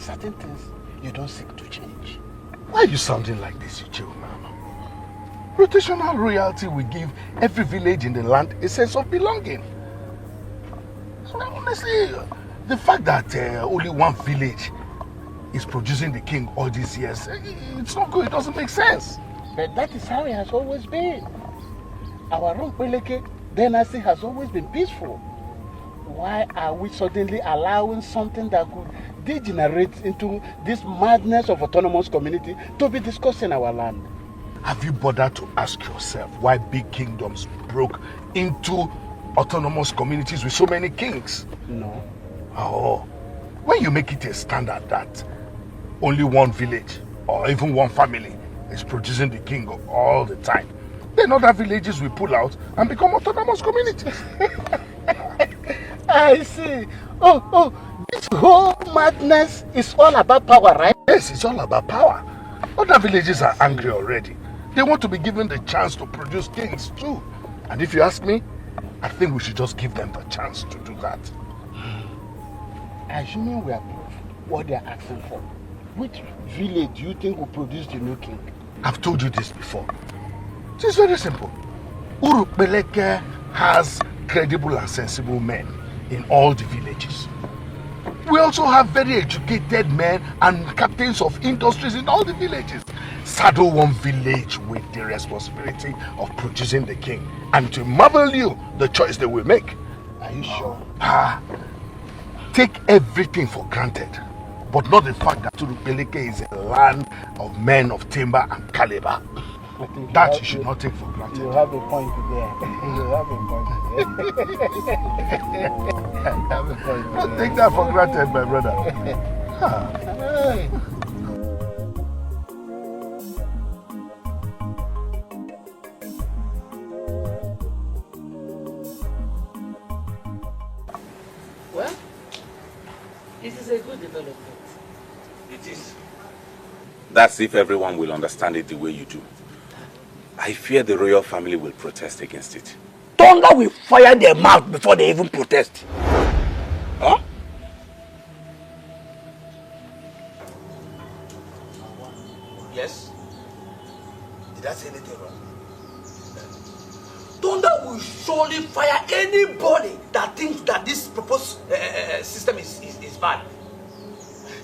certain things you don't seek to change. Why are you sounding like this, Ezeonu? Rotational royalty will give every village in the land a sense of belonging. So honestly, the fact that only one village is producing the king all these years, it's not good, it doesn't make sense. But that is how it has always been. Our Nwokoye dynasty has always been peaceful. Why are we suddenly allowing something that could degenerate into this madness of autonomous community to be discussed in our land? Have you bothered to ask yourself why big kingdoms broke into autonomous communities with so many kings? No. Oh, when you make it a standard that only one village or even one family is producing the king all the time, then other villages will pull out and become autonomous communities. I see. Oh, this whole madness is all about power, right? Yes, it's all about power. Other villages are angry already. They want to be given the chance to produce kings too. And if you ask me, I think we should just give them the chance to do that. Assuming we approve what they are asking for, which village do you think will produce the new king? I've told you this before. It's very simple. Urupeleke has credible and sensible men in all the villages. We also have very educated men and captains of industries in all the villages. Saddle one village with the responsibility of producing the king, and to marvel you, the choice they will make. Are you sure? Take everything for granted, but not the fact that Urupeleke is a land of men of timber and caliber. That you should not take for granted. You have a point there. You have a point there. Don't take that for granted, my brother. Well, this is a good development. It is. That's if everyone will understand it the way you do. I fear the royal family will protest against it. Thunder will fire their mouth before they even protest. Huh? Yes? Did I say anything wrong? Thunder will surely fire anybody that thinks that this proposed system is bad.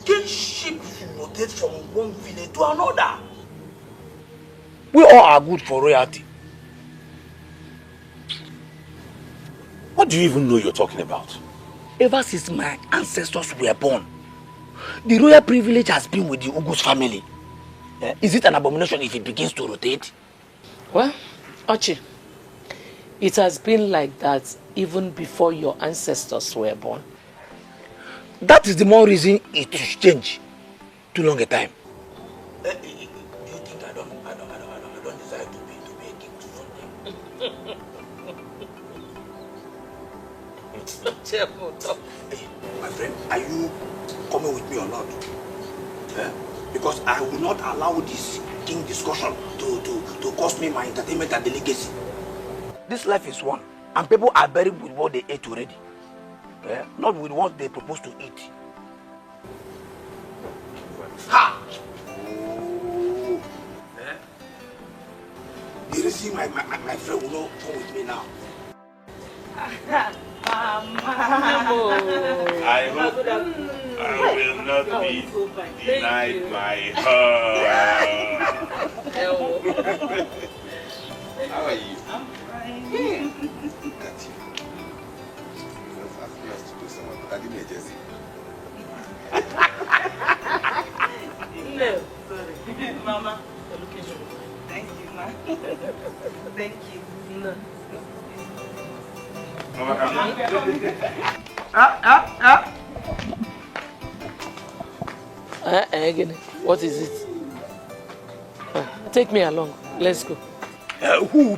Kingship should rotate from one village to another. We all are good for royalty. What do you even know you're talking about? Ever since my ancestors were born, the royal privilege has been with the Ugus family. Is it an abomination if it begins to rotate? Well, Ochi, it has been like that even before your ancestors were born. That is the more reason it should change. Too long a time. Do you think I don't desire to be a king someday? Hey, my friend, are you coming with me or not? Because I will not allow this king discussion to cost me my entertainment and the legacy. This life is one, and people are buried with what they ate already. Not with what they propose to eat. Ha! You see, my friend will not come with me now. I hope I will not be denied my heart. How are you? I'm fine. Look at you. Just asking us to do someone, but I didn't just. No, sorry. Mama, you're looking good. Thank you, ma. Thank you. No. Again, what is it? Take me along. Let's go. Who will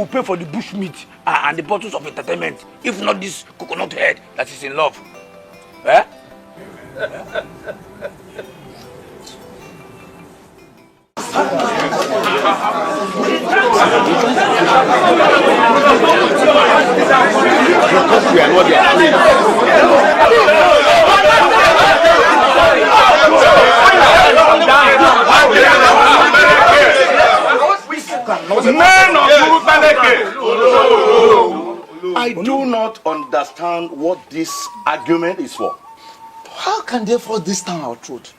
pay for the bush meat and the bottles of entertainment, if not this coconut head that is in love? We are not understand what this argument is for. How can they force this down our throat?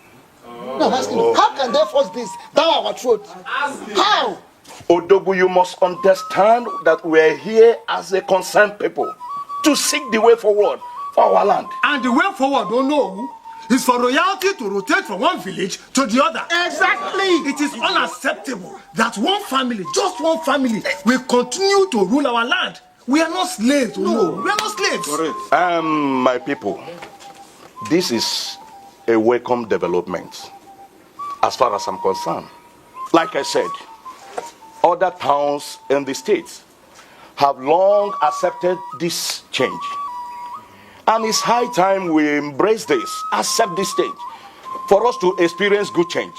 No, I'm asking you, how can they force this down our throat? How? Odogu, you must understand that we're here as a concerned people to seek the way forward for our land. And the way forward, don't know, is for royalty to rotate from one village to the other. Exactly. It is unacceptable that one family, just one family, will continue to rule our land. We are not slaves, no. We are not slaves. My people, this is a welcome development as far as I'm concerned. Like I said, other towns in the state have long accepted this change. And it's high time we embrace this, accept this change, for us to experience good change.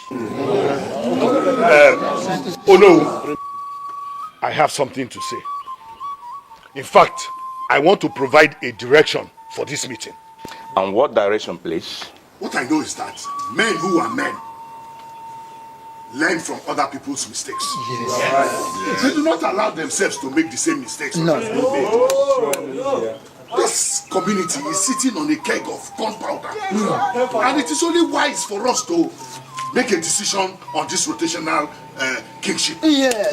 Oh no, I have something to say. In fact, I want to provide a direction for this meeting. And what direction, please? What I know is that men who are men learn from other people's mistakes. Yes. They do not allow themselves to make the same mistakes. No. This community is sitting on a keg of gunpowder. And it is only wise for us to make a decision on this rotational kingship. Yes.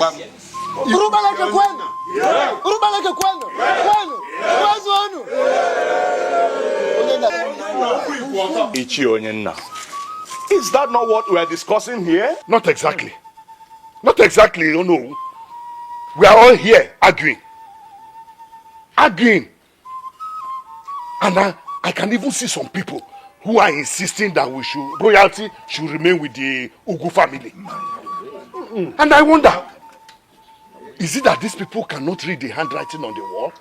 Is that not what we are discussing here? Not exactly. Not exactly, you know. We are all here arguing. And I can even see some people who are insisting that royalty should remain with the Ugu family. And I wonder, is it that these people cannot read the handwriting on the wall?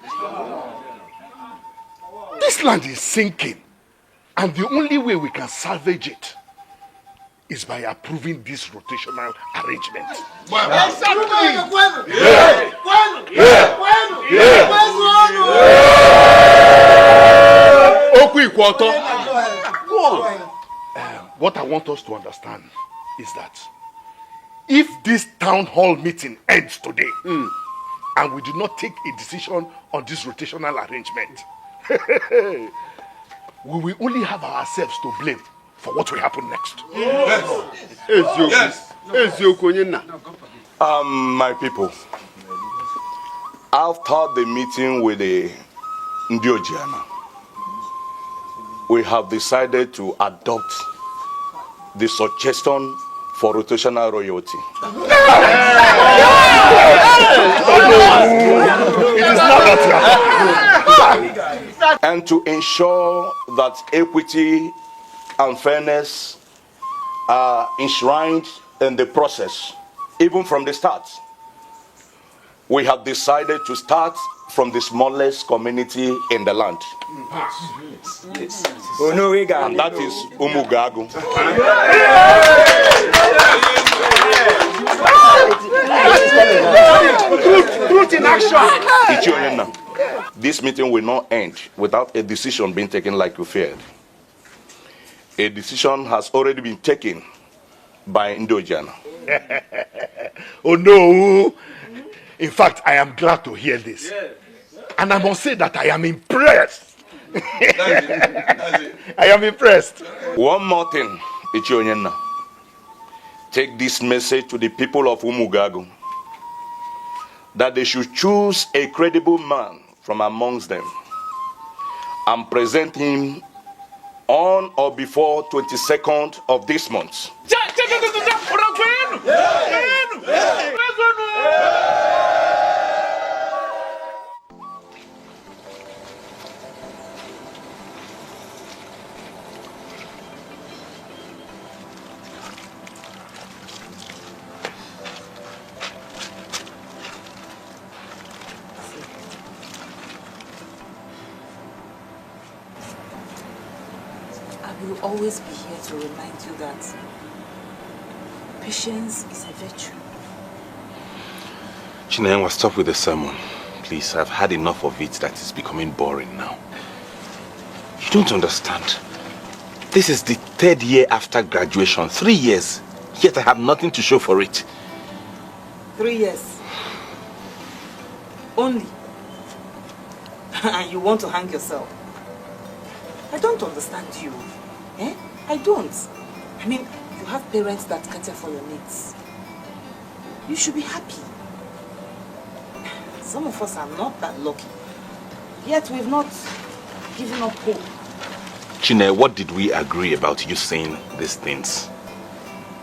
This land is sinking, and the only way we can salvage it is by approving this rotational arrangement. What I want us to understand is that if this town hall meeting ends today and we do not take a decision on this rotational arrangement, we will only have ourselves to blame for what will happen next. My people, after the meeting with the Ndiojiana, we have decided to adopt the suggestion for rotational royalty. And to ensure that equity and fairness are enshrined in the process, even from the start. We have decided to start from the smallest community in the land. Yes. And that is Umugagu. Truth in action. This meeting will not end without a decision being taken like you feared. A decision has already been taken by Ndojana. Oh no! In fact, I am glad to hear this. Yes. And I must say that I am impressed. I am impressed. One more thing, Ichionyena. Take this message to the people of Umugagu, that they should choose a credible man from amongst them and present him on or before 22nd of this month. I will always be here to remind you that patience is a virtue. Chinenwa, stop with the sermon. Please, I've had enough of it. That is becoming boring now. You don't understand. This is the 3rd year after graduation. 3 years. Yet I have nothing to show for it. 3 years. Only. And you want to hang yourself. I don't understand you. Eh? I don't. I mean, you have parents that cater for your needs. You should be happy. Some of us are not that lucky. Yet we've not given up hope. Chine, what did we agree about you saying these things?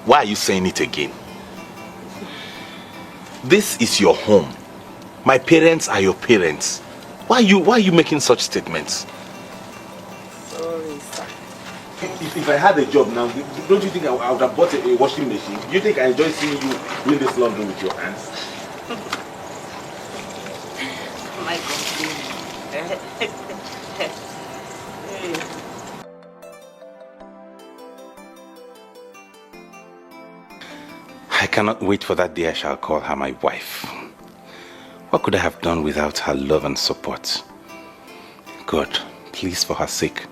Why are you saying it again? This is your home. My parents are your parents. Why are you making such statements? Sorry, sir. If I had a job now, don't you think I would have bought a washing machine? Do you think I enjoy seeing you doing this laundry with your hands? My God. I cannot wait for that day I shall call her my wife. What could I have done without her love and support? God, please, for her sake,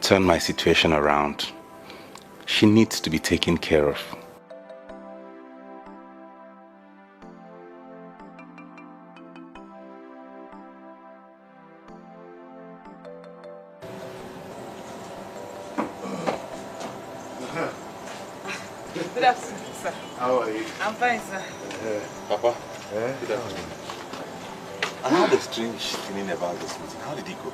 turn my situation around. She needs to be taken care of. Good afternoon, sir. How are you? I'm fine, sir. Papa, good afternoon. I had a strange feeling about this meeting. How did it go?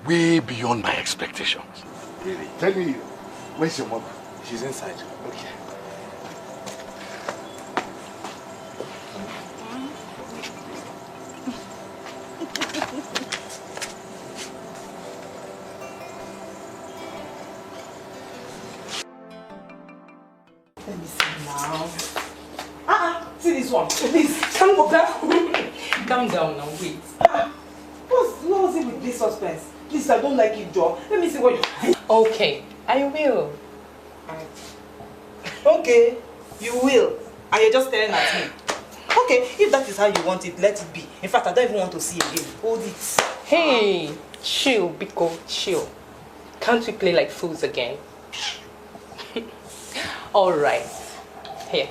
Way beyond my expectations. Really? Tell me, where's your mother? She's inside. Okay. Let me see now. See this one. Please, calm down. Calm down now, wait. What's it with this suspense? Please, I don't like it, Joe. Let me see what you... Okay, I will. Okay, you will. And you're just staring at me. Okay, if that is how you want it, let it be. In fact, I don't even want to see it again. Hold it. Hey, chill, Biko, chill. Can't we play like fools again? All right. Here.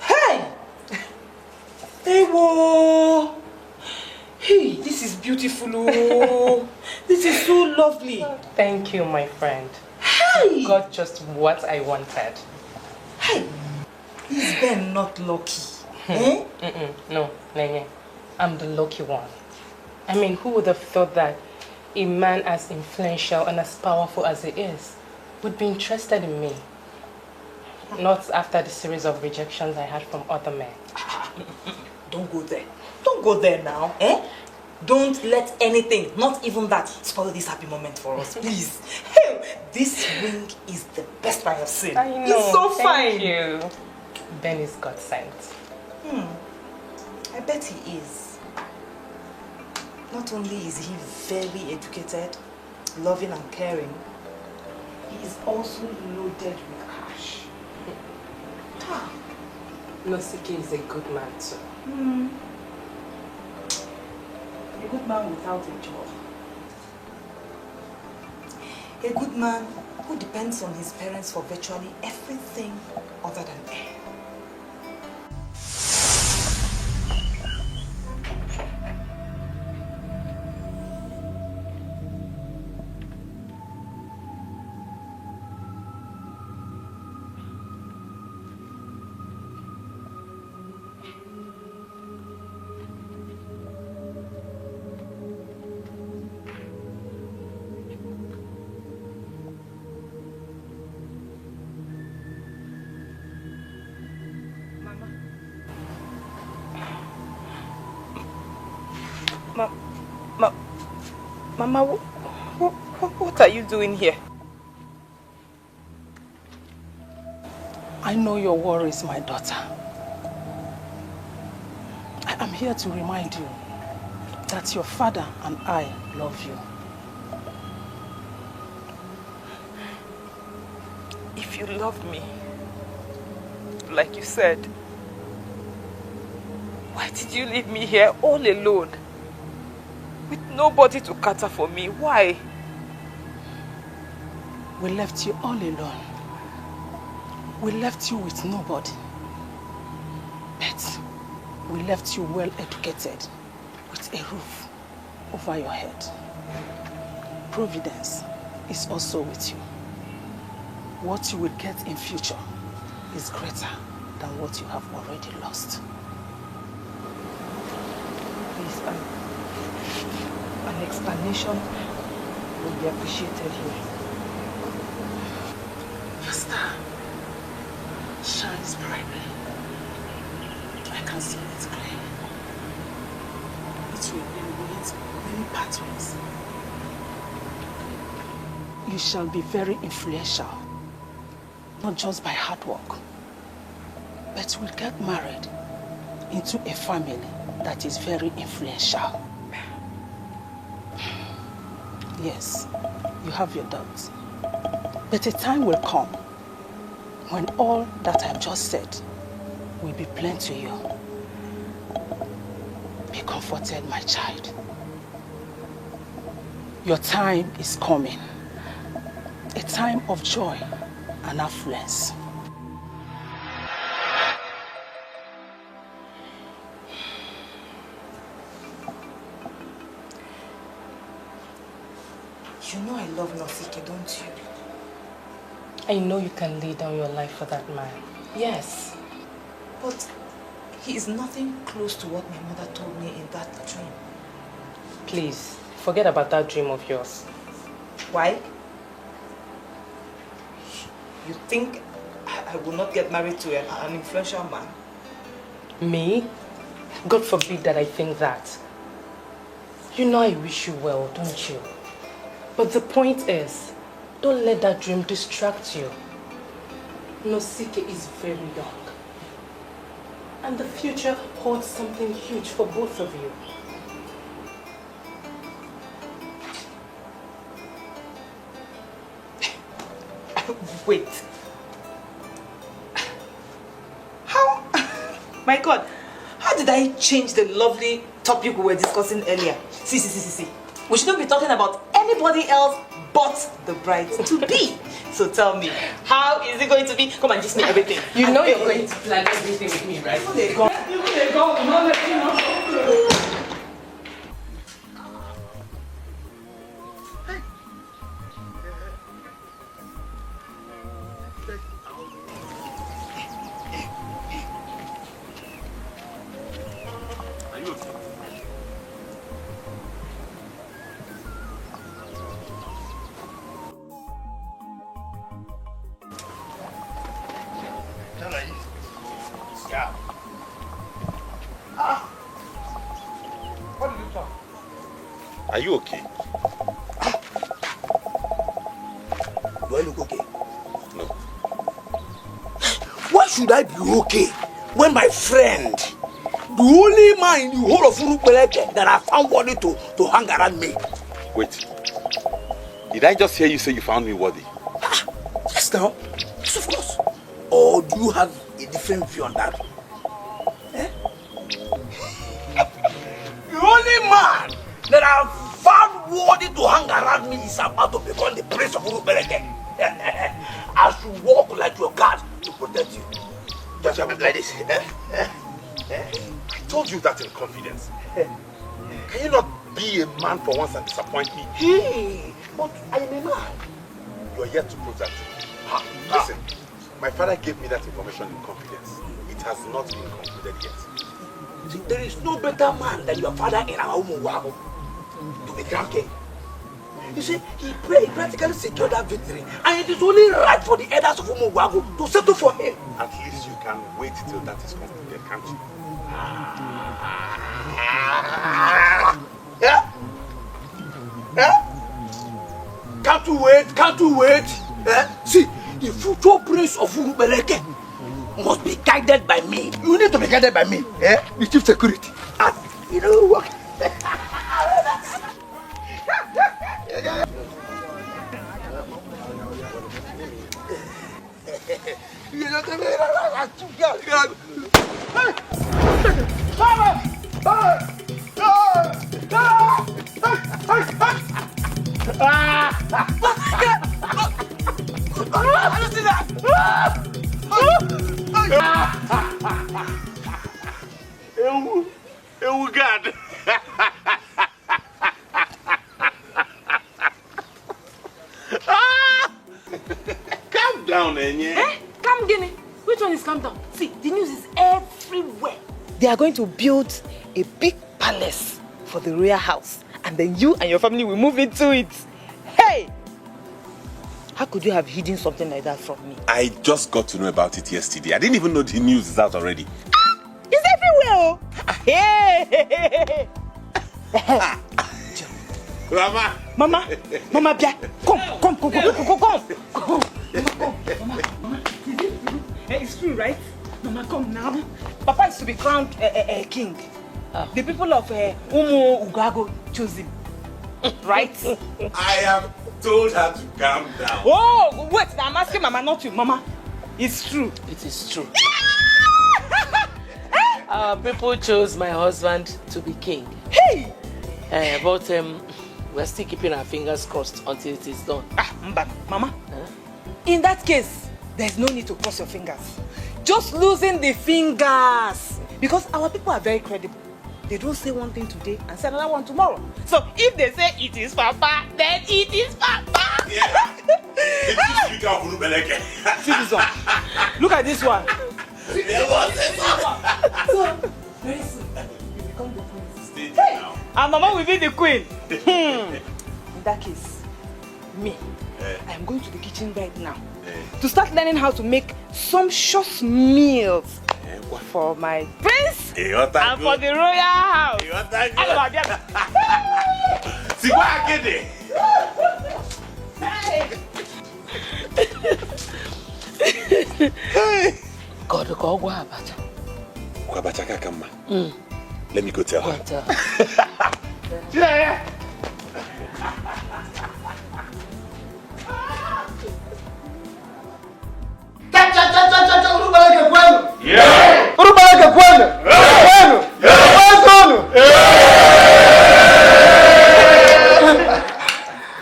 Hey! Hey, whoa! Hey, this is beautiful. Oh. This is so lovely. Thank you, my friend. Hey! You got just what I wanted. Hey! Is Ben not lucky? Eh? No, Nenye. I'm the lucky one. I mean, who would have thought that a man as influential and as powerful as he is would be interested in me? Not after the series of rejections I had from other men. Don't go there. Don't go there now. Eh? Don't let anything, not even that, spoil this happy moment for us, please. Hey, this ring is the best I have seen. I know. It's so fine. Thank you. Ben is God sent. I bet he is. Not only is he very educated, loving and caring, he is also loaded with cash. Nosike is a good man too. A good man without a job. A good man who depends on his parents for virtually everything other than air. Mama, what are you doing here? I know your worries, my daughter. I am here to remind you that your father and I love you. If you love me, like you said, why did you leave me here all alone? With nobody to cater for me, why? We left you all alone. We left you with nobody. But we left you well educated with a roof over your head. Providence is also with you. What you will get in future is greater than what you have already lost. Please, an explanation will be appreciated here. Your star shines brightly. I can see it clear. It will illuminate many pathways. You shall be very influential, not just by hard work, but will get married into a family that is very influential. Yes, you have your doubts, but a time will come when all that I've just said will be plain to you. Be comforted, my child. Your time is coming. A time of joy and affluence. You know I love Nosike, don't you? I know you can lay down your life for that man. Yes. But he is nothing close to what my mother told me in that dream. Please, forget about that dream of yours. Why? You think I will not get married to an influential man? Me? God forbid that I think that. You know I wish you well, don't you? But the point is, don't let that dream distract you. Nosike is very young. And the future holds something huge for both of you. Wait. How? My God. How did I change the lovely topic we were discussing earlier? See. We shouldn't be talking about anybody else but the bride-to-be. So tell me, how is it going to be? Come and teach me everything. You know you're going to plan everything with me, right? They go. Are you okay? Do I look okay? No. Why should I be okay when my friend, the only man in the whole of Urupeleke that I found worthy to hang around me? Wait. Did I just hear you say you found me worthy? Yes, now. Yes, of course. Or do you have a different view on that? Eh? The only man that I found worthy to hang around me is about to become the prince of Urupeleke. I should walk like your guard to protect you. Just like this. I told you that in confidence. Can you not be a man for once and disappoint me? Hey, but I am a man. You are yet to prove that. Listen, my father gave me that information in confidence. It has not been concluded yet. See, there is no better man than your father in our Umuwago to be crowned king. You see, he practically secured that victory, and it is only right for the elders of Umuwago to settle for him. At least you can wait till that is concluded, can't you? Yeah? Yeah? Can't you wait? Can't you wait? Yeah? See, the future prince of Urupeleke must be guided by me. You need to be guided by me. Yeah? The chief security. And you know what? Oh God. Calm down, Enye. Calm, Guinea. Which one is calm down? See, the news is everywhere. They are going to build a big palace for the royal house. And then you and your family will move into it. Hey! How could you have hidden something like that from me? I just got to know about it yesterday. I didn't even know the news is out already. It's everywhere! Hey! Mama, Bia, come. Mama. It's true, right? Mama, come now. Papa is to be crowned king. The people of Umu Ugago chose him. Right? I have told her to calm down. Oh, wait, I'm asking Mama, not you. Mama, it's true. It is true. People chose my husband to be king. Hey! But we're still keeping our fingers crossed until it is done. Mama, in that case, there's no need to cross your fingers. Just losing the fingers. Because our people are very credible. They don't say one thing today and say another one tomorrow. So if they say it is Papa, then it is Papa. Yeah. See this one. Look at this one. So, very soon, you become the queen. Hey! And Mama will be the queen. In that case, me, I am going to the kitchen right now to start learning how to make some sumptuous meals for my prince and for the royal house. God, go Abacha. Abacha Kakama. Let me go tell her. Yeah.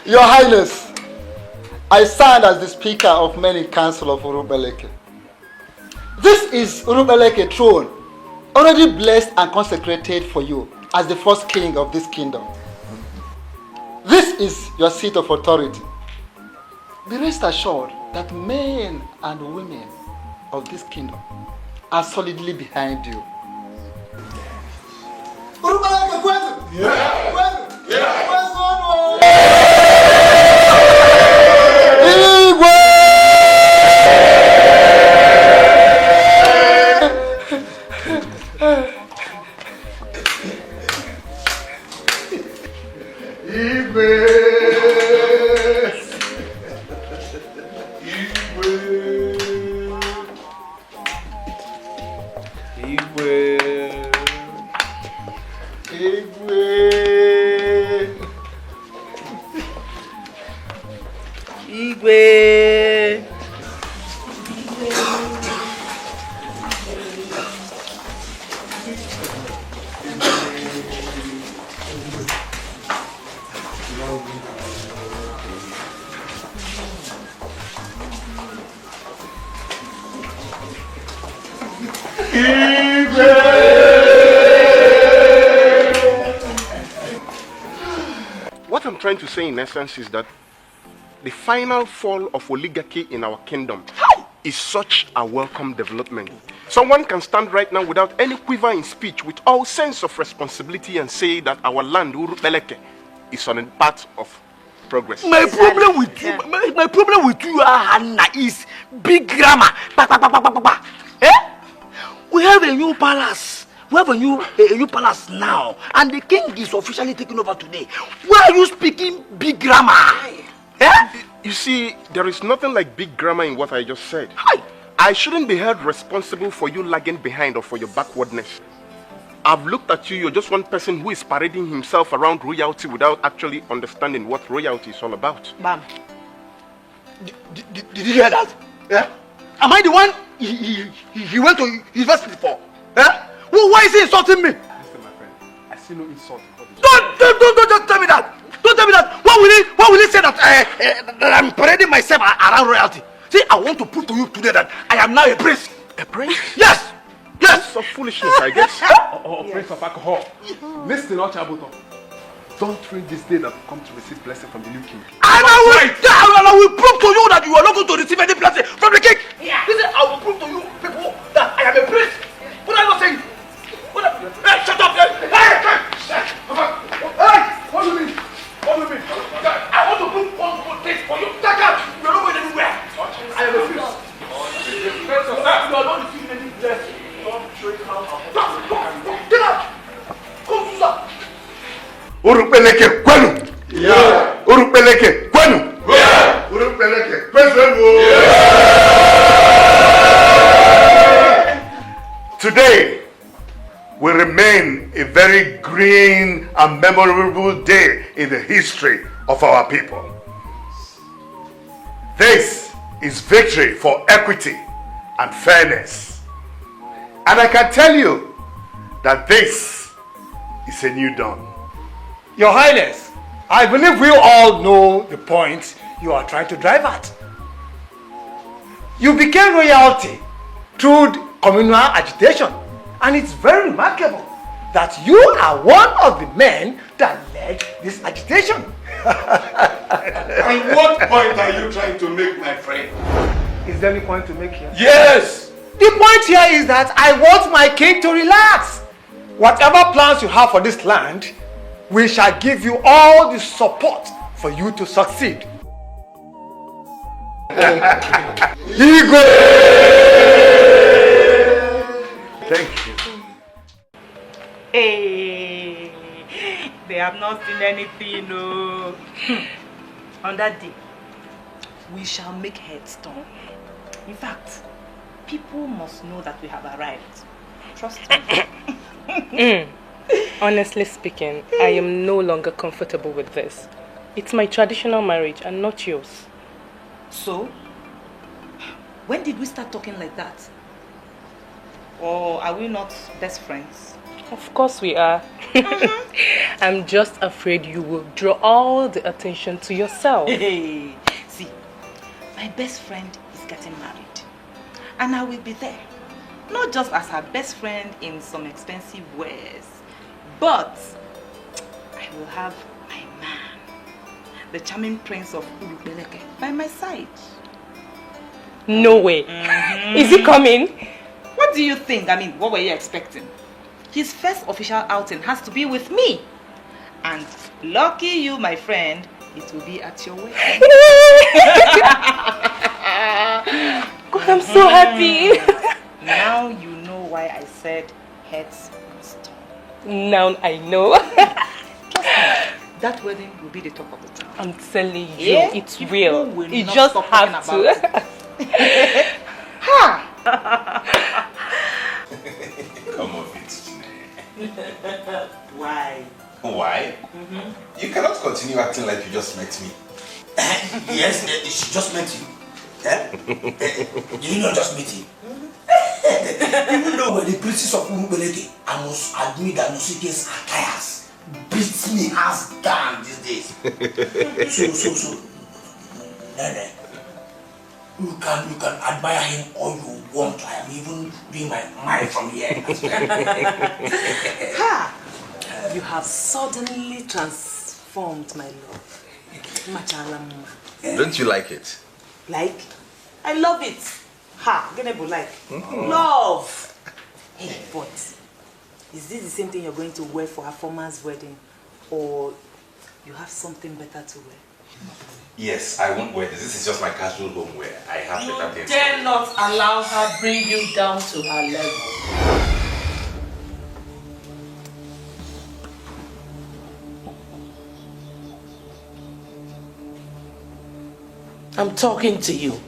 Your Highness, I stand as the Speaker of Many Council of Urubeleke. This is Urubeleke throne, already blessed and consecrated for you as the first king of this kingdom. This is your seat of authority. Be rest assured that men and women of this kingdom are solidly behind you. What I'm trying to say in essence is that the final fall of oligarchy in our kingdom is such a welcome development. Someone can stand right now without any quiver in speech with all sense of responsibility and say that our land, Urubeleke, is on a path of progress. My problem with you, my problem with you, Hannah, is big grammar. We have a new palace. We have a new palace now, and the king is officially taking over today. Why are you speaking big grammar? You see, there is nothing like big grammar in what I just said. I shouldn't be held responsible for you lagging behind or for your backwardness. I've looked at you, you're just one person who is parading himself around royalty without actually understanding what royalty is all about. Bam. Did you hear that? Yeah? Am I the one he went to university for? Yeah? Well, why is he insulting me? Listen, my friend, I see no insult. Don't just tell me that. Don't tell me that. Why will he say that I'm parading myself around royalty? See, I want to prove to you today that I am now a prince. A prince? Yes. Yes, of foolishness, I guess. Or prince of alcohol. Listen, Ochabuto. Don't read this day that will come to receive blessing from the new king. And I will prove to you that you are not going to receive any blessing from the king. Listen, I will prove to you people that I am a prince. What are you saying? Hey, shut up! Hey! What do you mean? What do you mean? I want to prove one good thing for you. Take out! You are not going anywhere. I am a prince. You are not receiving any blessing. Don't show it how. Get out! Come, Susan. Urupeleke kwenu. Yeah. Urupeleke kwenu. Yeah. Urupeleke kwenu. Yeah. Today will remain a very green and memorable day in the history of our people. This is victory for equity and fairness. And I can tell you that this is a new dawn. Your Highness, I believe we all know the point you are trying to drive at. You became royalty through communal agitation, and it's very remarkable that you are one of the men that led this agitation. And what point are you trying to make, my friend? Is there any point to make here? Yes! The point here is that I want my king to relax. Whatever plans you have for this land, we shall give you all the support for you to succeed. Igwe! Thank you. Hey, they have not seen anything, no. On that day, we shall make heads turn. In fact, people must know that we have arrived. Trust me. Honestly speaking, I am no longer comfortable with this. It's my traditional marriage and not yours. So, when did we start talking like that? Or are we not best friends? Of course we are. I'm just afraid you will draw all the attention to yourself. Hey, see, my best friend is getting married. And I will be there. Not just as her best friend in some expensive wares, but I will have my man, the charming prince of Urubeleke, by my side. No way. Is he coming? What do you think? I mean, what were you expecting? His first official outing has to be with me. And lucky you, my friend, it will be at your wedding. God, I'm so happy. Now you know why I said heads must turn. Now I know. That wedding will be the talk of the town. I'm telling you, Yeah? it's People real. will You not just stop have talking to. about it. Ha! Come of it. Why? Why? You cannot continue acting like you just met me. Yes, she just met you. Did you not just meet him? Even though we're the princess of Urubeleke, I must admit that Nosike's attires beats me as damn these days. So, Nene, you can admire him all you want. I am even doing my mind from here. Ha! You have suddenly transformed my love. Machalam. Don't you like it? Like? I love it. Ha! Genebo like. Love! Hey, but is this the same thing you're going to wear for her former's wedding? Or you have something better to wear? Yes, I won't wear this. This is just my casual home wear. I have better things. Dare not allow her bring you down to her level. I'm talking to you.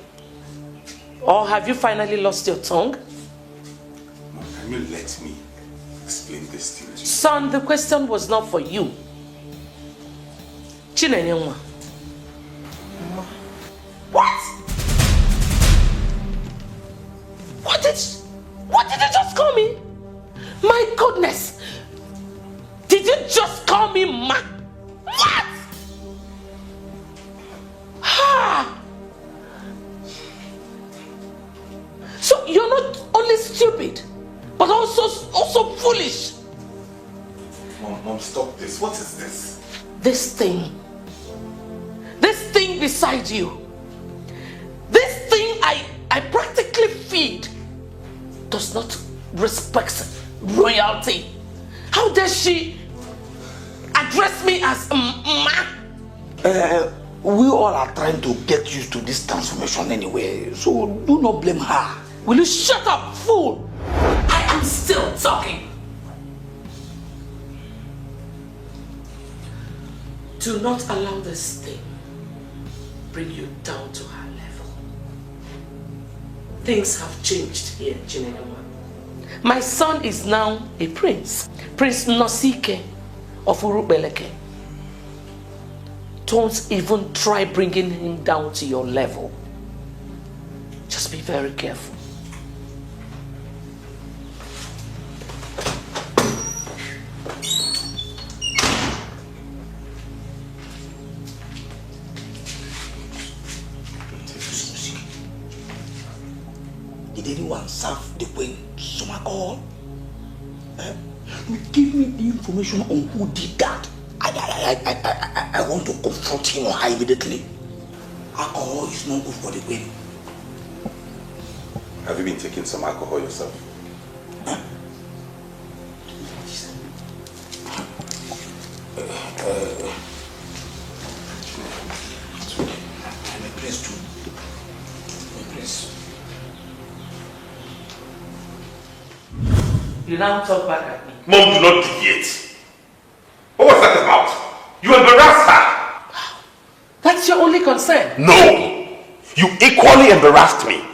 Or have you finally lost your tongue? Can you let me explain this to you? Son, the question was not for you. Chinenyewa. What? What did you just call me? My goodness. Did you just call me ma? What? Ha! So you're not only stupid, but foolish. Mom, stop this. What is this? This thing beside you, this thing I practically feed, does not respect royalty. How dare she address me as ma? We all are trying to get used to this transformation anyway, so do not blame her. Will you shut up, fool? I am still talking. Do not allow this thing bring you down to her level. Things have changed here, Chinenwa. My son is now a prince. Prince Nosike of Urubeleke. Don't even try bringing him down to your level. Just be very careful. Did anyone serve the queen some alcohol? Give me the information on who did that. I want to confront him or her immediately. Alcohol is not good for the queen. Have you been taking some alcohol yourself? Huh? I'm a prince too. I'm a prince. You now talk back at me. Mom, do not deviate. What was that about? You embarrassed her. That's your only concern? No! You equally embarrassed me.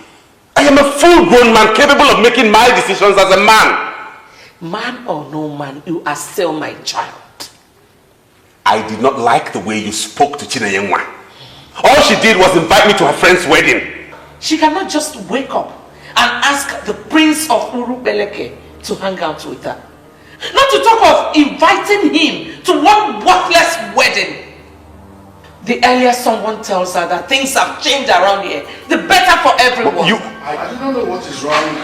I am a full-grown man capable of making my decisions as a man. Man or no man, you are still my child. I did not like the way you spoke to Chinenwa. All she did was invite me to her friend's wedding. She cannot just wake up and ask the Prince of Urubeleke to hang out with her. Not to talk of inviting him to one worthless wedding. The earlier someone tells her that things have changed around here, the better for everyone. I do not know what is wrong,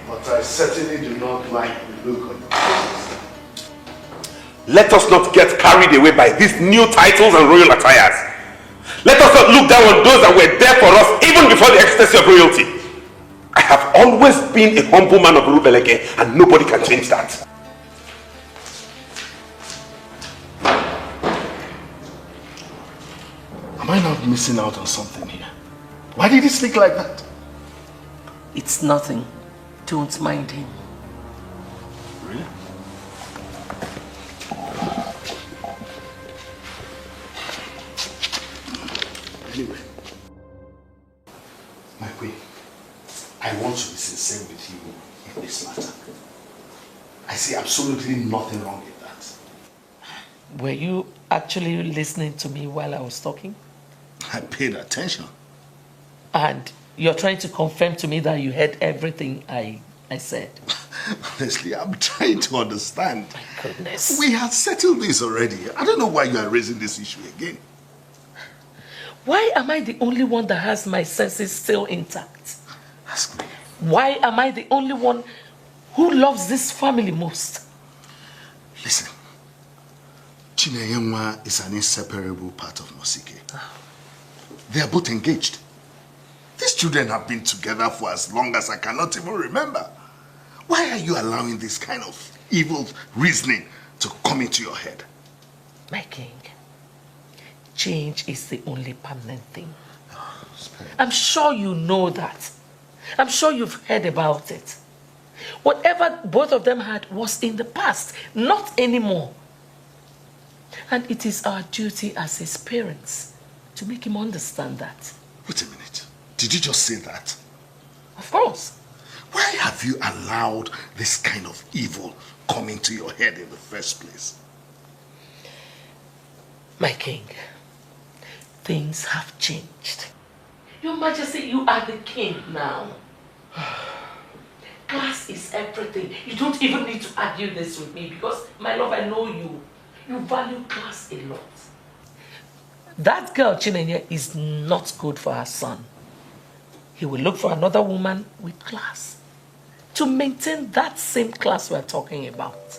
but I certainly do not like the look on your faces. Let us not get carried away by these new titles and royal attires. Let us not look down on those that were there for us even before the ecstasy of royalty. I have always been a humble man of Urubeleke, and nobody can change that. Am I not missing out on something here? Why did he speak like that? It's nothing. Don't mind him. Really? Anyway, my queen, I want to be sincere with you in this matter. I see absolutely nothing wrong with that. Were you actually listening to me while I was talking? I paid attention. And you're trying to confirm to me that you heard everything I said? Honestly, I'm trying to understand. My goodness. We had settled this already. I don't know why you are raising this issue again. Why am I the only one that has my senses still intact? Ask me. Why am I the only one who loves this family most? Listen, Chinenwa is an inseparable part of Nosike. They are both engaged. These children have been together for as long as I cannot even remember. Why are you allowing this kind of evil reasoning to come into your head? My king, change is the only permanent thing. I'm sure you know that. I'm sure you've heard about it. Whatever both of them had was in the past, not anymore. And it is our duty as his parents to make him understand that. Wait a minute. Did you just say that? Of course. Why have you allowed this kind of evil come into your head in the first place? My king, things have changed. Your Majesty, you are the king now. Class is everything. You don't even need to argue this with me because, my love, I know you. You value class a lot. That girl, Chinenye, is not good for her son. He will look for another woman with class. to maintain that same class we're talking about.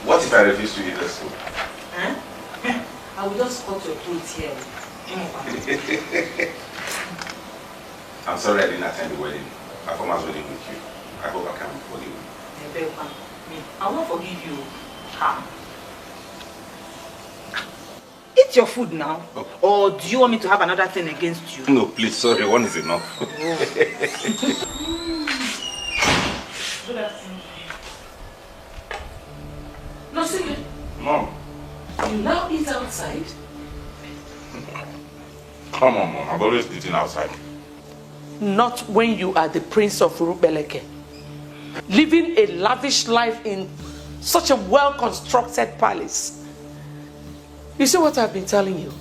What if I refuse to eat this food? Huh? I will just cut your throat here. I'm sorry I didn't attend the wedding. My former's wedding with you. I hope I can forgive you. I will not forgive you. Eat your food now. Oh. Or do you want me to have another thing against you? No, please, sorry, one is enough. Good afternoon. No, see, Mom. you now eat outside? Come on, Mom. I've always eaten outside. Not when you are the prince of Urubeleke. Living a lavish life in such a well-constructed palace. You see what I've been telling you?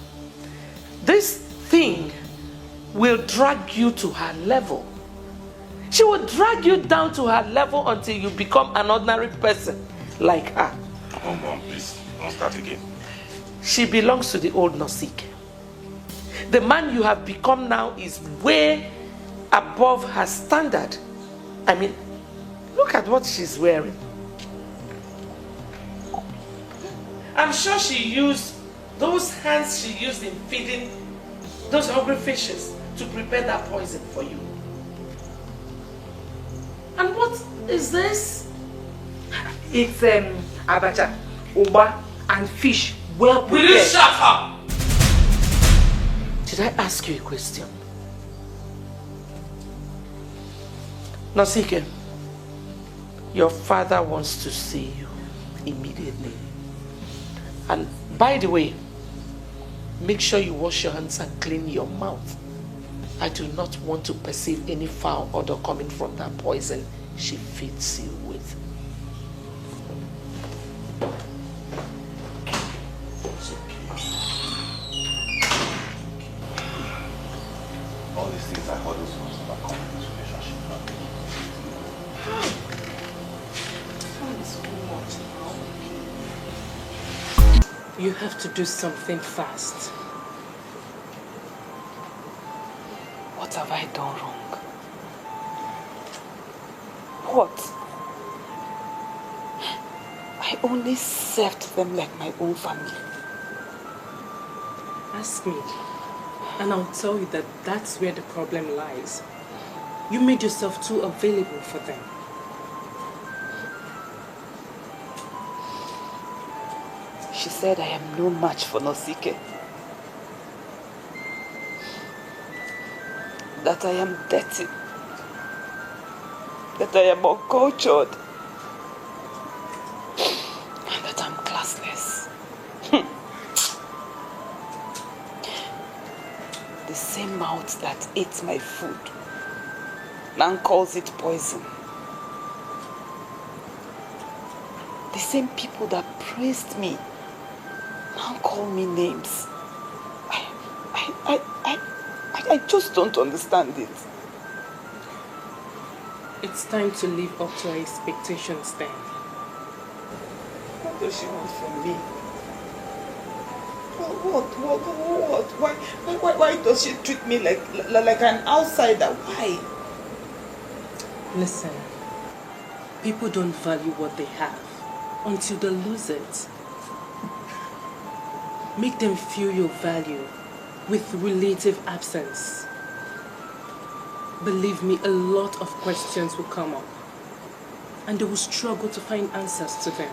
This thing will drag you to her level. She will drag you down to her level until you become an ordinary person like her. Oh, Mom, please, don't start again. She belongs to the old Nosike. The man you have become now is way above her standard. I mean, look at what she's wearing. I'm sure she used those hands she used in feeding those hungry fishes to prepare that poison for you. And what is this? It's abacha, uba, and fish well prepared. Will you shut up? Did I ask you a question? Nosike, your father wants to see you immediately. And by the way, make sure you wash your hands and clean your mouth. I do not want to perceive any foul odor coming from that poison she feeds you with. All these things are hurdles for us to overcome in this relationship. You have to do something fast. What have I done wrong? What? I only served them like my own family. Ask me, and I'll tell you that that's where the problem lies. You made yourself too available for them. She said I am no match for Nosike. That I am dirty. That I am uncultured. And that I'm classless. The same mouth that ate my food now calls it poison. The same people that praised me now call me names. I just don't understand it. It's time to live up to her expectations then. What does she want from me? What? Why does she treat me like an outsider? Why? Listen, people don't value what they have until they lose it. Make them feel your value with relative absence. Believe me, a lot of questions will come up and they will struggle to find answers to them.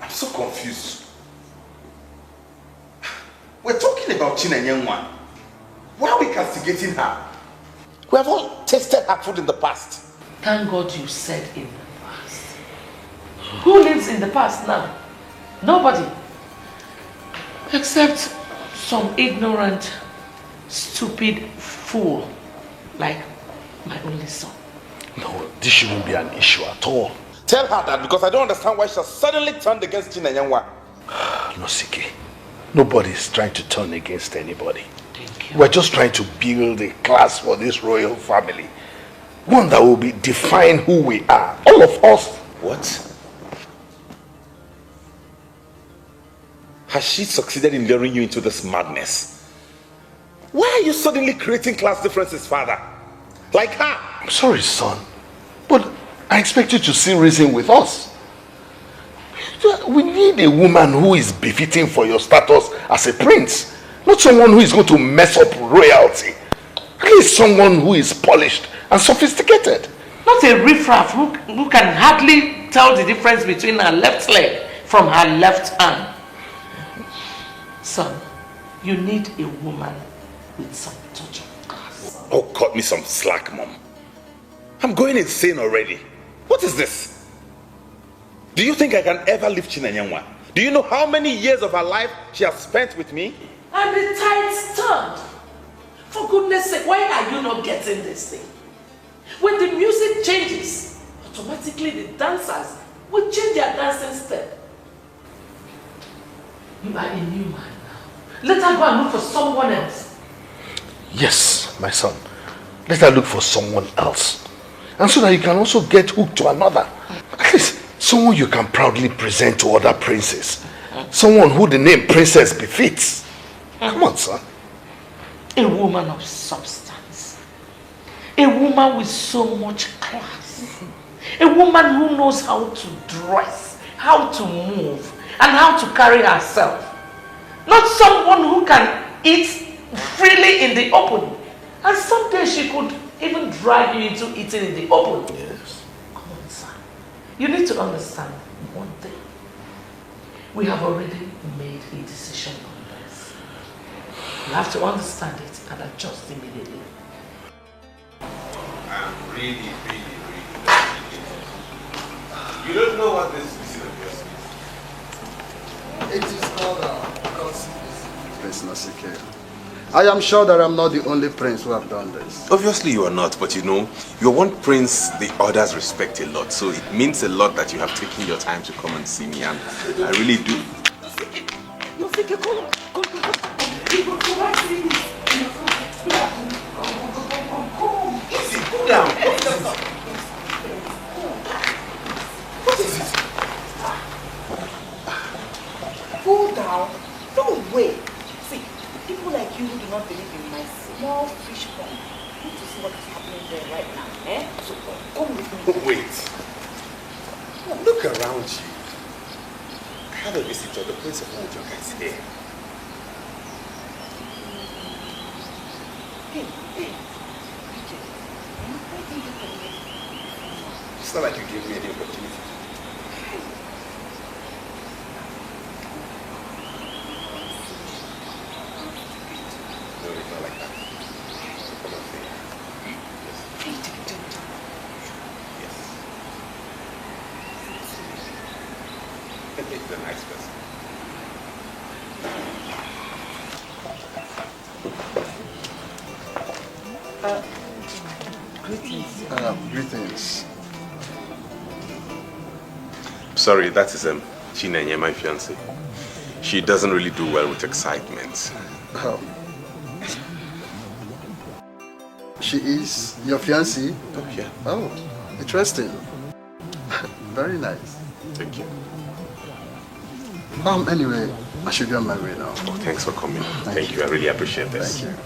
I'm so confused. We're talking about Chinenyenwa. Why are we castigating her? We have all tasted her food in the past. Thank God you said in the past. Who lives in the past now? Nobody. Except some ignorant, stupid fool like my only son. No, this shouldn't be an issue at all. Tell her that because I don't understand why she has suddenly turned against Chinenyenwa. No, Siki. Nobody is trying to turn against anybody. Thank you. We're just trying to build a class for this royal family. One that will define who we are. All of us. What? Has she succeeded in luring you into this madness? Why are you suddenly creating class differences, father? Like her? I'm sorry, son. But I expect you to see reason with us. We need a woman who is befitting for your status as a prince. Not someone who is going to mess up royalty. At least someone who is polished and sophisticated. Not a riffraff who can hardly tell the difference between her left leg from her left arm. Son, you need a woman with some touch of class. Oh, cut me some slack, Mom. I'm going insane already. What is this? Do you think I can ever leave Chinenyanwa? Do you know how many years of her life she has spent with me? And the tides turned. For goodness sake, why are you not getting this thing? When the music changes, automatically the dancers will change their dancing step. You are a new man now. Let her go and look for someone else. Yes, my son. Let her look for someone else. And so that you can also get hooked to another. At least someone you can proudly present to other princes. Someone who the name princess befits. Come on, son. A woman of substance. A woman with so much class. A woman who knows how to dress, how to move, and how to carry herself. Not someone who can eat freely in the open. And someday she could even drag you into eating in the open. Yes. Come on, son. You need to understand one thing. We have already made a decision on this. You have to understand it and adjust immediately. I'm really you don't know what this is of yours is. It is called Prince Nosike. I am sure that I'm not the only prince who have done this. Obviously you are not, but you know, you're one prince the others respect a lot. So it means a lot that you have taken your time to come and see me, and I really do. Nosike, come. Easy, cool down. What is it? Cool down. No way. See, people like you who do not believe in my small fish pond need to see what is happening there right now. Eh? So come with me. Wait. Look around you. I have a visitor, the Prince of Nwokoye is here. Hey. It's not like you gave me any opportunity. No, it's not like that. So come and say yes. He's a nice person. Greetings. Greetings. Sorry, that is Chinenye, my fiancée. She doesn't really do well with excitement. Oh. She is your fiancée? Oh, yeah. Oh, interesting. Very nice. Thank you. Anyway, I should be on my way now. Oh, thanks for coming. Thank you. I really appreciate this. Thank you.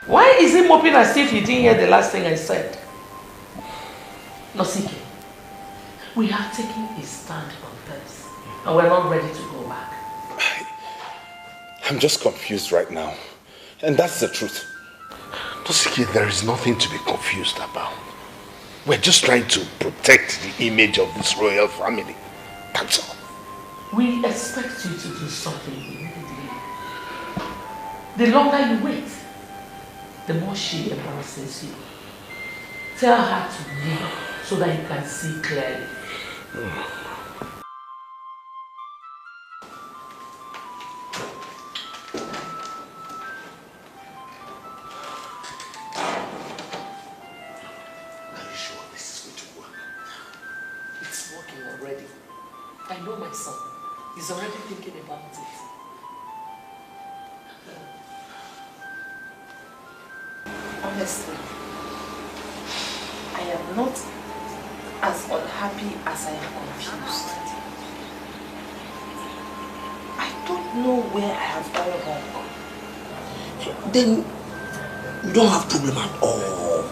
Why is he moping as if he didn't hear the last thing I said? Nosike, we have taken a stand on this and we're not ready to go back. I'm just confused right now. And that's the truth. Nosike, there is nothing to be confused about. We're just trying to protect the image of this royal family. That's all. We expect you to do something immediately. The longer you wait, the more she embarrasses you. Tell her to leave so that you can see clearly. Are you sure this is going to work? It's working already. I know my son. He's already thinking about it. Honestly, I am not as unhappy as I am confused. I don't know where I have gone wrong. Then you don't have problem at all.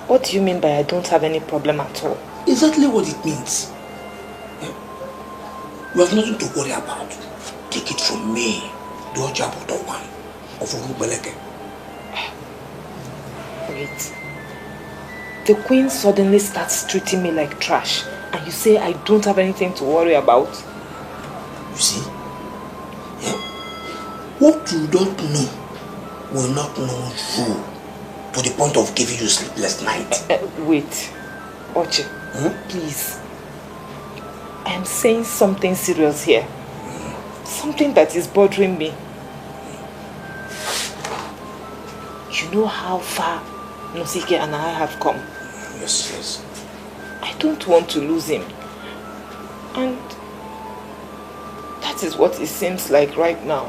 What do you mean by I don't have any problem at all? Exactly what it means. You have nothing to worry about. Take it from me, the Ojaboto one of Urubeleke. Wait. The queen suddenly starts treating me like trash, and you say I don't have anything to worry about? You see? What you don't know will not know you to the point of giving you sleepless night. Wait. Oche, please. I am saying something serious here. Something that is bothering me. You know how far Nosike and I have come. Yes, yes. I don't want to lose him. And that is what it seems like right now.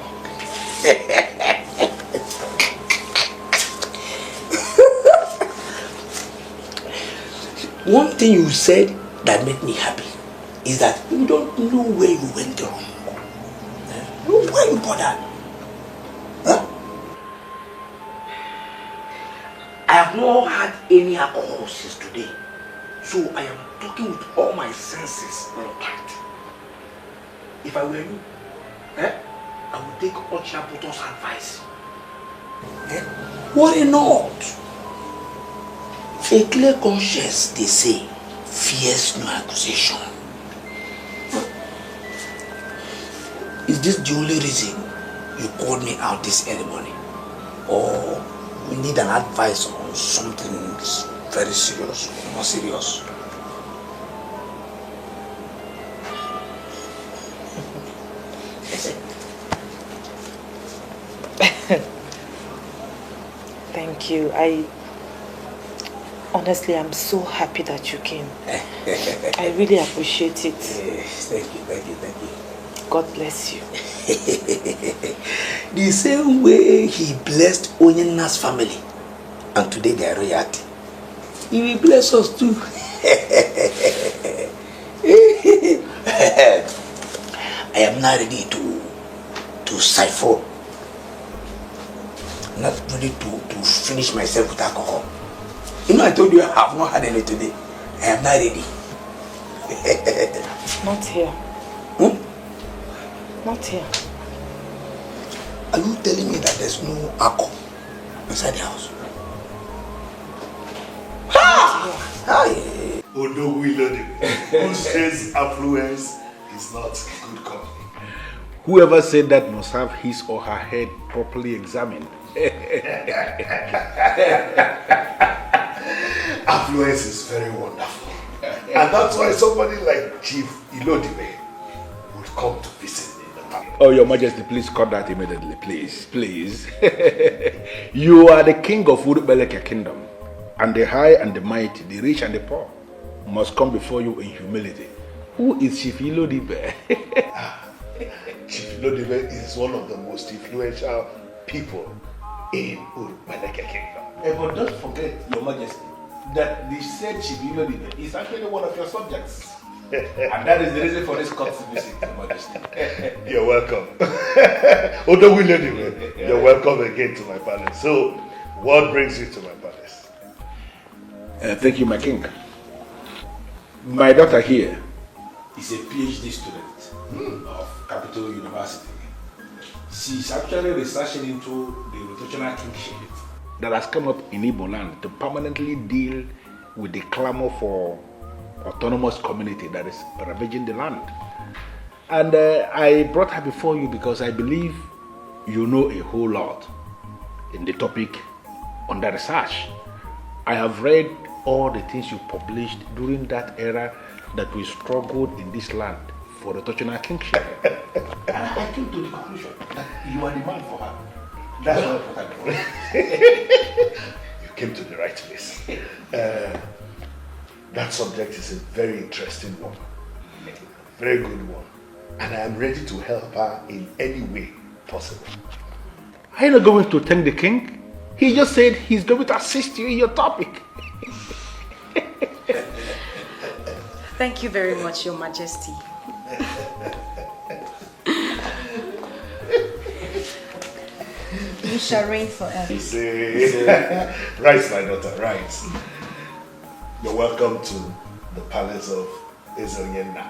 One thing you said that made me happy is that you don't know where you went wrong. Why you bother? Huh? I have not had any alcohol since today, so I am talking with all my senses intact. If I were you, I would take Ochaboto's advice. Worry not. A clear conscience, they say, fears no accusation. Is this the only reason you called me out this early morning? Or we need an advice on something very serious or more serious? Thank you. Honestly, I'm so happy that you came. I really appreciate it. Yes, thank you. God bless you. The same way he blessed Onyena's family, and today they are royalty, he will bless us too. I am not ready to siphon. I'm not ready to finish myself with alcohol. You know, I told you I have not had any today. I am not ready. Not here. Not here. Are you telling me that there's no alcohol inside the house? Who says affluence is not good company? Whoever said that must have his or her head properly examined. Affluence is very wonderful. And that's why somebody like Chief Ilodibe would come to visit me in the park. Oh, Your Majesty, please cut that immediately, please. Please. You are the king of Urubeleke kingdom, and the high and the mighty, the rich and the poor, must come before you in humility. Who is Chief Ilodibe? Chief Ilodibe is one of the most influential people in Urubeleke kingdom. But don't forget, Your Majesty, that the said Chief Ilodibe is actually one of your subjects. And that is the reason for this court's visit, Your Majesty. You're welcome. Odogu Ilodibe, you're welcome again to my palace. So, what brings you to my palace? Thank you, my king. My daughter here is a PhD student of Capital University. She's actually researching into the rotational kingship that has come up in Igbo land to permanently deal with the clamor for autonomous community that is ravaging the land. And I brought her before you because I believe you know a whole lot in the topic under research. I have read all the things you published during that era that we struggled in this land for the Tochina kingship. And I came to the conclusion that you are the man for her. That's what I thought. You came to the right place. That subject is a very interesting one. Very good one. And I am ready to help her in any way possible. Are you not going to thank the king? He just said he's going to assist you in your topic. Thank you very much, Your Majesty. You shall reign forever. Rise, my daughter, rise. You're welcome to the palace of Ezeonu.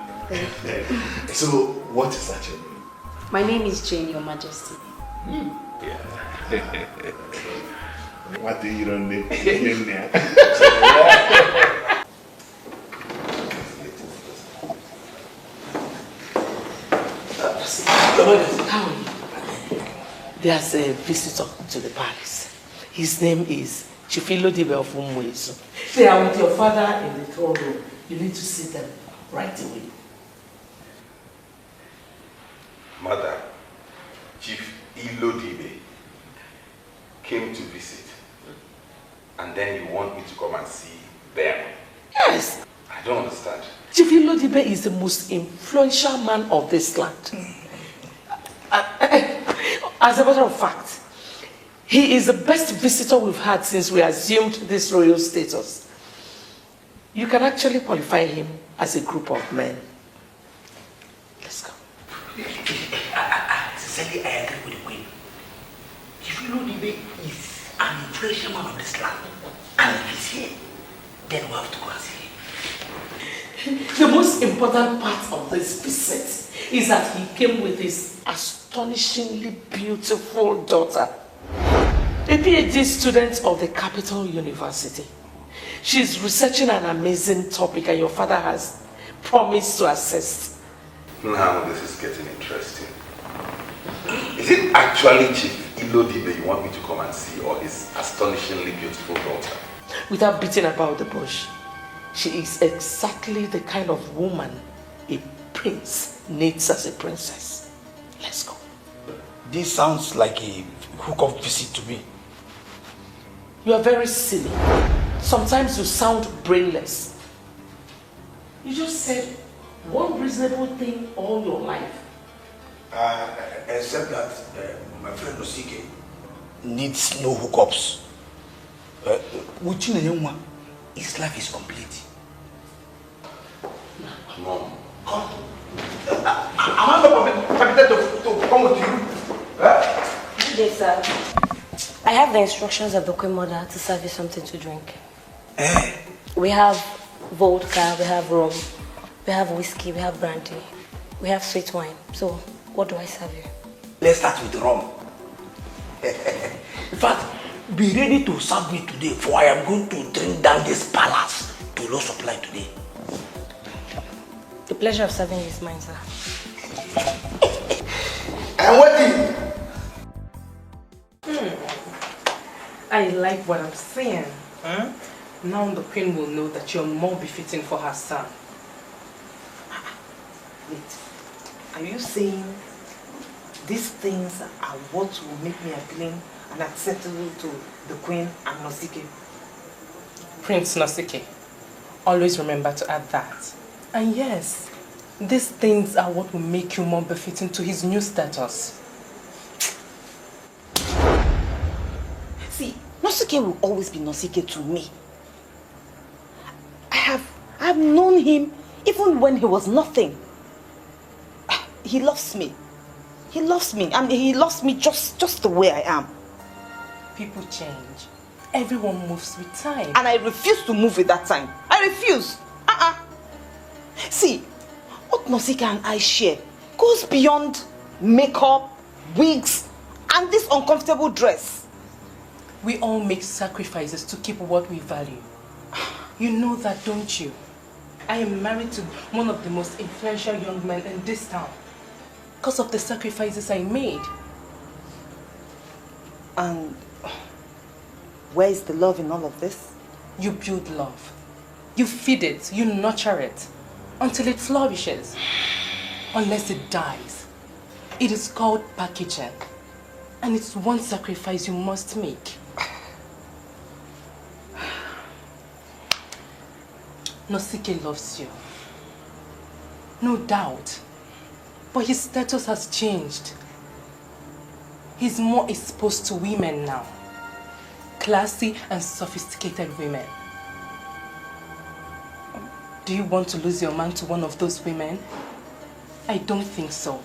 So, what is that your name? My name is Jane, Your Majesty. What do you don't name? How are you? There's a visitor to the palace. His name is Chifilodibe of Umwezu. They are with your father in the throne room. You need to see them right away. Mother, Chief Ilodibe came to visit, and then you want me to come and see them? Yes. I don't understand. Chief Ilodibe is the most influential man of this land. As a matter of fact, he is the best visitor we've had since we assumed this royal status. You can actually qualify him as a group of men. Let's go. Sincerely, I agree with the Queen. If you know Nibe is an influential man of this land, and if he's here, then we have to go and see him. The most important part of this visit is that he came with his astonishingly beautiful daughter, a PhD student of the Capital University. She's researching an amazing topic and your father has promised to assist. Now this is getting interesting. Is it actually Chief Ilodibe you want me to come and see, or his astonishingly beautiful daughter? Without beating about the bush, she is exactly the kind of woman a prince needs as a princess. Let's go. This sounds like a hookup visit to me. You are very silly. Sometimes you sound brainless. You just said one reasonable thing all your life. Except that my friend Osike needs no hookups. With Chinenwa, his life is complete. Mom. Come. Am I permitted to come with you? Yes, sir. I have the instructions of the Queen Mother to serve you something to drink. We have vodka, we have rum, we have whiskey, we have brandy, we have sweet wine. So, what do I serve you? Let's start with rum. In fact, be ready to serve me today, for I am going to drink down this palace to low supply today. The pleasure of serving you is mine, sir. I'm waiting. I like what I'm saying. Now the queen will know that you're more befitting for her son. Wait, are you saying these things are what will make me appealing and acceptable to the queen and Nosike? Prince Nosike, always remember to add that. And yes, these things are what will make you more befitting to his new status. See, Nosike will always be Nosike to me. I've known him even when he was nothing. He loves me. He loves me, and he loves me just the way I am. People change. Everyone moves with time. And I refuse to move with that time. I refuse. See, what Nosika and I share goes beyond makeup, wigs, and this uncomfortable dress. We all make sacrifices to keep what we value. You know that, don't you? I am married to one of the most influential young men in this town because of the sacrifices I made. And where is the love in all of this? You build love. You feed it, you nurture it until it flourishes. Unless it dies. It is called packaging. And it's one sacrifice you must make. Nosike loves you. No doubt. But his status has changed. He's more exposed to women now. Classy and sophisticated women. Do you want to lose your man to one of those women? I don't think so.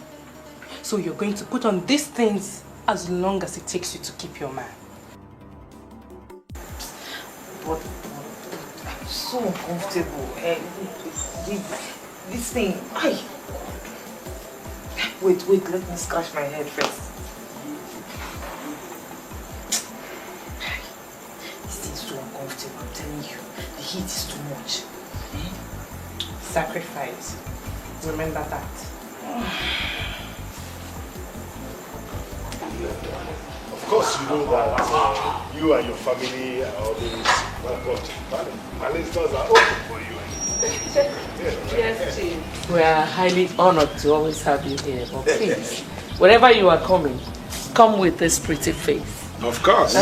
So you're going to put on these things as long as it takes you to keep your man. But I'm so uncomfortable. This thing, Wait, let me scratch my head first. This thing's so uncomfortable, I'm telling you. The heat is too much. Sacrifice. Remember that. Of course, you know that you and your family are always welcome to Mali. Mali's doors are open for you. Yes, Chief. We are highly honored to always have you here. But please, wherever you are coming, come with this pretty face. Of course.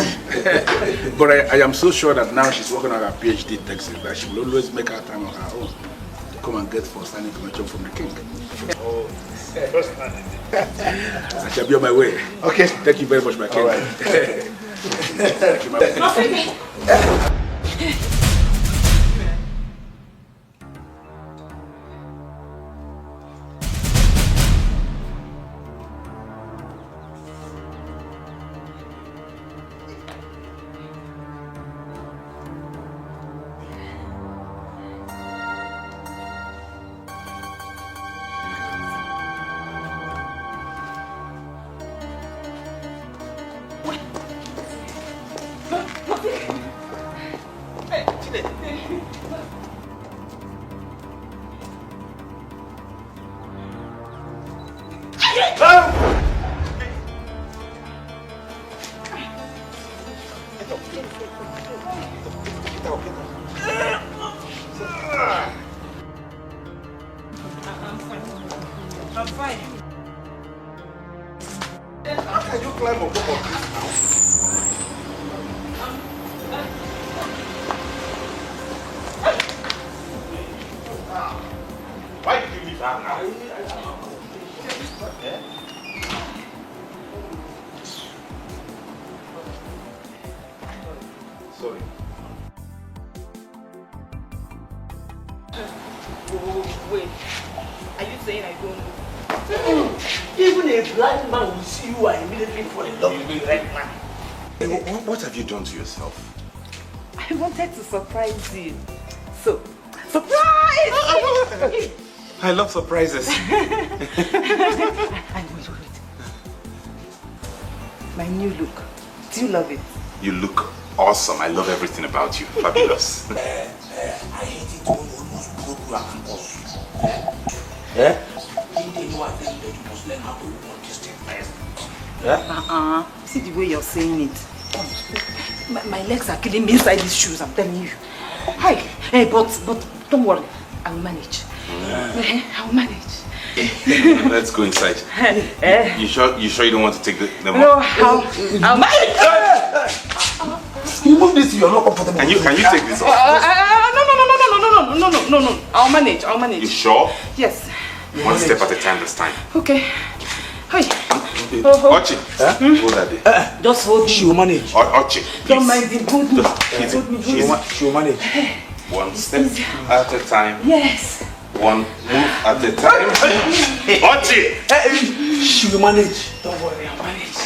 But I am so sure that now she's working on her PhD thesis that she will always make her time on her own to come and get first-hand information from the king. Oh, first-hand. I shall be on my way. Okay. Thank you very much, my king. All right. Thank you, my king. I'm fine. How can you climb on top of this now? Why did you leave her now? Sorry. Oh, wait. Are you saying I don't know? Even a blind man will see you and immediately fall in love with you right now. What have you done to yourself? I wanted to surprise you. So, surprise! I love surprises. And wait. My new look. Do you love it? You look awesome. I love everything about you. Fabulous. I hate it when you almost go to our campus. You know, I think that you must learn how to want this thing first. See the way you're saying it. My legs are killing me inside these shoes, I'm telling you. Hi. Hey, but don't worry. I'll manage. I'll manage. Let's go inside. You sure you don't want to take them No, off? I'll manage. You move this, you're not comfortable. Can you take this off? No. I'll manage. You sure? Yes. One step at a time this time. Okay. Hi. Ochi, hold that there. Just hold me. She will manage. Ochi, please. Don't mind the good me. Hold me. She will manage. One step at a time. Yes. One move at a time. Ochi! She will manage. Don't worry, I'll manage.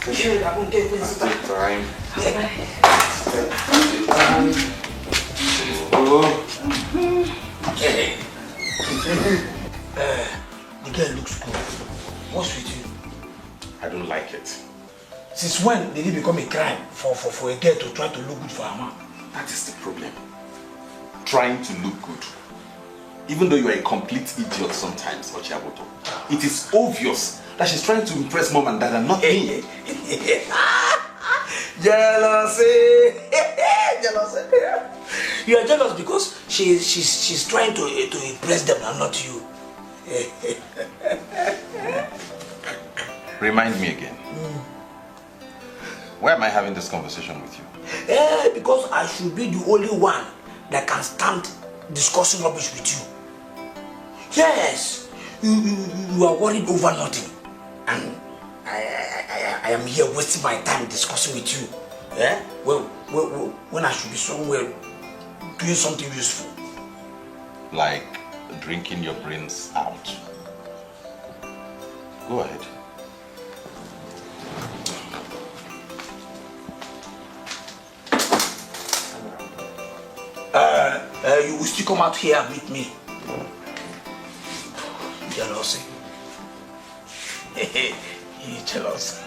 At a time. Hey. The girl looks good. What's with you? I don't like it. Since when did it become a crime for a girl to try to look good for her man? That is the problem. Trying to look good. Even though you are a complete idiot sometimes, Ochiaboto, it is obvious that she's trying to impress mom and dad and not me. Jealousy! jealous. You are jealous because she's trying to impress them and not you. Remind me again. Why am I having this conversation with you? Because I should be the only one that can stand discussing rubbish with you. Yes, you are worried over nothing, and I am here wasting my time discussing with you. Yeah, when I should be somewhere doing something useful. Like drinking your brains out. Go ahead. You will still come out here and meet me. Jealousy. You're jealous.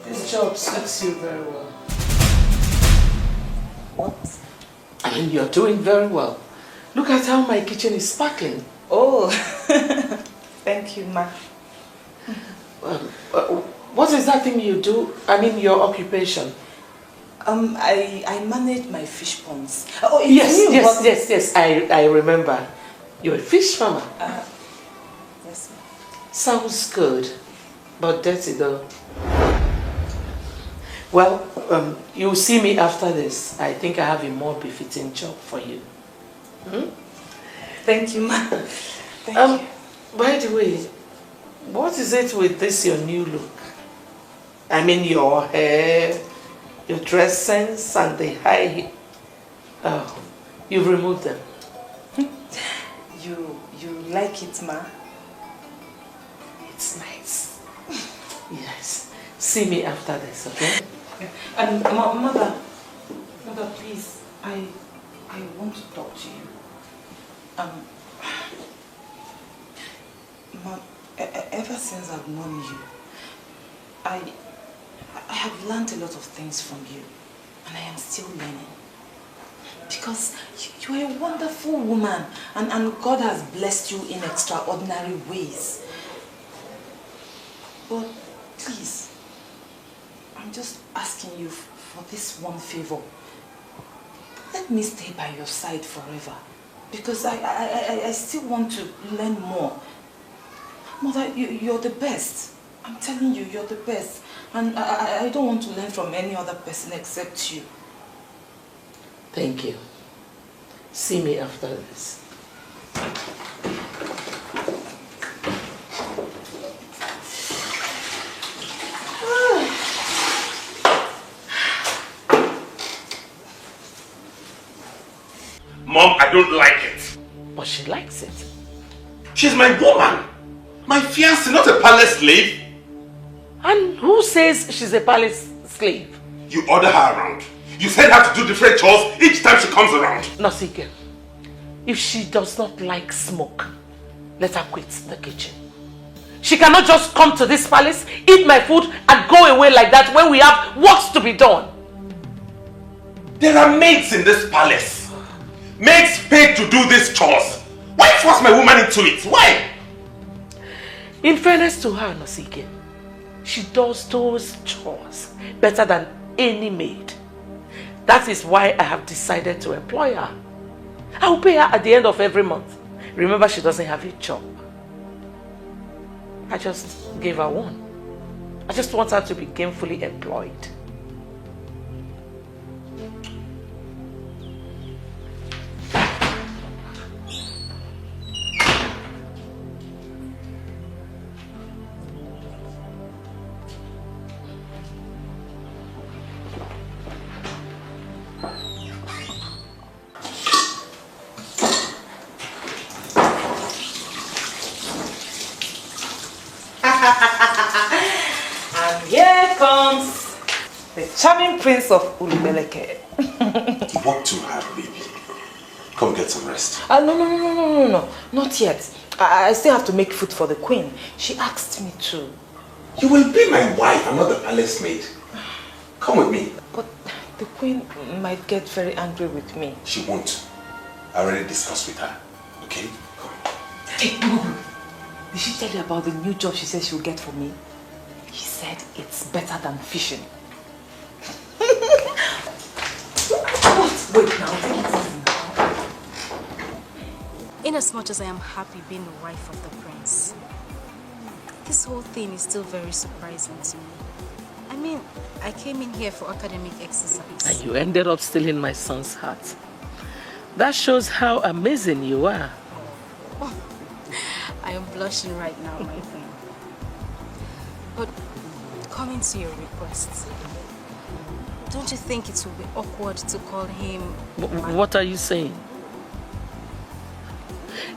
This job suits you very well. What? I mean, you're doing very well. Look at how my kitchen is sparkling. Oh, thank you, ma. What is that thing you do? I mean, your occupation? I manage my fish ponds. Oh, yes, I remember. You're a fish farmer. Yes, ma'am. Sounds good, but dirty though. Well, you'll see me after this. I think I have a more befitting job for you. Thank you, ma'am. Thank you. By the way, what is it with this your new look? I mean, your hair, your dress sense, and the high heel. Oh, you've removed them. You like it, ma? It's nice. Yes. See me after this, okay? And mother, please, I want to talk to you. Ma, ever since I've known you, I have learned a lot of things from you, and I am still learning. Because you are a wonderful woman, and God has blessed you in extraordinary ways. But please, I'm just asking you for this one favor. Let me stay by your side forever, because I still want to learn more. Mother, you're the best. I'm telling you, you're the best. And I don't want to learn from any other person except you. Thank you. See me after this. Mom, I don't like it. But she likes it. She's my woman. My fiancée, not a palace slave. And who says she's a palace slave? You order her around. You send her to do different chores each time she comes around. Nosike, if she does not like smoke, let her quit the kitchen. She cannot just come to this palace, eat my food, and go away like that when we have works to be done. There are maids in this palace. Maids paid to do these chores. Why force my woman into it? Why? In fairness to her, Nosike, she does those chores better than any maid. That is why I have decided to employ her. I will pay her at the end of every month. Remember, she doesn't have a job. I just gave her one. I just want her to be gainfully employed. And here comes the charming prince of Ulubeleke. What to her, baby? Come get some rest. No, not yet. I still have to make food for the queen. She asked me to. You will be my wife, I'm not the palace maid. Come with me. But the queen might get very angry with me. She won't. I already discussed with her. Okay? Come. Hey, Gugu. Did she tell you about the new job she said she'll get for me? He said it's better than fishing. Wait now, take it easy now. Inasmuch as I am happy being the wife of the prince, this whole thing is still very surprising to me. I mean, I came in here for academic exercise. And you ended up stealing my son's heart. That shows how amazing you are. Oh, I am blushing right now, my queen. But coming to your request, don't you think it will be awkward to call him... What are you saying?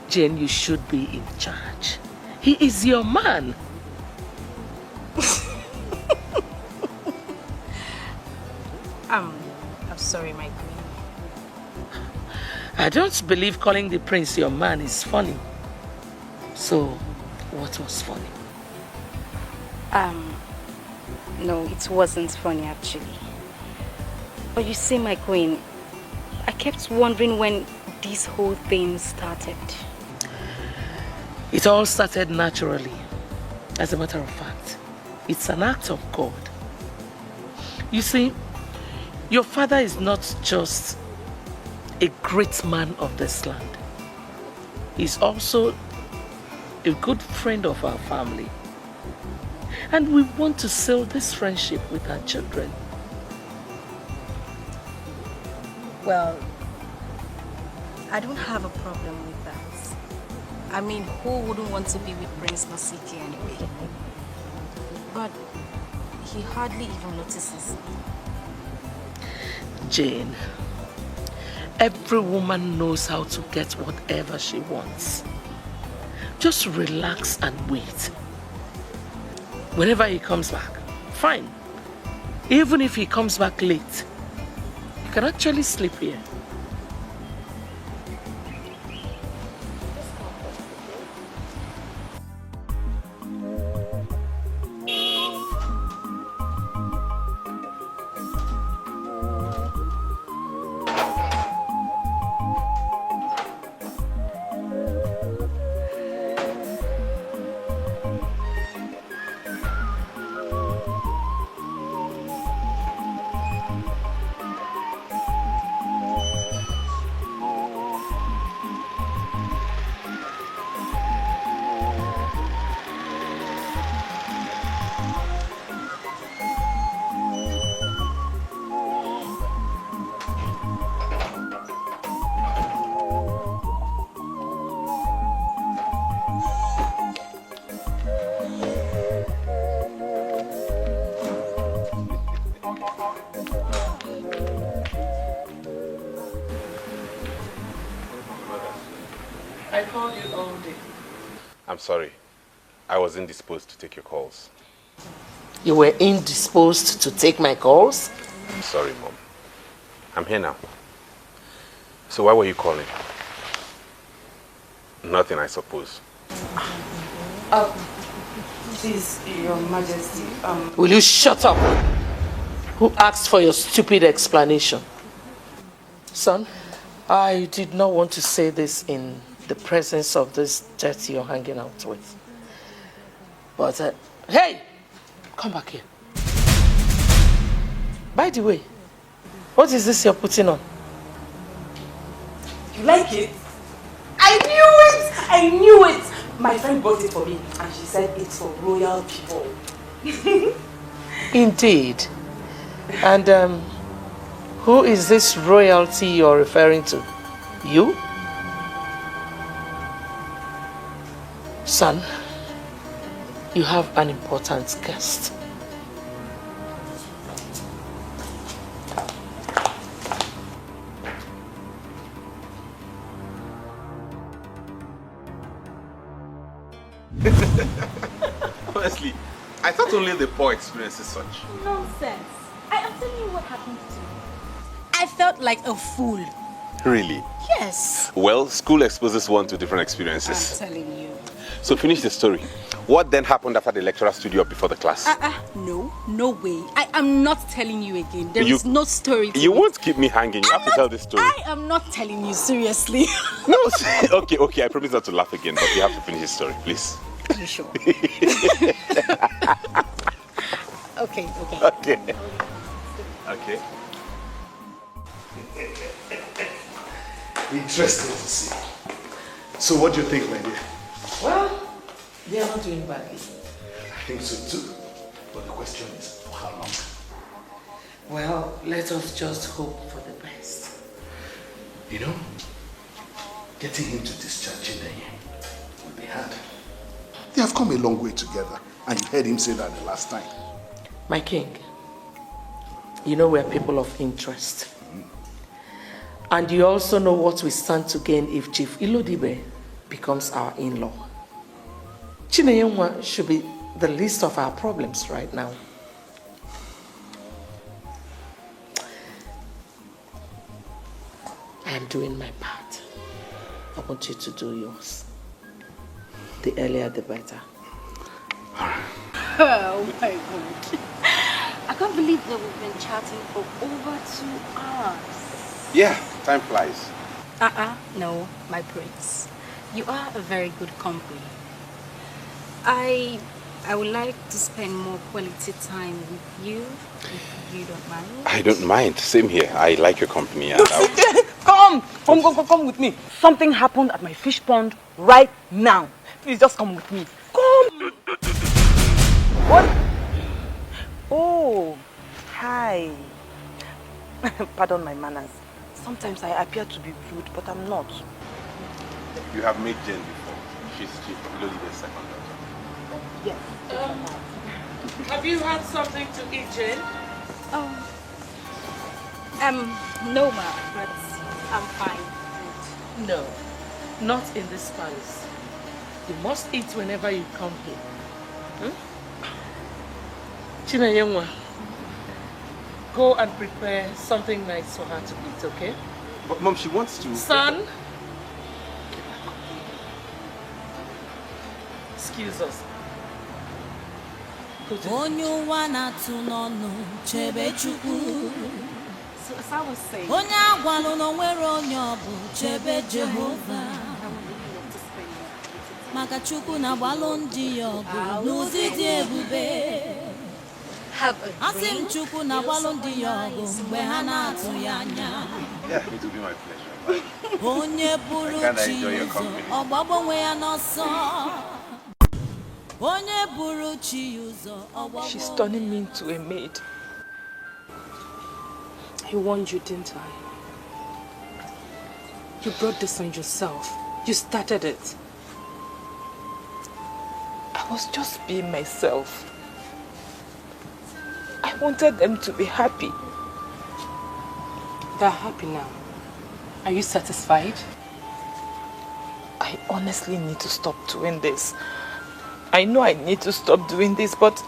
Jane, you should be in charge. He is your man. I'm sorry, my queen. I don't believe calling the prince your man is funny. So, what was funny? No, it wasn't funny actually. But you see, my queen, I kept wondering when this whole thing started. It all started naturally. As a matter of fact, it's an act of God. You see, your father is not just a great man of this land. He's also a good friend of our family. And we want to seal this friendship with our children. Well, I don't have a problem with that. I mean, who wouldn't want to be with Prince Nosiki anyway? But he hardly even notices me. Jane, every woman knows how to get whatever she wants. Just relax and wait. Whenever he comes back, fine. Even if he comes back late, you can actually sleep here. I called you all day. I'm sorry. I was indisposed to take your calls. You were indisposed to take my calls? Sorry, Mom. I'm here now. So why were you calling? Nothing, I suppose. Please, Your Majesty, Will you shut up? Who asked for your stupid explanation? Son, I did not want to say this in the presence of this dirty you're hanging out with. But, hey! Come back here. By the way, what is this you're putting on? you like it? I knew it! I knew it! My friend bought it for me and she said it's for royal people. Indeed. And who is this royalty you're referring to? You? Son, you have an important guest. Honestly, I thought only the poor experiences such. Nonsense. I am telling you what happened to me. I felt like a fool Really? Yes. Well, school exposes one to different experiences. I'm telling you. So finish the story. What then happened after the lecturer stood you up before the class? No way. I am not telling you again. There is no story to You it. won't keep me hanging. You have to tell this story. I am not telling you, seriously. No, okay, I promise not to laugh again, but you have to finish the story, please. Are you sure? Okay. Interesting to see. So what do you think, my dear? Well, they are not doing badly. I think so too. But the question is, for how long? Well, let us just hope for the best. You know, getting him to discharge Chineye will be hard. They have come a long way together, and you heard him say that the last time. My king, you know we're people of interest. And you also know what we stand to gain if Chief Ilodibe becomes our in-law. Chineye should be the least of our problems right now. I am doing my part. I want you to do yours. The earlier the better. Oh my God. I can't believe that we've been chatting for over 2 hours. Yeah, time flies. No, my prince. You are a very good company. I would like to spend more quality time with you, if you don't mind. I don't mind. Same here. I like your company. And Come with me. Something happened at my fish pond right now. Please just come with me. Come. What? Oh, hi. Pardon my manners. Sometimes I appear to be rude, but I'm not. You have met Jane before. She's Chief Ilodibe's second daughter. Yes. Have you had something to eat, Jane? No, ma, but I'm fine. No, not in this palace. You must eat whenever you come here. Chineye, go and prepare something nice for her to eat, okay? But Mom, she wants to... Son! Excuse us. So as I was saying, have a drink. Yeah, it will be my pleasure. I can't enjoy your company. She's turning me into a maid. I warned you, didn't I? You brought this on yourself. You started it. I was just being myself. I wanted them to be happy. They're happy now. Are you satisfied? I honestly need to stop doing this. I know I need to stop doing this, but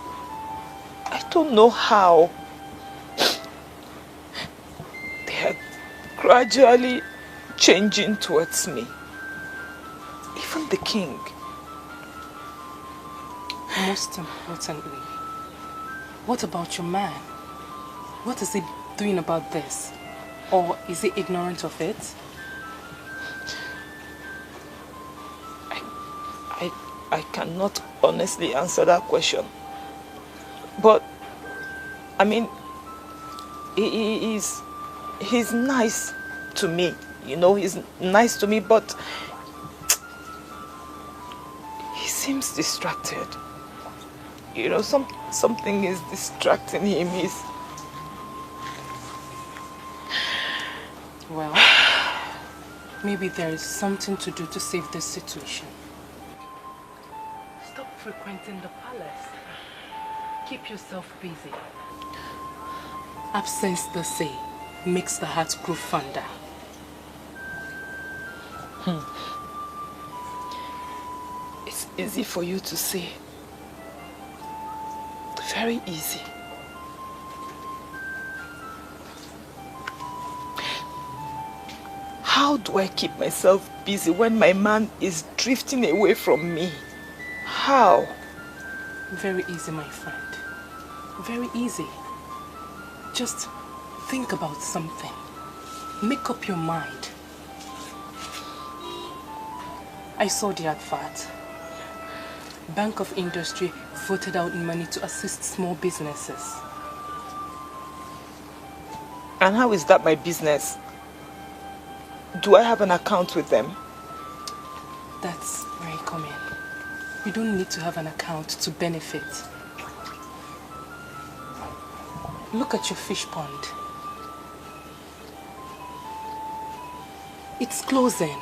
I don't know how. They are gradually changing towards me. Even the king. Most importantly, what about your man? What is he doing about this? Or is he ignorant of it? I cannot honestly answer that question. But, I mean, he's nice to me. You know, he's nice to me, but he seems distracted. You know, something is distracting him. Well, maybe there is something to do to save this situation. Stop frequenting the palace. Keep yourself busy. Absence, they say, makes the heart grow fonder. It's easy for you to say. Very easy. How do I keep myself busy when my man is drifting away from me? How? Very easy, my friend. Very easy. Just think about something. Make up your mind. I saw the advert. Bank of Industry voted out money to assist small businesses. And how is that my business? Do I have an account with them? That's where you come in. You don't need to have an account to benefit. Look at your fish pond. It's closing.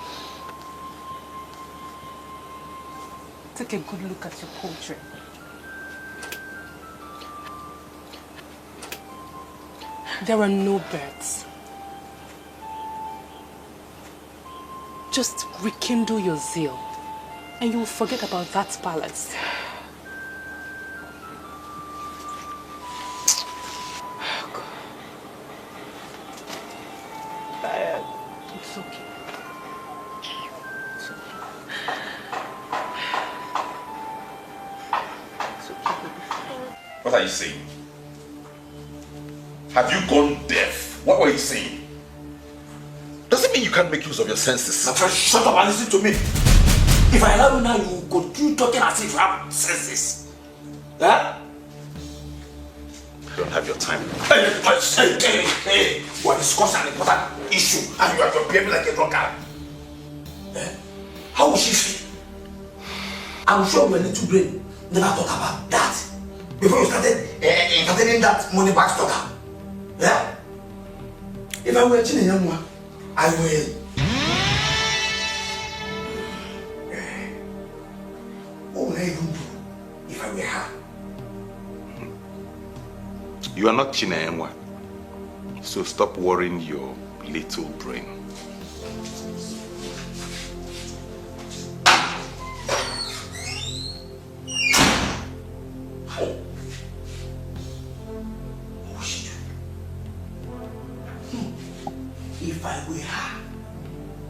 Take a good look at your poultry. There are no birds. Just rekindle your zeal and you'll forget about that palace. It's okay. What are you saying? Have you gone deaf? What were you saying? Does it mean you can't make use of your senses? My friend, shut up and listen to me. If I allow you now, you will continue talking as if you have senses. Huh? I don't have your time. Hey, we are discussing an important issue and you are behaving like a drunkard. How will she feel? I'm sure my little brain never thought about that before you started entertaining that money back stocker. Yeah? If I were a young I will. What would I even do if I were her? You are not Chinenwa, so stop worrying your little brain. If I were her,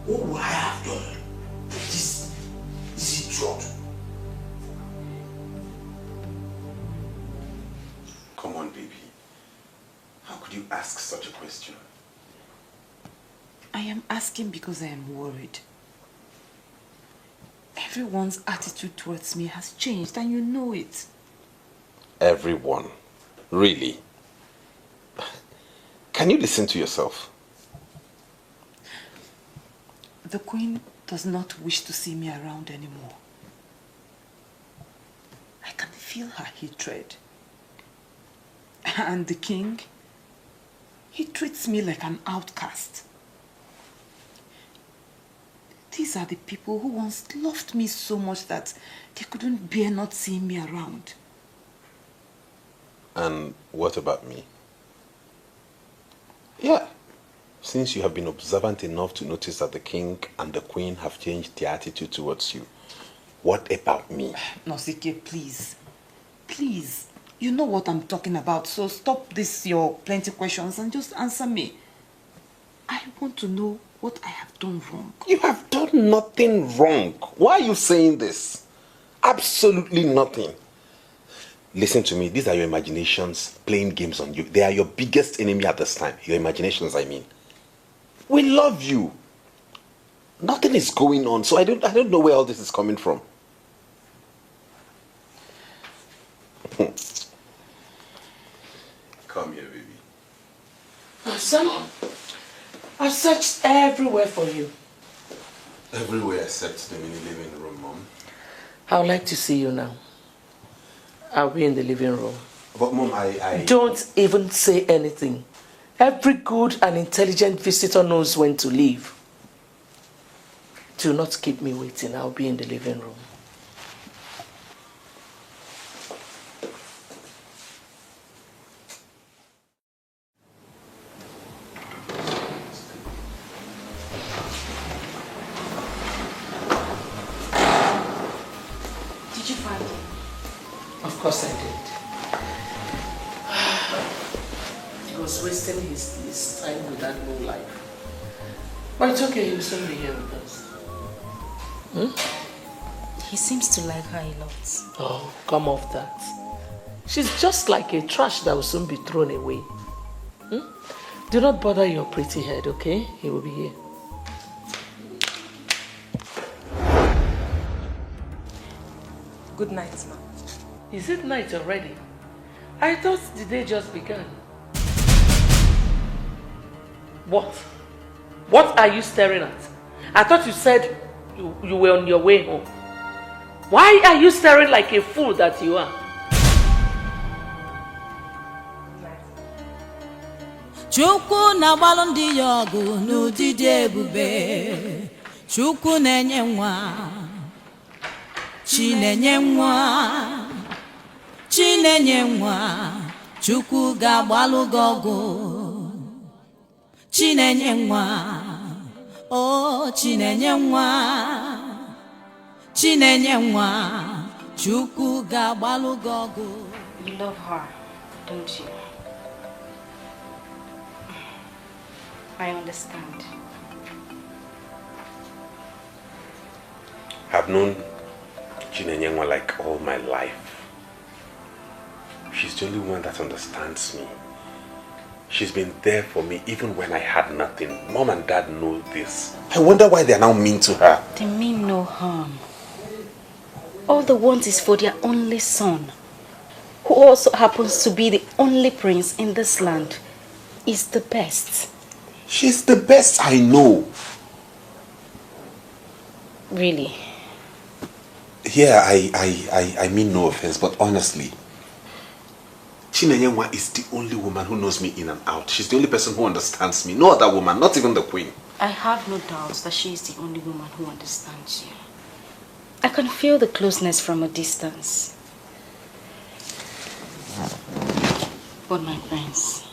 what would I have done? This is idiot. Come on, baby. How could you ask such a question? I am asking because I am worried. Everyone's attitude towards me has changed and you know it. Everyone? Really? Can you listen to yourself? The Queen does not wish to see me around anymore. I can feel her hatred. And the King, he treats me like an outcast. These are the people who once loved me so much that they couldn't bear not seeing me around. And what about me? Yeah. Since you have been observant enough to notice that the King and the Queen have changed their attitude towards you, what about me? Nosike, please. Please. You know what I'm talking about, so stop this your plenty questions and just answer me. I want to know what I have done wrong. You have done nothing wrong. Why are you saying this? Absolutely nothing. Listen to me, these are your imaginations playing games on you. They are your biggest enemy at this time. Your imaginations, I mean. We love you. Nothing is going on, so I don't know where all this is coming from. Come here, baby. Son, I've searched everywhere for you. Everywhere except the mini living room, Mom. I would like to see you now. I'll be in the living room. But Mom, I... Don't even say anything. Every good and intelligent visitor knows when to leave. Do not keep me waiting. I'll be in the living room. Did you find him? Of course I did. He was wasting his time with that low life. But it's okay, he'll soon be here with us. He seems to like her a lot. Oh, come off that. She's just like a trash that will soon be thrown away. Do not bother your pretty head, okay? He will be here. Good night, ma. Is it night already? I thought the day just began. What? What are you staring at? I thought you said you were on your way home. Why are you staring like a fool that you are? Chukwu na gbalụ ndị ya ọgụ n'ụdịdị ebube. Chukwu na-enye nwa. Chi na-enye nwa. Chi na-enye nwa. Chukwu ga-agbalụ gị ọgụ. Chi na-enye nwa. Oh, Chi na-enye nwa. Chi na-enye nwa. Chukwu ga-agbalụ gị ọgụ. You love her, don't you? I understand. I've known Chinenyenwa like all my life. She's the only one that understands me. She's been there for me even when I had nothing. Mom and Dad know this. I wonder why they're now mean to her. They mean no harm. All they want is for their only son, who also happens to be the only prince in this land, is the best. She's the best I know. Really? Yeah, I mean no offense, but honestly, Chinenyenwa is the only woman who knows me in and out. She's the only person who understands me. No other woman, not even the queen. I have no doubts that she is the only woman who understands you. I can feel the closeness from a distance. But my friends,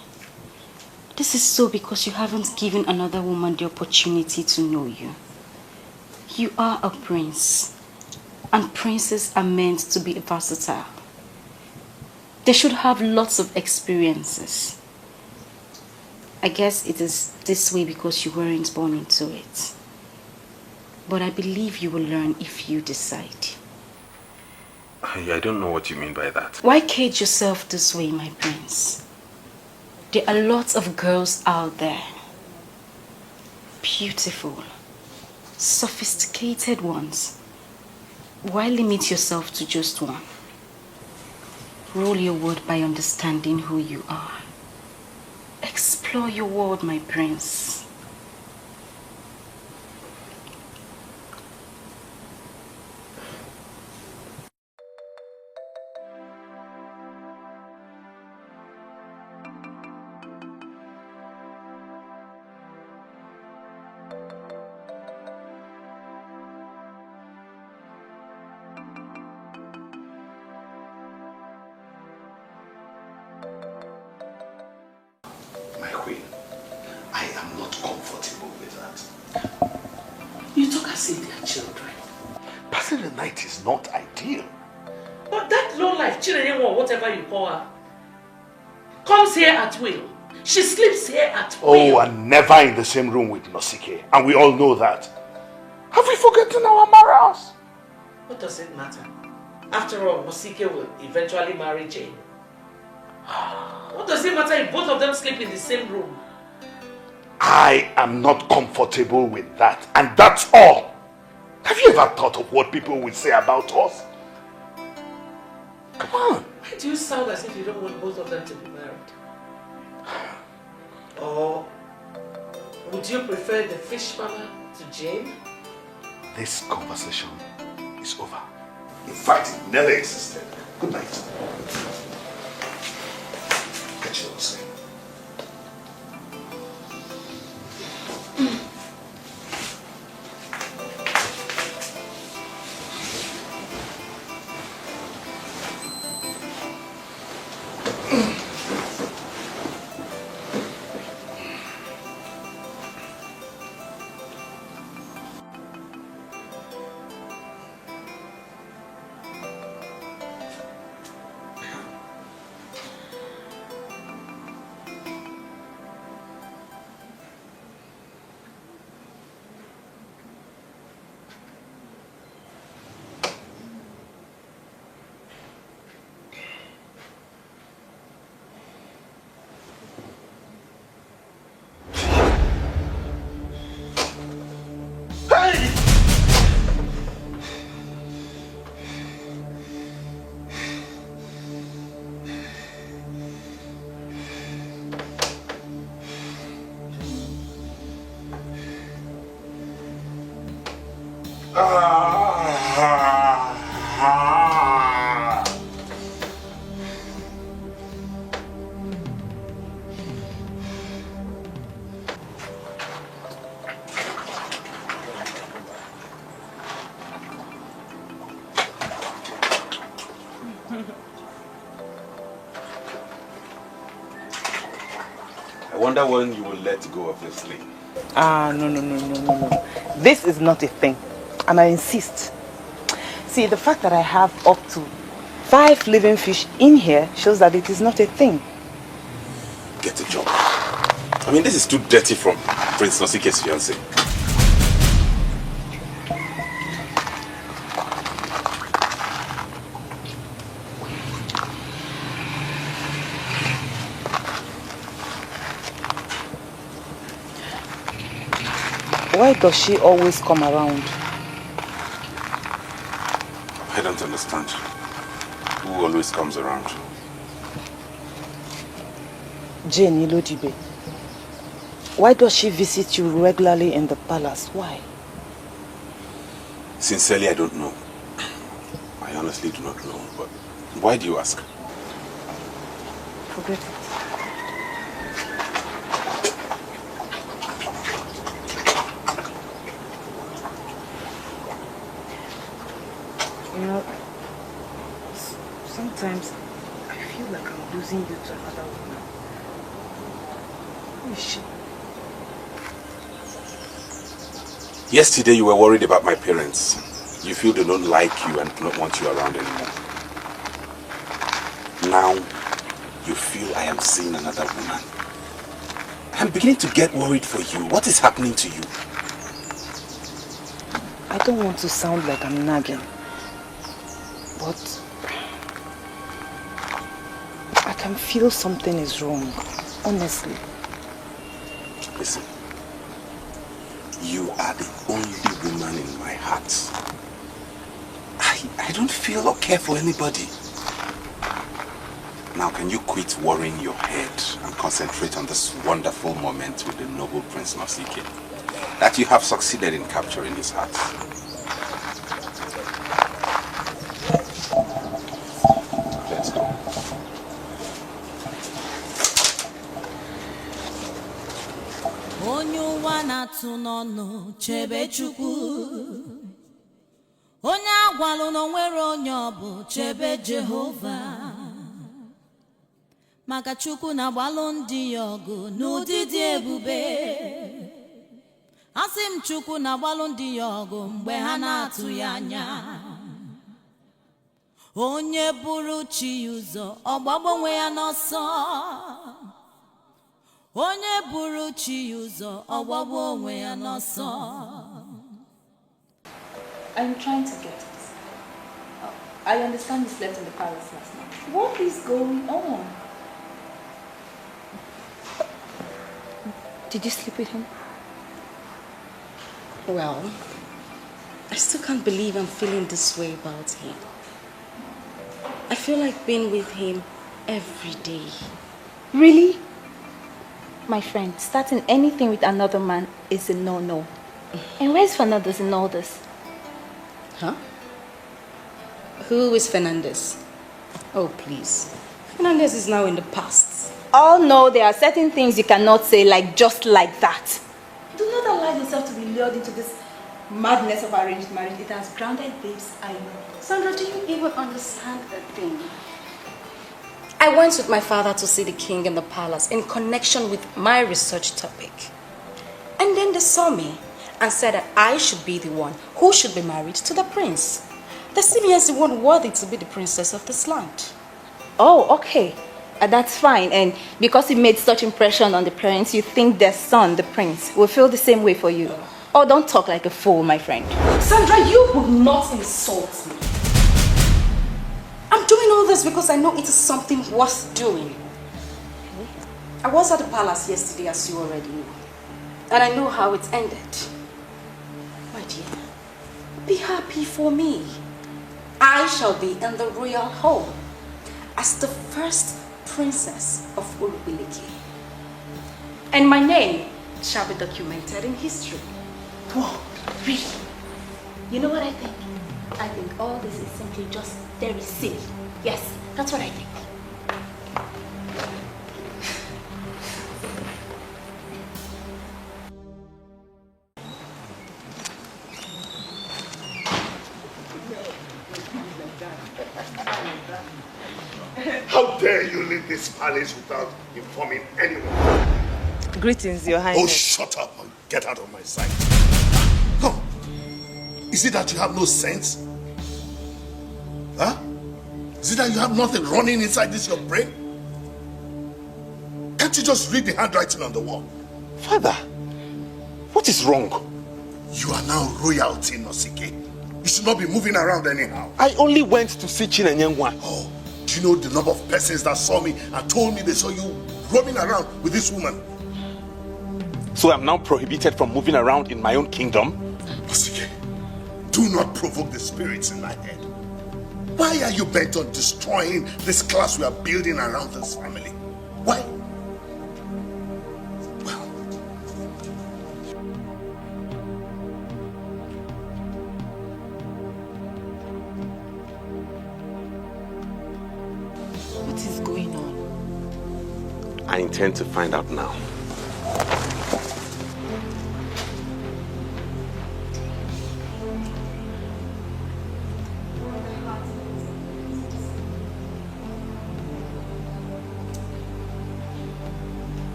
this is so because you haven't given another woman the opportunity to know you. You are a prince, and princes are meant to be versatile. They should have lots of experiences. I guess it is this way because you weren't born into it. But I believe you will learn if you decide. I don't know what you mean by that. Why cage yourself this way, my prince? There are lots of girls out there. Beautiful, sophisticated ones. Why limit yourself to just one? Rule your world by understanding who you are. Explore your world, my prince. Passing the night is not ideal. But that low life, Chinenyenwa, whatever you call her, comes here at will. She sleeps here at will. Oh, and never in the same room with Nosike. And we all know that. Have we forgotten our morals? What does it matter? After all, Nosike will eventually marry Jane. What does it matter if both of them sleep in the same room? I am not comfortable with that. And that's all. Have you ever thought of what people will say about us? Come on. Why do you sound as if you don't want both of them to be married? Or would you prefer the fish mama to Jane? This conversation is over. In fact, it never existed. Good night. Catch you soon. I wonder when you will let go of this thing. No. This is not a thing. And I insist. See, the fact that I have up to 5 living fish in here shows that it is not a thing. Get a job. I mean, this is too dirty from Prince Nosike's fiancé. Why does she always come around? I don't understand. Who always comes around? Jane Ilodibe. Why does she visit you regularly in the palace? Why? Sincerely, I don't know. I honestly do not know, but why do you ask? Forget it. You know, sometimes I feel like I'm losing you to another woman. Who is she? Yesterday you were worried about my parents. You feel they don't like you and do not want you around anymore. Now you feel I am seeing another woman. I'm beginning to get worried for you. What is happening to you? I don't want to sound like I'm nagging. But I can feel something is wrong, honestly. Listen, you are the only woman in my heart. I don't feel or care for anybody. Now can you quit worrying your head and concentrate on this wonderful moment with the noble Prince Nosike that you have succeeded in capturing his heart? Let's go. Onye ụwa na-atụ n'ọnụ chebe Chukwu. Onye agwalụ na onwere onye ọ bụ chebe Jehova. Maka Chukwu na-agbalụ ndị ya ọgụ n'ụdị dị ebube. Asị m Chukwu na-agbalụ ndị ya ọgụ mgbe ha na-atụ ya anya. Onye buru chi ụzọ ọgbagbo onwe ya n'ọsọ. Onye buru chi ụzọ ọgbagbo onwe ya n'ọsọ. I'm trying to get it. I understand you slept in the palace last night. What is going on? Did you sleep with him? Well, I still can't believe I'm feeling this way about him. I feel like being with him every day. Really? My friend, starting anything with another man is a no-no. And where's Fernandez in all this? Huh? Who is Fernandez? Oh, please. Fernandez is now in the past. Oh no, there are certain things you cannot say like just like that. Do not allow yourself to be lured into this madness of arranged marriage. It has grounded babes, I know. Sandra, do you even understand a thing? I went with my father to see the king in the palace in connection with my research topic. And then they saw me and said that I should be the one who should be married to the prince. They see me as the one worthy to be the princess of this land. Oh, okay. That's fine. And because you made such impression on the parents, you think their son, the prince, will feel the same way for you. Oh, don't talk like a fool, my friend. Sandra, you would not insult me. I'm doing all this because I know it is something worth doing. I was at the palace yesterday, as you already know. And I know how it ended. My dear, be happy for me. I shall be in the royal home as the first princess of Urubeleke. And my name shall be documented in history. Whoa, really? You know what I think? I think all this is simply just very silly. Yes, that's what I think. How dare you leave this palace without informing anyone? Greetings, Your Highness. Oh, shut up and get out of my sight. Come. Is it that you have no sense? Huh? Is it that you have nothing running inside this your brain? Can't you just read the handwriting on the wall? Father, what is wrong? You are now royalty, Nosike. You should not be moving around anyhow. I only went to see Chinenyenwa. Oh, do you know the number of persons that saw me and told me they saw you roaming around with this woman? So I'm now prohibited from moving around in my own kingdom? Nosike, do not provoke the spirits in my head. Why are you bent on destroying this class we are building around this family? Why? Well, what is going on? I intend to find out now.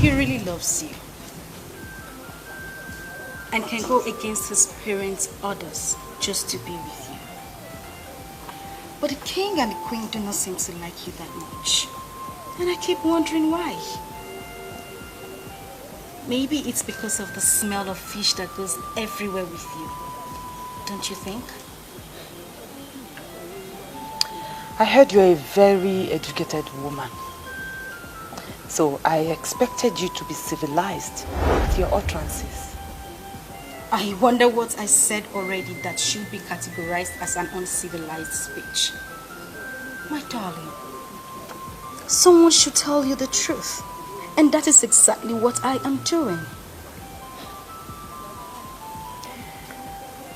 He really loves you and can go against his parents' orders just to be with you. But the king and the queen do not seem to like you that much. And I keep wondering why. Maybe it's because of the smell of fish that goes everywhere with you. Don't you think? I heard you're a very educated woman. So I expected you to be civilized with your utterances. I wonder what I said already that should be categorized as an uncivilized speech. My darling, someone should tell you the truth. And that is exactly what I am doing.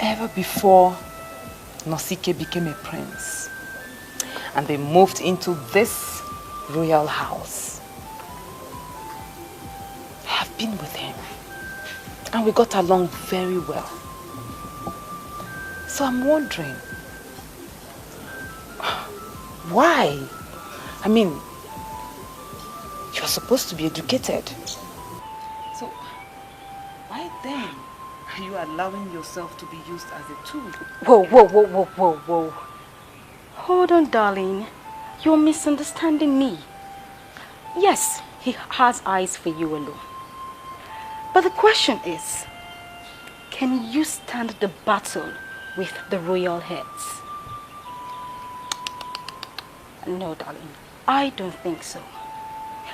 Ever before Nosike became a prince and they moved into this royal house, I have been with him and we got along very well. So I'm wondering, why? I mean, you're supposed to be educated. So why then are you allowing yourself to be used as a tool? Whoa. Hold on, darling. You're misunderstanding me. Yes, he has eyes for you alone. But the question is, can you stand the battle with the royal heads? No, darling. I don't think so.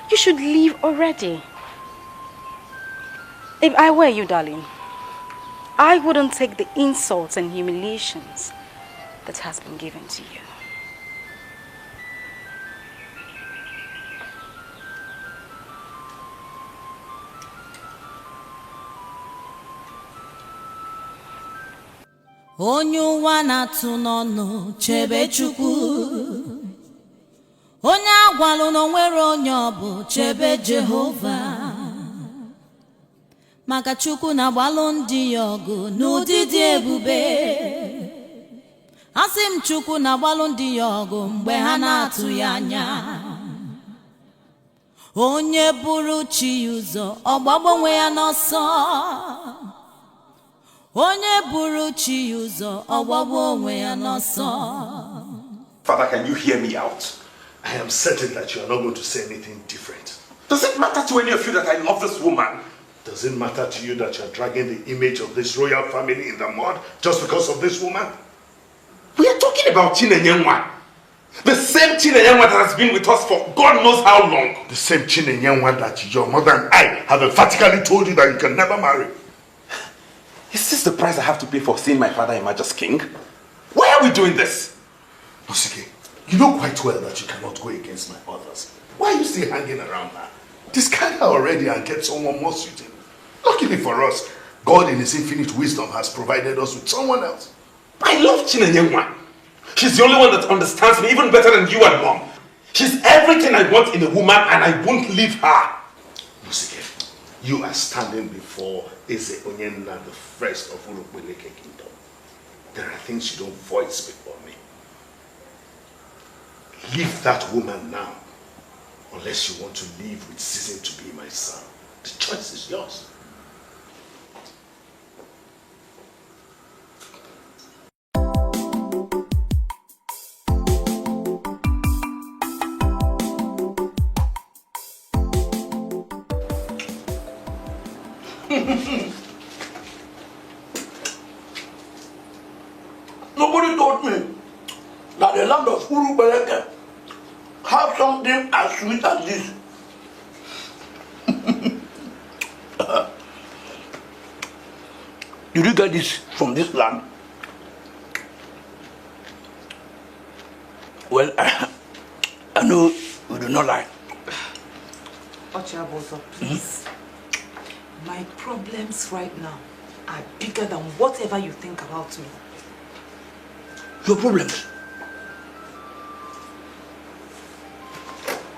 You should leave already. If I were you, darling, I wouldn't take the insults and humiliations that has been given to you. Onye ụwa na-atụ n'ọnụ chebe Chukwu, onye agwalụ n'onwere onye ọ bụ chebe Jehova, maka Chukwu na-agbalụ ndị ya ọgụ n'ụdị dị ebube. Asị m Chukwu na-agbalụ ndị ya ọgụ mgbe ha na-atụ ya anya. Onye buru chi ya ụzọ ọgbagbo onwe ya n'ọsọ. Onye buru chi ya ụzọ ọgbagbo onwe ya n'ọsọ. Father, can you hear me out? I am certain that you are not going to say anything different. Does it matter to any of you that I love this woman? Does it matter to you that you are dragging the image of this royal family in the mud just because of this woman? We are talking about Chinenyenwa. The same Chinenyenwa that has been with us for God knows how long. The same Chinenyenwa that your mother and I have emphatically told you that you can never marry. Is this the price I have to pay for seeing my father emerge as king? Why are we doing this? Nosike, you know quite well that you cannot go against my orders. Why are you still hanging around her? Discard her already and get someone more suitable. Luckily for us, God in His infinite wisdom has provided us with someone else. I love Chinenyenwa. She's the only one that understands me even better than you and Mom. She's everything I want in a woman and I won't leave her. Musike, you are standing before Ezeonu, the first of Urukbeleke kingdom. There are things you don't voice before me. Leave that woman now, unless you want to live with ceasing to be my son. The choice is yours. Nobody told me that the land of Urukbeleke have something as sweet as this. Did you get this from this land? Well, I know you do not lie. Ochiabozo, please. My problems right now are bigger than whatever you think about me. Your problems?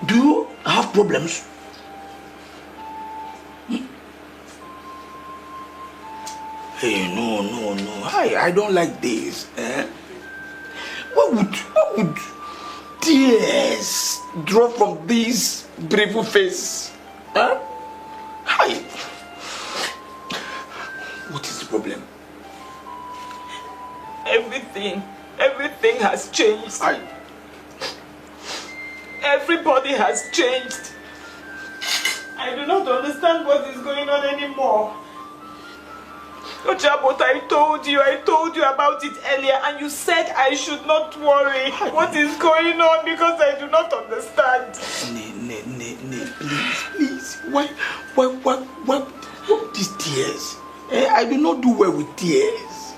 Do you have problems? Hey, no. I don't like this. What would tears drop from this beautiful face? Hi. What is the problem? Everything has changed. Everybody has changed. I do not understand what is going on anymore. Ochabot, I told you about it earlier and you said I should not worry. What is going on because I do not understand. Please. Why these tears? I do not do well with tears.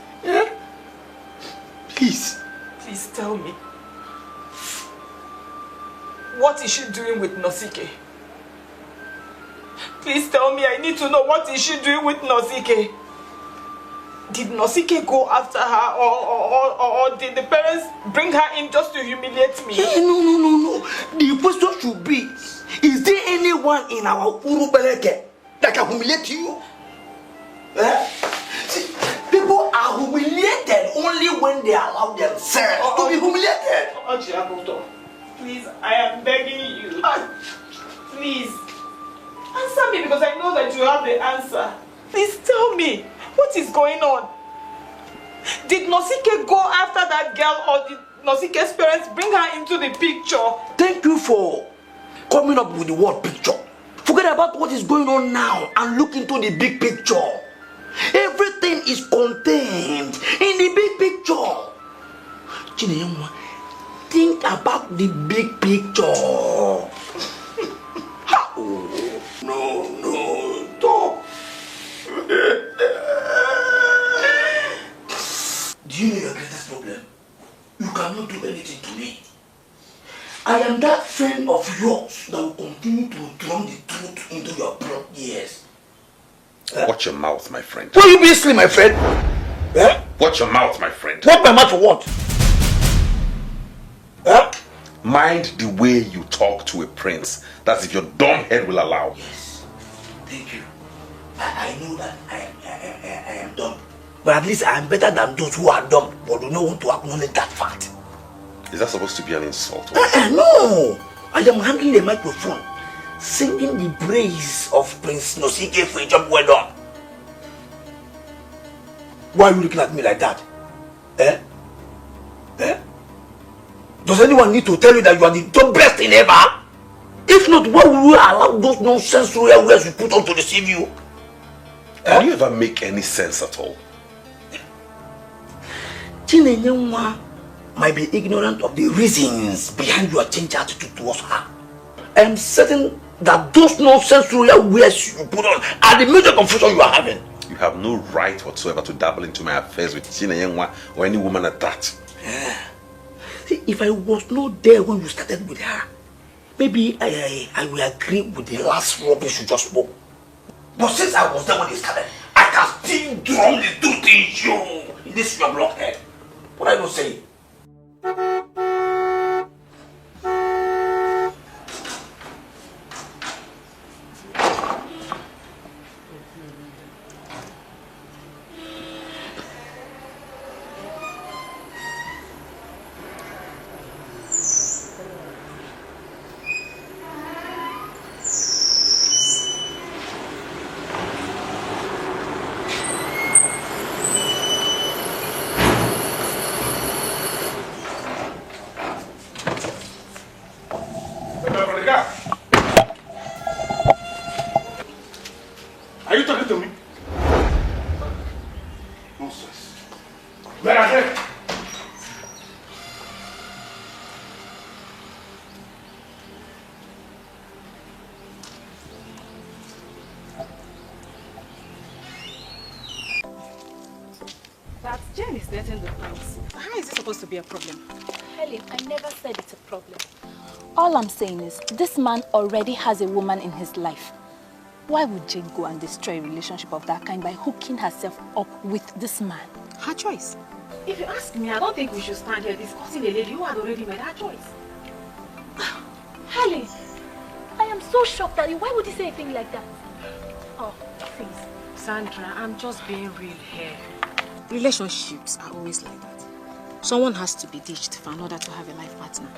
Please. Please tell me. What is she doing with Nosike? Please tell me, I need to know what is she doing with Nosike? Did Nosike go after her or did the parents bring her in just to humiliate me? No. The question should be, is there anyone in our Urukbeleke that can humiliate you? See, people are humiliated only when they allow themselves to be humiliated. Ochiaboto, please, I am begging you. Please, answer me because I know that you have the answer. Please tell me, what is going on? Did Nosike go after that girl or did Nosike's parents bring her into the picture? Thank you for coming up with the word picture. Forget about what is going on now and look into the big picture. Everything is contained in the big picture. Chinenyenwa, think about the big picture. No, stop. Do you know your greatest problem? You cannot do anything to me. I am that friend of yours that will continue to drum the truth into your broad ears. Watch your mouth, my friend. Will you be asleep, my friend? Watch your mouth, my friend. What my mouth for what? Mind the way you talk to a prince. That's if your dumb head will allow. Yes. Thank you. I know that I am dumb. But at least I am better than those who are dumb but do not want to acknowledge that fact. Is that supposed to be an insult? No! I am handling the microphone, singing the praise of Prince Nosike for a job well done. Why are you looking at me like that? Does anyone need to tell you that you are the best thing ever? If not, why will you allow those nonsense royal words you put on to deceive you? Do you ever make any sense at all? Chinenyenwa might be ignorant of the reasons behind your changed attitude towards her. I am certain that those nonsense royal words you put on are the major confusion you are having. You have no right whatsoever to dabble into my affairs with Chinenyenwa or any woman at that. See, if I was not there when you started with her, maybe I will agree with the last rubbish you just spoke. But since I was there when it started, I can Ding dong is do things you in this your blockhead. What are you saying? Are you talking to me? Nonsense. Where are they? That Jen is dating the prince. How is it supposed to be a problem? Helen, I never said it's a problem. All I'm saying is, this man already has a woman in his life. Why would Jane go and destroy a relationship of that kind by hooking herself up with this man? Her choice. If you ask me, I don't think we should stand here discussing a lady who had already made her choice. Helen, I am so shocked at you. Why would you say a thing like that? Oh, please. Sandra, I'm just being real here. Relationships are always like that. Someone has to be ditched for another to have a life partner.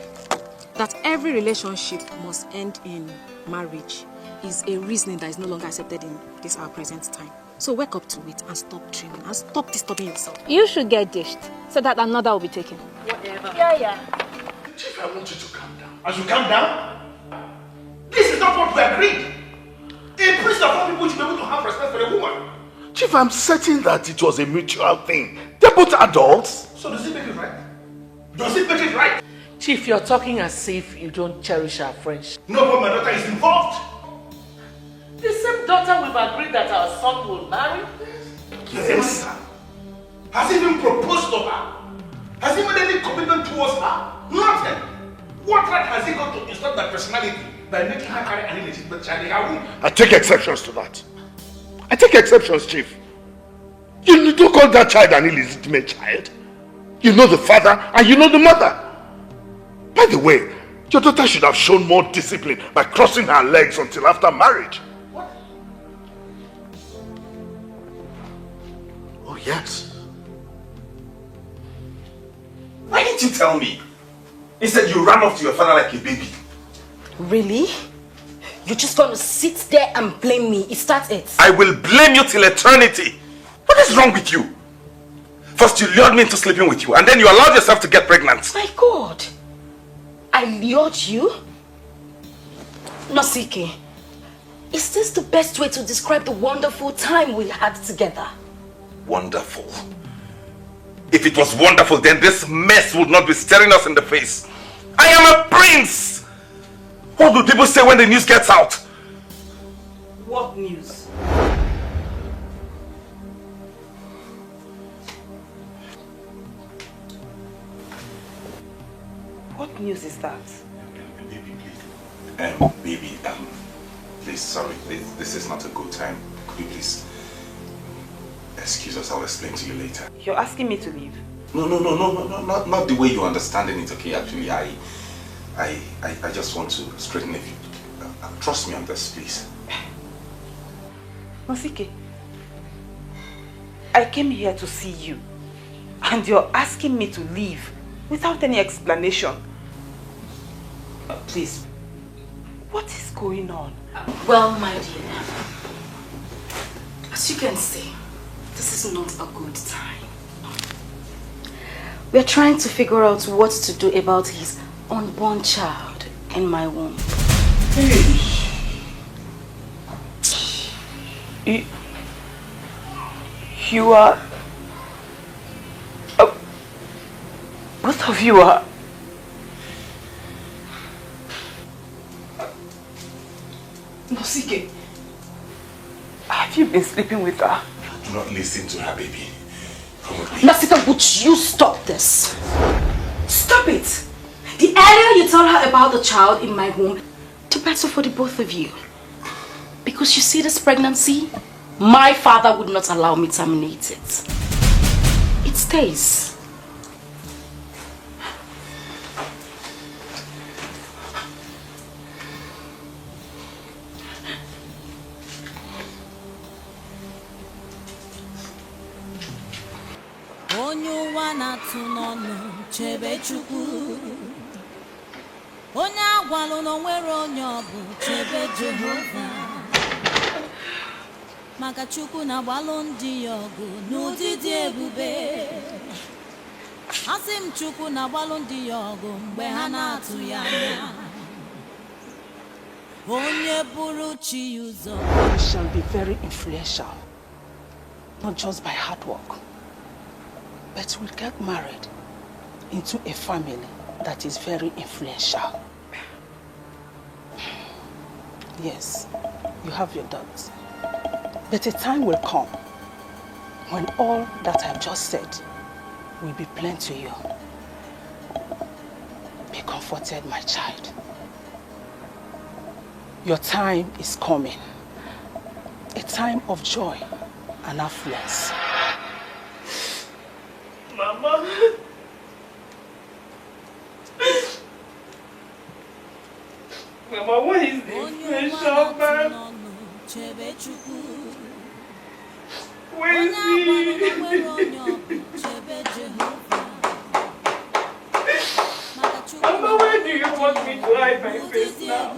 That every relationship must end in marriage is a reasoning that is no longer accepted in this our present time. So wake up to it and stop dreaming and stop disturbing yourself. You should get dished so that another will be taken. Whatever. Yeah. Chief, I want you to calm down. As you calm down, this is not what we agreed. A priest of all people should be able to have respect for a woman. Chief, I'm certain that it was a mutual thing. They're both adults. So does it make it right? Does it make it right? Chief, you're talking as if you don't cherish our friendship. No, but my daughter is involved. The same daughter we've agreed that our son will marry? Yes. Has he even proposed to her? Has he made any commitment towards her? Nothing. What right has he got to insult that personality by making her carry an illegitimate child in her womb? I take exceptions to that. I take exceptions, Chief. You don't call that child an illegitimate child. You know the father and you know the mother. By the way, your daughter should have shown more discipline by crossing her legs until after marriage. What? Oh, yes. Why didn't you tell me? Instead, you ran off to your father like a baby. Really? You're just going to sit there and blame me? Is that it? I will blame you till eternity. What is wrong with you? First, you lured me into sleeping with you, and then you allowed yourself to get pregnant. My God! I lured you? Nosike, is this the best way to describe the wonderful time we had together? Wonderful. If it was wonderful, then this mess would not be staring us in the face. I am a prince! What will people say when the news gets out? What news? What news is that? Baby, please, sorry, this is not a good time. Could you please excuse us? I'll explain to you later. You're asking me to leave? No, not the way you're understanding it, okay? Actually, I just want to straighten it. Trust me on this, please. Nosike, I came here to see you, and you're asking me to leave without any explanation. Please, what is going on? Well, my dear, as you can see, this is not a good time. We're trying to figure out what to do about his unborn child in my womb. You are... both of you are... Nosike, have you been sleeping with her? Do not listen to her, baby. Nosike, would you stop this? Stop it! The earlier you tell her about the child in my womb, the better for the both of you. Because you see this pregnancy, My father would not allow me to terminate it. It stays. Onye ụwa na-atụ n'ọnụ chebe Chukwu. Onye agwalụ na onwere onye ọ bụ chebe Jehova. Maka Chukwu na-agbalụ ndị ya ọgụ n'ụdị dị ebube. Asị m Chukwu na-agbalụ ndị ya ọgụ mgbe ha na-atụ ya anya. Onye buru chi ya ụzọ. We shall be very influential, not just by hard work, but we'll get married into a family that is very influential. Yes, you have your doubts. But a time will come when all that I've just said will be plain to you. Be comforted, my child. Your time is coming. A time of joy and affluence. Mama. Mama, what is this special man? Where is he? Mama, where do you want me to hide my face now?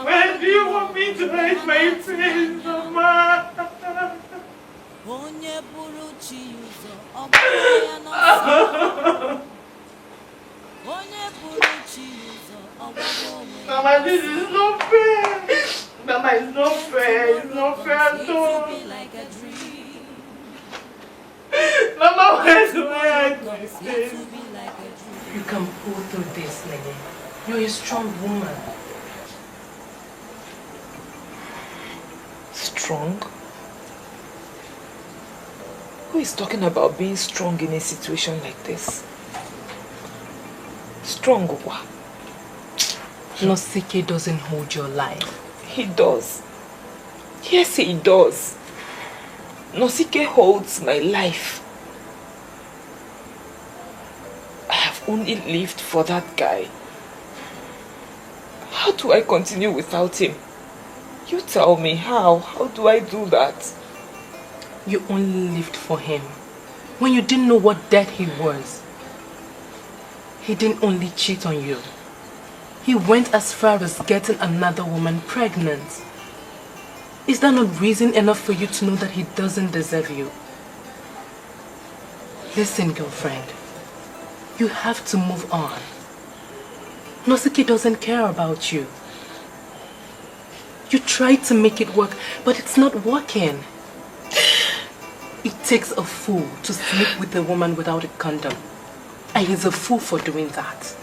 Where do you want me to hide my face, Mama? Mama, this is not fair. Mama, it's not fair. It's not fair at all. Mama, where do I hide my face? You can pull through this, Nene. You're a strong woman. Strong? Who is talking about being strong in a situation like this? Strong what? Nosike doesn't hold your life. He does. Yes, he does. Nosike holds my life. I have only lived for that guy. How do I continue without him? You tell me how. How do I do that? You only lived for him when you didn't know what death he was. He didn't only cheat on you. He went as far as getting another woman pregnant. Is that not reason enough for you to know that he doesn't deserve you? Listen, girlfriend. You have to move on. Nosike doesn't care about you. You tried to make it work, but it's not working. It takes a fool to sleep with a woman without a condom. And he's a fool for doing that.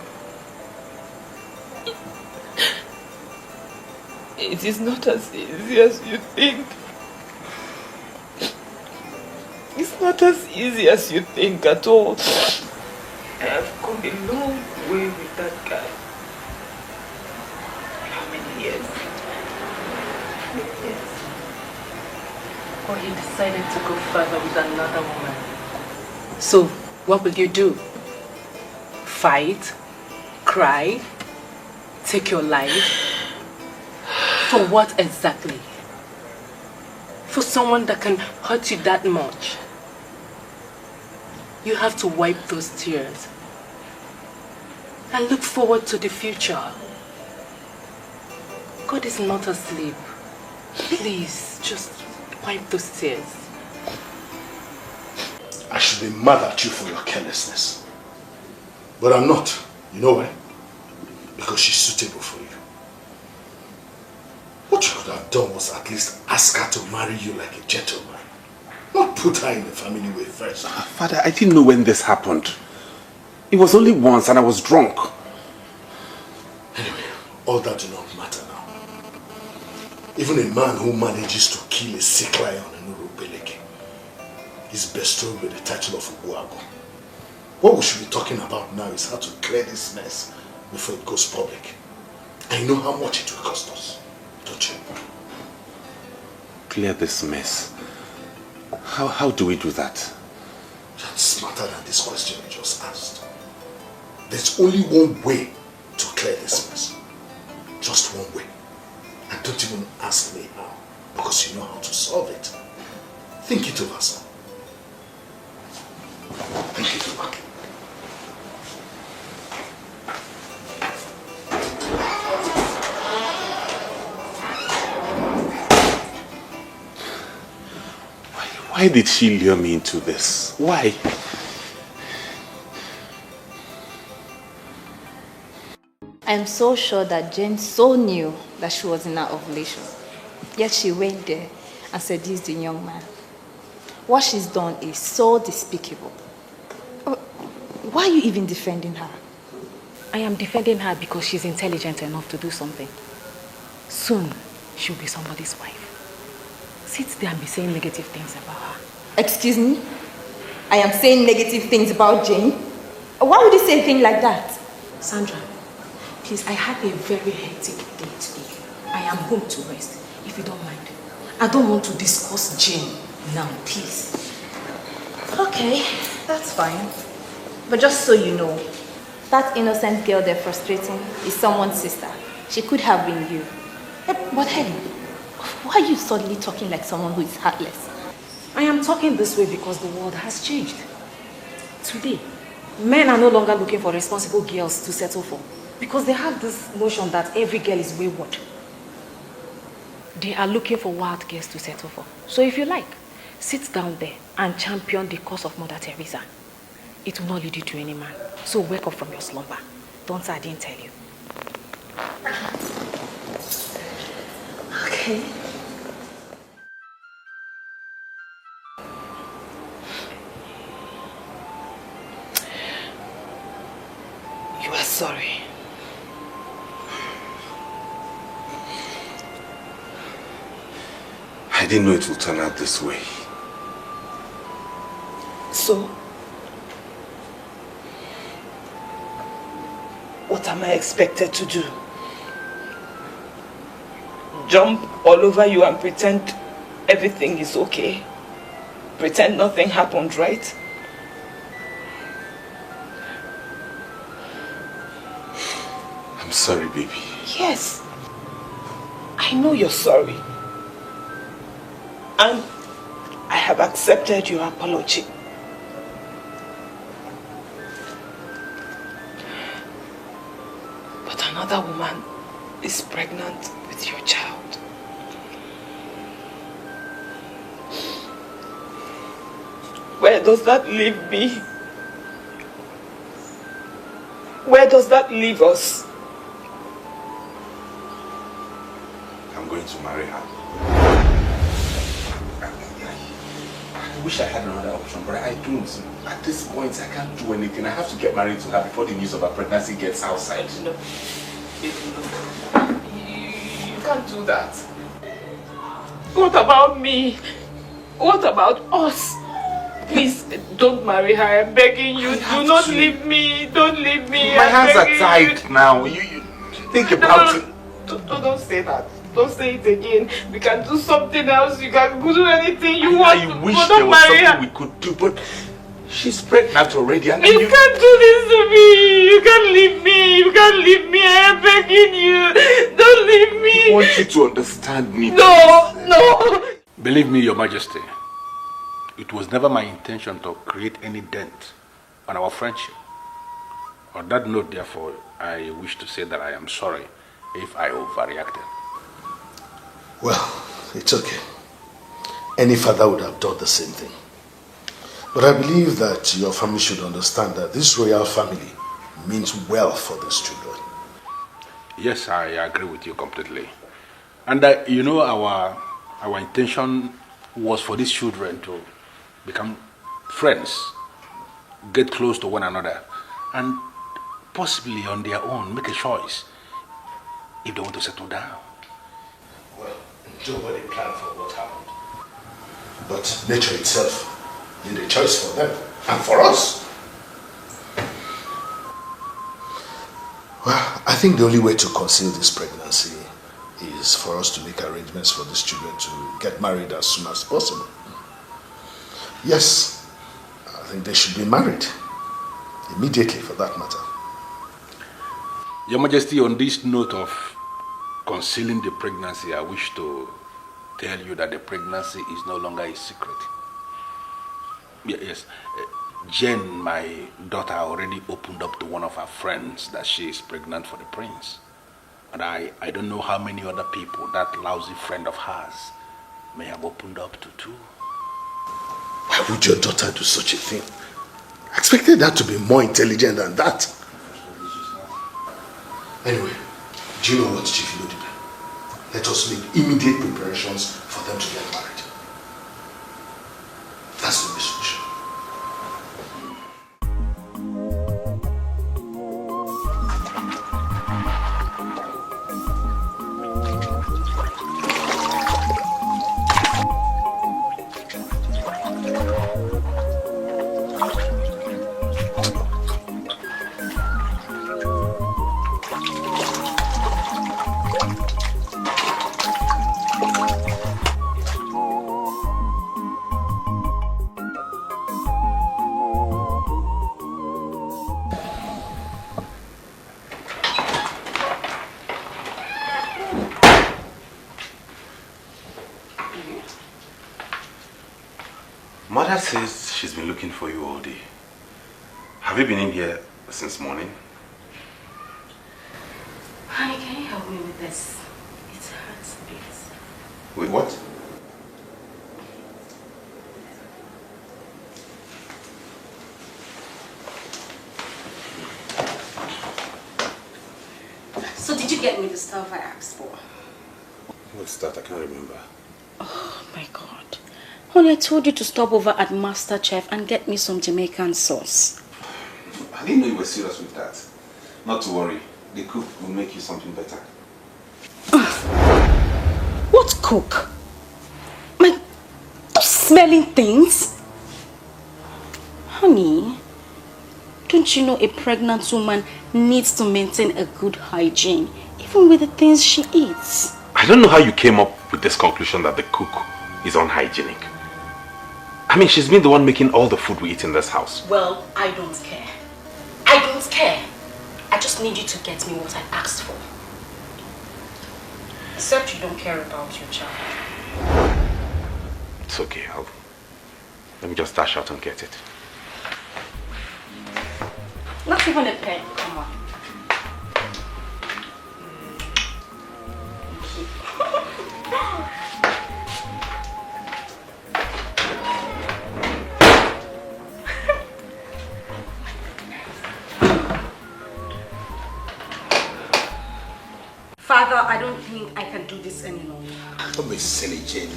It is not as easy as you think. It's not as easy as you think at all. I have come a long way with that guy. How many years? Or he decided to go further with another woman. So, what will you do? Fight? Cry? Take your life? For what exactly? For someone that can hurt you that much? You have to wipe those tears and look forward to the future. God is not asleep. Please, just wipe those tears. I should be mad at you for your carelessness. But I'm not. You know why? Because she's suitable for you. What you could have done was at least ask her to marry you like a gentleman. Not put her in the family way first. Father, I didn't know when this happened. It was only once and I was drunk. Anyway, all that do not matter now. Even a man who manages to kill a sick lion in Urubeleke is bestowed with the title of Uguago. What we should be talking about now is how to clear this mess before it goes public. I know how much it will cost us, don't you? clear this mess. How do we do that? You're smarter than this question you just asked. There's only one way to clear this mess. Just one way. And don't even ask me how, because you know how to solve it. Think it over, son. Think it over. Why did she lure me into this? Why? I am so sure that Jane so knew that she was in her ovulation. Yet she went there and seduced the young man. What she's done is so despicable. Why are you even defending her? I am defending her because she's intelligent enough to do something. Soon, she'll be somebody's wife. Sit there and be saying negative things about her. Excuse me? I am saying negative things about Jane? Why would you say a thing like that? Sandra, please, I had a very hectic day today. I am home to rest, if you don't mind. I don't want to discuss Jane now, please. Okay, that's fine. But just so you know, that innocent girl they're frustrating is someone's sister. She could have been you. But Helen, why are you suddenly talking like someone who is heartless? I am talking this way because the world has changed. Today, men are no longer looking for responsible girls to settle for because they have this notion that every girl is wayward. They are looking for wild girls to settle for. So if you like, sit down there and champion the cause of Mother Teresa. It will not lead you to any man. So wake up from your slumber. Don't say I didn't tell you. Okay. You are sorry. I didn't know it would turn out this way. So, what am I expected to do? Jump all over you and pretend everything is okay? Pretend nothing happened, right? I'm sorry, baby. Yes. I know you're sorry. And I have accepted your apology. But another woman is pregnant with your child. Where does that leave me? Where does that leave us? I'm going to marry her. I wish I had another option, but I don't. At this point, I can't do anything. I have to get married to her before the news of her pregnancy gets outside. No. You can't do that. What about me? What about us? Please, don't marry her. I'm begging you. Do not leave me. Don't leave me. My hands are tied now. You think about it. Don't say that. Don't say it again. We can do something else. You can do anything you want. I wish there was something we could do, but she's pregnant already. And you can't do this to me. You can't leave me. You can't leave me. I am begging you. Don't leave me. I want you to understand me. No. Believe me, Your Majesty, it was never my intention to create any dent on our friendship. On that note, therefore, I wish to say that I am sorry if I overreacted. Well, it's okay. Any father would have done the same thing. But I believe that your family should understand that this royal family means well for these children. Yes, I agree with you completely. And you know, our intention was for these children to become friends, get close to one another, and possibly on their own make a choice if they want to settle down. Well, nobody planned for what happened. But nature itself made a choice for them and for us. Well, I think the only way to conceal this pregnancy is for us to make arrangements for these children to get married as soon as possible. Yes, I think they should be married. Immediately, for that matter. Your Majesty, on this note of concealing the pregnancy, I wish to tell you that the pregnancy is no longer a secret. Yes, Jen, my daughter, already opened up to one of her friends that she is pregnant for the prince. And I don't know how many other people that lousy friend of hers may have opened up to too. Why would your daughter do such a thing? I expected her to be more intelligent than that. Anyway, do you know what, Chief Lodibe? Let us make immediate preparations for them to get married. That's the best solution. Mother says she's been looking for you all day. Have you been in here since morning? Honey, can you help me with this? It hurts, please. With what? So did you get me the stuff I asked for? What's that? I can't remember. Oh my God. Honey, I told you to stop over at Master Chef and get me some Jamaican sauce. I didn't know you were serious with that. Not to worry. The cook will make you something better. What cook? Those smelling things? Honey, don't you know a pregnant woman needs to maintain a good hygiene, even with the things she eats? I don't know how you came up with this conclusion that the cook is unhygienic. I mean, she's been the one making all the food we eat in this house. Well, I don't care. I don't care. I just need you to get me what I asked for. Except you don't care about your child. It's okay. Let me just dash out and get it. Not even a pen. Come on. Father, I don't think I can do this any longer. Don't be silly, Jane.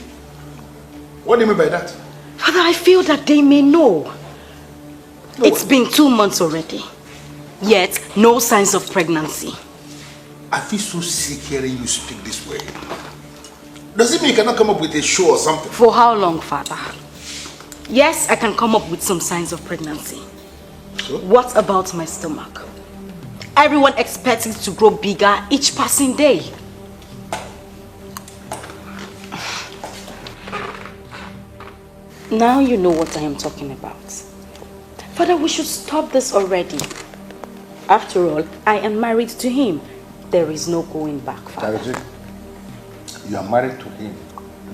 What do you mean by that? Father, I feel that they may know. It's been 2 months already. Yet, no signs of pregnancy. I feel so sick hearing you speak this way. Does it mean you cannot come up with a show or something? For how long, Father? Yes, I can come up with some signs of pregnancy. So? What about my stomach? Everyone expects it to grow bigger each passing day. Now you know what I am talking about. Father, we should stop this already. After all, I am married to him. There is no going back, Father. That is it. You are married to him.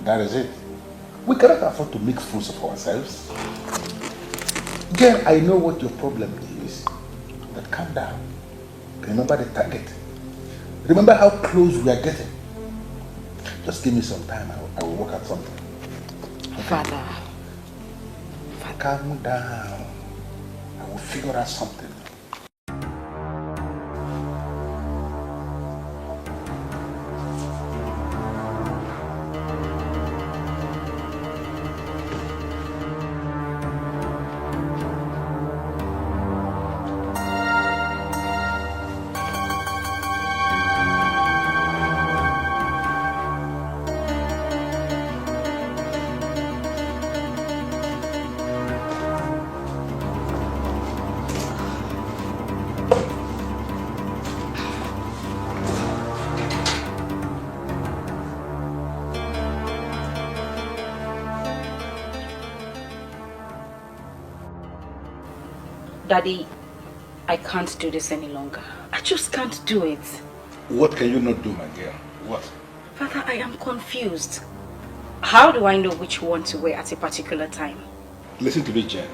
That is it. We cannot afford to make fools of ourselves. Again, I know what your problem is. But calm down. Remember the target. Remember how close we are getting. Just give me some time. I will work out something. Okay? Father. Calm down. I will figure out something. Daddy, I can't do this any longer. I just can't do it. What can you not do, my dear? What? Father, I am confused. How do I know which one to wear at a particular time? Listen to me, Jen.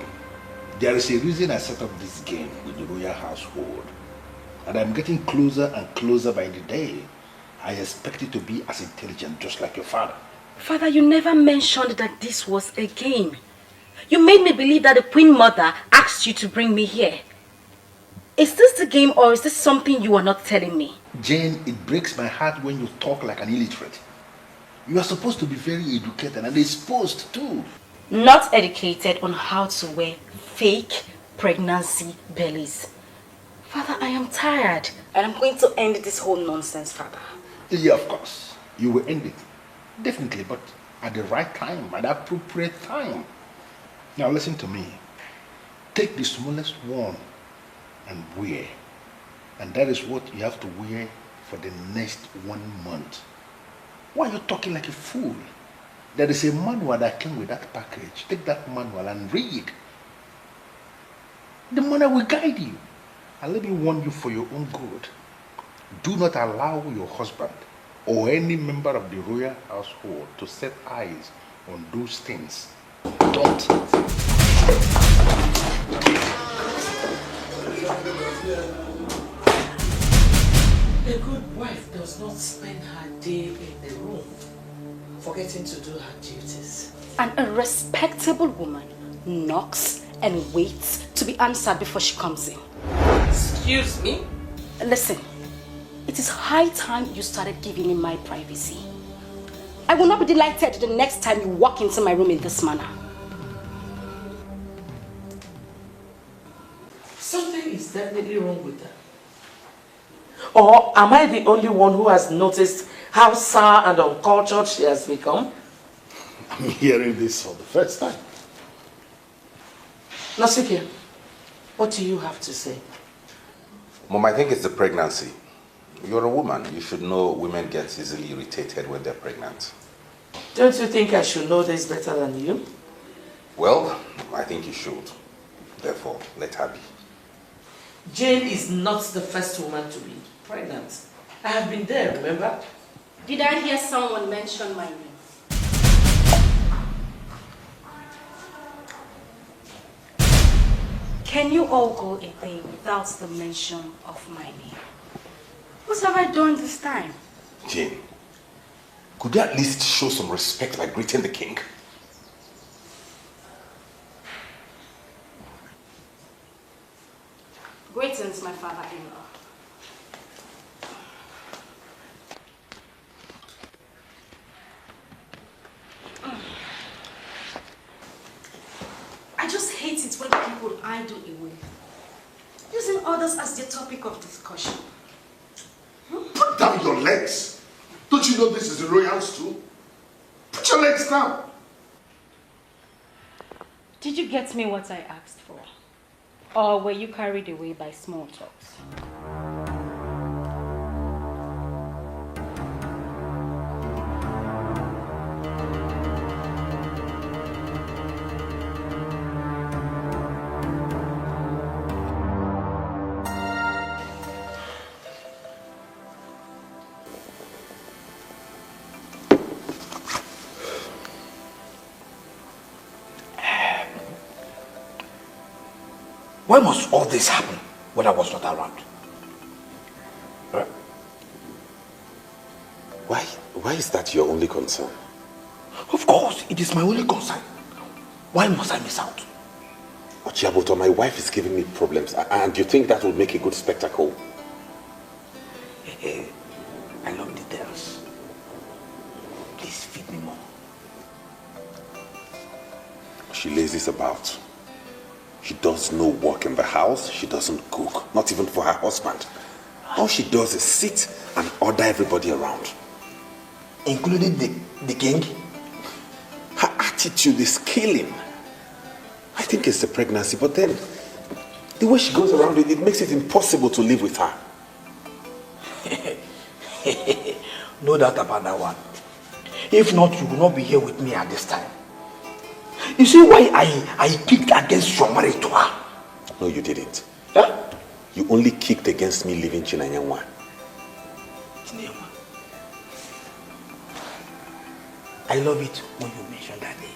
There is a reason I set up this game with the royal household. And I'm getting closer and closer by the day. I expect it to be as intelligent, just like your father. Father, you never mentioned that this was a game. You made me believe that the Queen Mother asked you to bring me here. Is this the game or is this something you are not telling me? Jane, it breaks my heart when you talk like an illiterate. You are supposed to be very educated and exposed too. Not educated on how to wear fake pregnancy bellies. Father, I am tired and I'm going to end this whole nonsense, Father. Yeah, of course. You will end it. Definitely, but at the right time, at the appropriate time. Now listen to me. Take the smallest one and wear. And that is what you have to wear for the next 1 month. Why are you talking like a fool? There is a manual that came with that package. Take that manual and read. The manual will guide you. And let me warn you for your own good. Do not allow your husband or any member of the royal household to set eyes on those things. Don't. A good wife does not spend her day in the room, forgetting to do her duties. And a respectable woman knocks and waits to be answered before she comes in. Excuse me? Listen, it is high time you started giving me my privacy. I will not be delighted the next time you walk into my room in this manner. Something is definitely wrong with her. Or am I the only one who has noticed how sour and uncultured she has become? I'm hearing this for the first time. Nasikia, what do you have to say? Mom, I think it's the pregnancy. You're a woman. You should know women get easily irritated when they're pregnant. Don't you think I should know this better than you? Well, I think you should. Therefore, let her be. Jane is not the first woman to be pregnant. I have been there, remember? Did I hear someone mention my name? Can you all go a day without the mention of my name? What have I done this time? Jane, could you at least show some respect by greeting the king? Greetings, my father-in-law. I just hate it when people idle away, using others as the topic of discussion. Put down your legs. Don't you know this is the royal stool? Put your legs down. Did you get me what I asked for? Or were you carried away by small talks? Why must all this happen when I was not around? Huh? Why is that your only concern? Of course, it is my only concern. Why must I miss out? Ochiaboto, my wife is giving me problems, and you think that would make a good spectacle? Hey, I love details. Please feed me more. She lazes about. She does no work in the house. She doesn't cook, not even for her husband. All she does is sit and order everybody around. Including the king? Her attitude is killing. I think it's the pregnancy, but then the way she goes around it makes it impossible to live with her. No doubt about that one. If not, you will not be here with me at this time. You see why I kicked against your marriage to her? No, you didn't. Huh? You only kicked against me leaving Chinanyanwa. Chinanyanwa. I love it when you mention that name.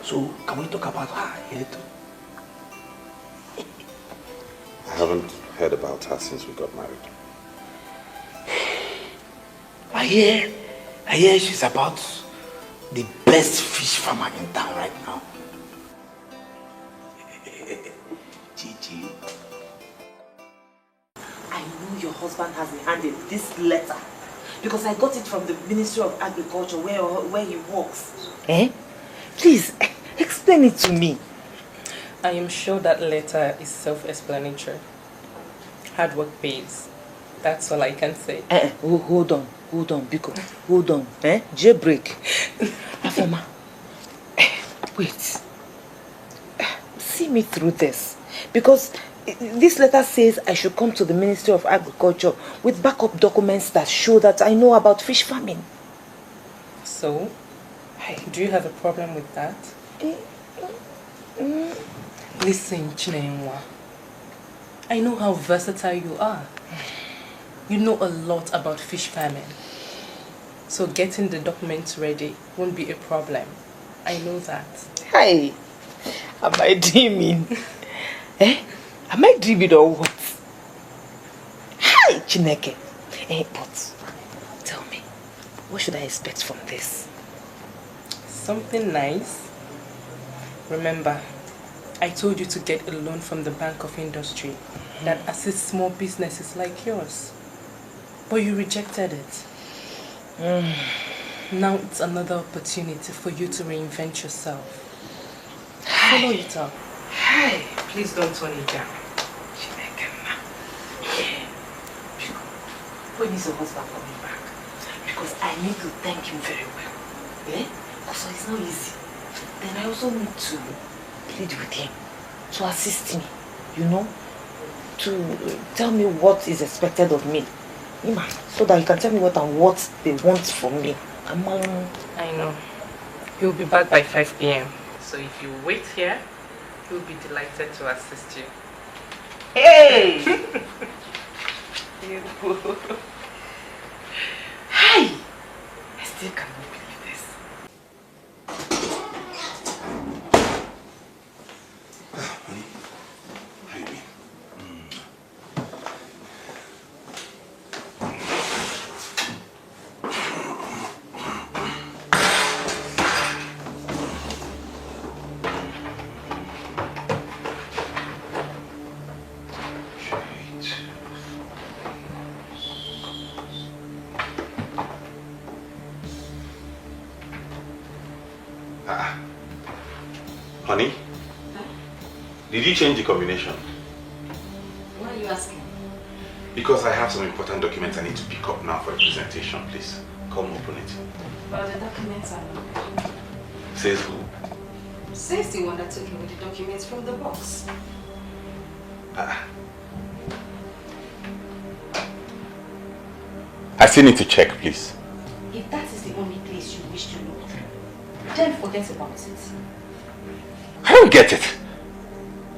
So, can we talk about her a little? I haven't heard about her since we got married. I hear she's about the best fish farmer in town right now. Gigi. I know your husband has a hand in this letter because I got it from the Ministry of Agriculture where he works. Eh? Please, explain it to me. I am sure that letter is self-explanatory. Hard work pays. That's all I can say. Hold on, Biko. Hold on. Jailbreak. Afoma. Wait. See me through this. Because this letter says I should come to the Ministry of Agriculture with backup documents that show that I know about fish farming. So, do you have a problem with that? Listen, Chinenwa. I know how versatile you are. You know a lot about fish farming. So getting the documents ready won't be a problem. I know that. Hi. Am I dreaming? Am I dreaming or what? Hi, Chineke. But tell me, what should I expect from this? Something nice. Remember, I told you to get a loan from the Bank of Industry that assists small businesses like yours. But you rejected it. Now it's another opportunity for you to reinvent yourself. Follow it up. Hi. Please don't turn it down. When is your husband coming back? Because I need to thank him very well. Also, it's not easy. Then I also need to plead with him to assist me, to tell me what is expected of me. So that he can tell me what and what they want from me. I know. He'll be back by 5 p.m. So if you wait here, he'll be delighted to assist you. Hey! Beautiful. Hi! I still cannot believe this. Honey, how you been? Honey, did you change the combination? Why are you asking? Because I have some important documents I need to pick up now for a presentation, please. Come open it. But the documents are not. Says who? Says the one that took away the documents from the box. I still need to check, please. If that is the only place you wish to look, then forget about it. I don't get it.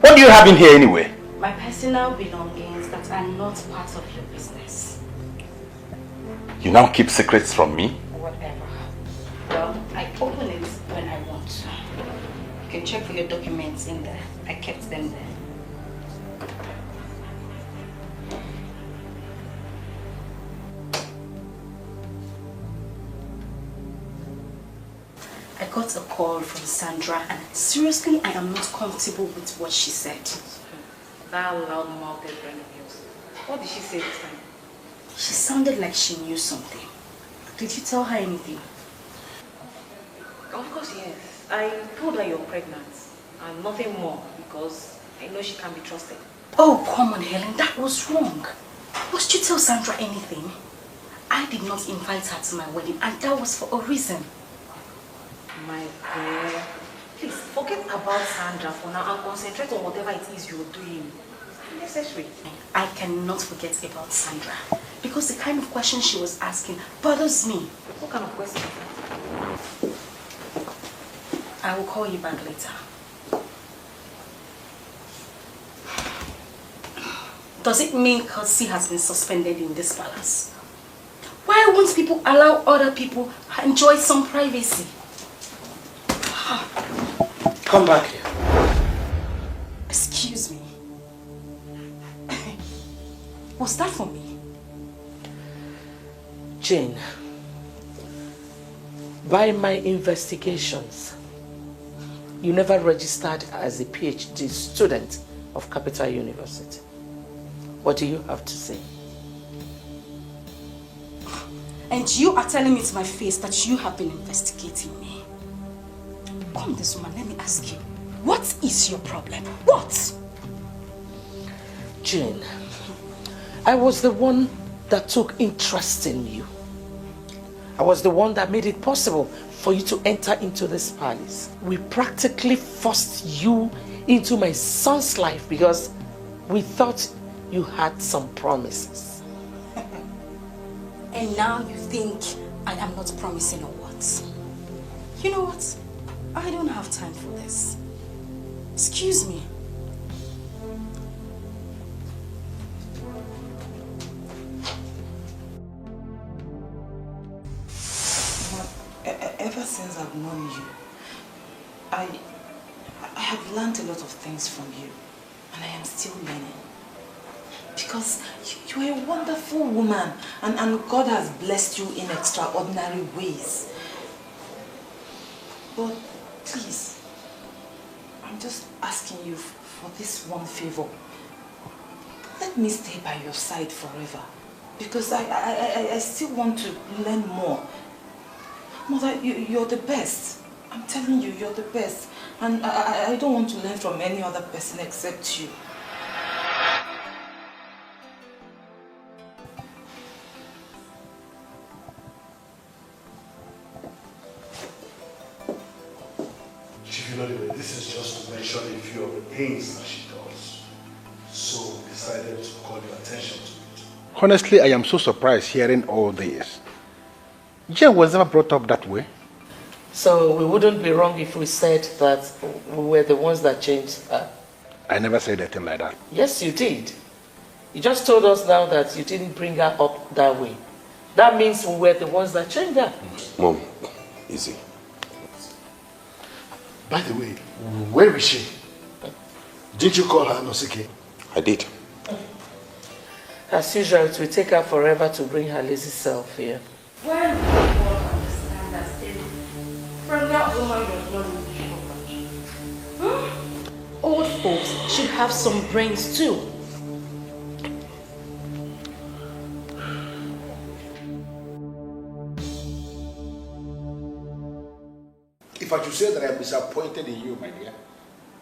What do you have in here anyway? My personal belongings that are not part of your business. You now keep secrets from me? Whatever. Well, I open it when I want to. You can check for your documents in there. I kept them there. I got a call from Sandra and seriously I am not comfortable with what she said. That loud-mouthed friend of yours. What did she say this time? She sounded like she knew something. Did you tell her anything? Of course, yes. I told her you're pregnant and nothing more because I know she can't be trusted. Oh, come on, Helen, that was wrong. Must you tell Sandra anything? I did not invite her to my wedding and that was for a reason. My dear, please forget about Sandra for now and concentrate on whatever it is you're doing. It's necessary. I cannot forget about Sandra because the kind of question she was asking bothers me. What kind of question? I will call you back later. Does it mean Ngozi has been suspended in this palace? Why won't people allow other people enjoy some privacy? Come back here. Excuse me. Was that for me? Jane, by my investigations, you never registered as a PhD student of Capital University. What do you have to say? And you are telling me to my face that you have been investigating me. Come this woman, let me ask you. What is your problem? What? Jane, I was the one that took interest in you. I was the one that made it possible for you to enter into this palace. We practically forced you into my son's life because we thought you had some promises. And now you think I am not promising or what? You know what? I don't have time for this. Excuse me. Ever since I've known you, I have learned a lot of things from you, and I am still learning. Because you are a wonderful woman, and God has blessed you in extraordinary ways. But please, I'm just asking you for this one favor. Let me stay by your side forever, because I still want to learn more. Mother, you're the best. I'm telling you, you're the best. And I don't want to learn from any other person except you. This is just to mention a few of the things that she does. So we decided to call your attention to it. Honestly, I am so surprised hearing all this. Jane was never brought up that way. So we wouldn't be wrong if we said that we were the ones that changed her. I never said anything like that. Yes, you did. You just told us now that you didn't bring her up that way. That means we were the ones that changed her. Mom, easy. By the way, where is she? Did you call her Nosike? I did. As usual, it will take her forever to bring her lazy self here. Why do people understand that from that woman you're not Old folks should have some brains too. If I should say that I am disappointed in you, my dear,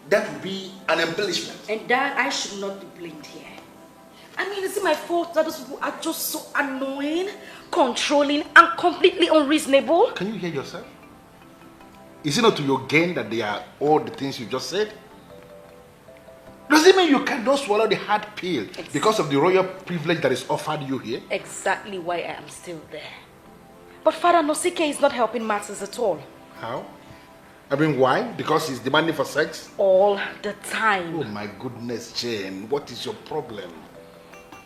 that would be an embellishment. And Dad, I should not be blamed here. I mean, is it my fault that those people are just so annoying, controlling, and completely unreasonable? Can you hear yourself? Is it not to your gain that they are all the things you just said? Does it mean you cannot swallow the hard pill because of the royal privilege that is offered you here? Exactly why I am still there. But Father Nosike is not helping matters at all. How? I mean, why? Because he's demanding for sex? All the time. Oh my goodness, Jane, what is your problem?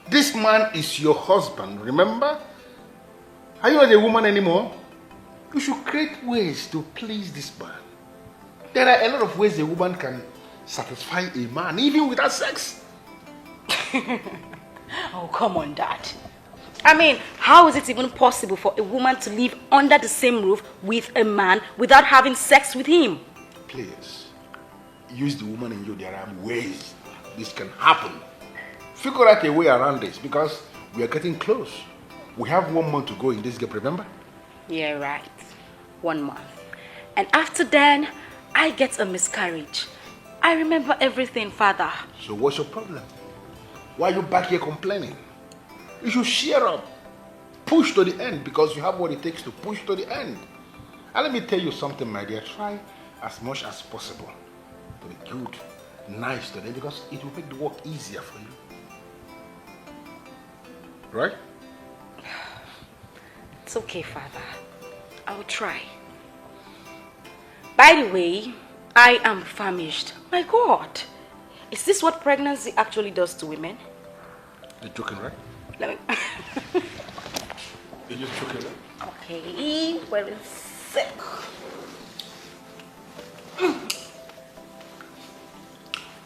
This man is your husband, remember? Are you not a woman anymore? You should create ways to please this man. There are a lot of ways a woman can satisfy a man, even without sex. Oh, come on, Dad. I mean, how is it even possible for a woman to live under the same roof with a man without having sex with him? Please, use the woman in you. There are ways this can happen. Figure out a way around this because we are getting close. We have 1 month to go in this gap, remember? Yeah, right. 1 month. And after then, I get a miscarriage. I remember everything, Father. So what's your problem? Why are you back here complaining? You should cheer up. Push to the end because you have what it takes to push to the end. And let me tell you something, my dear. Try as much as possible to be good, nice to them because it will make the work easier for you. Right? It's okay, Father. I will try. By the way, I am famished. My God. Is this what pregnancy actually does to women? You're joking, right? Let me... You're just joking, right? Okay, where is it?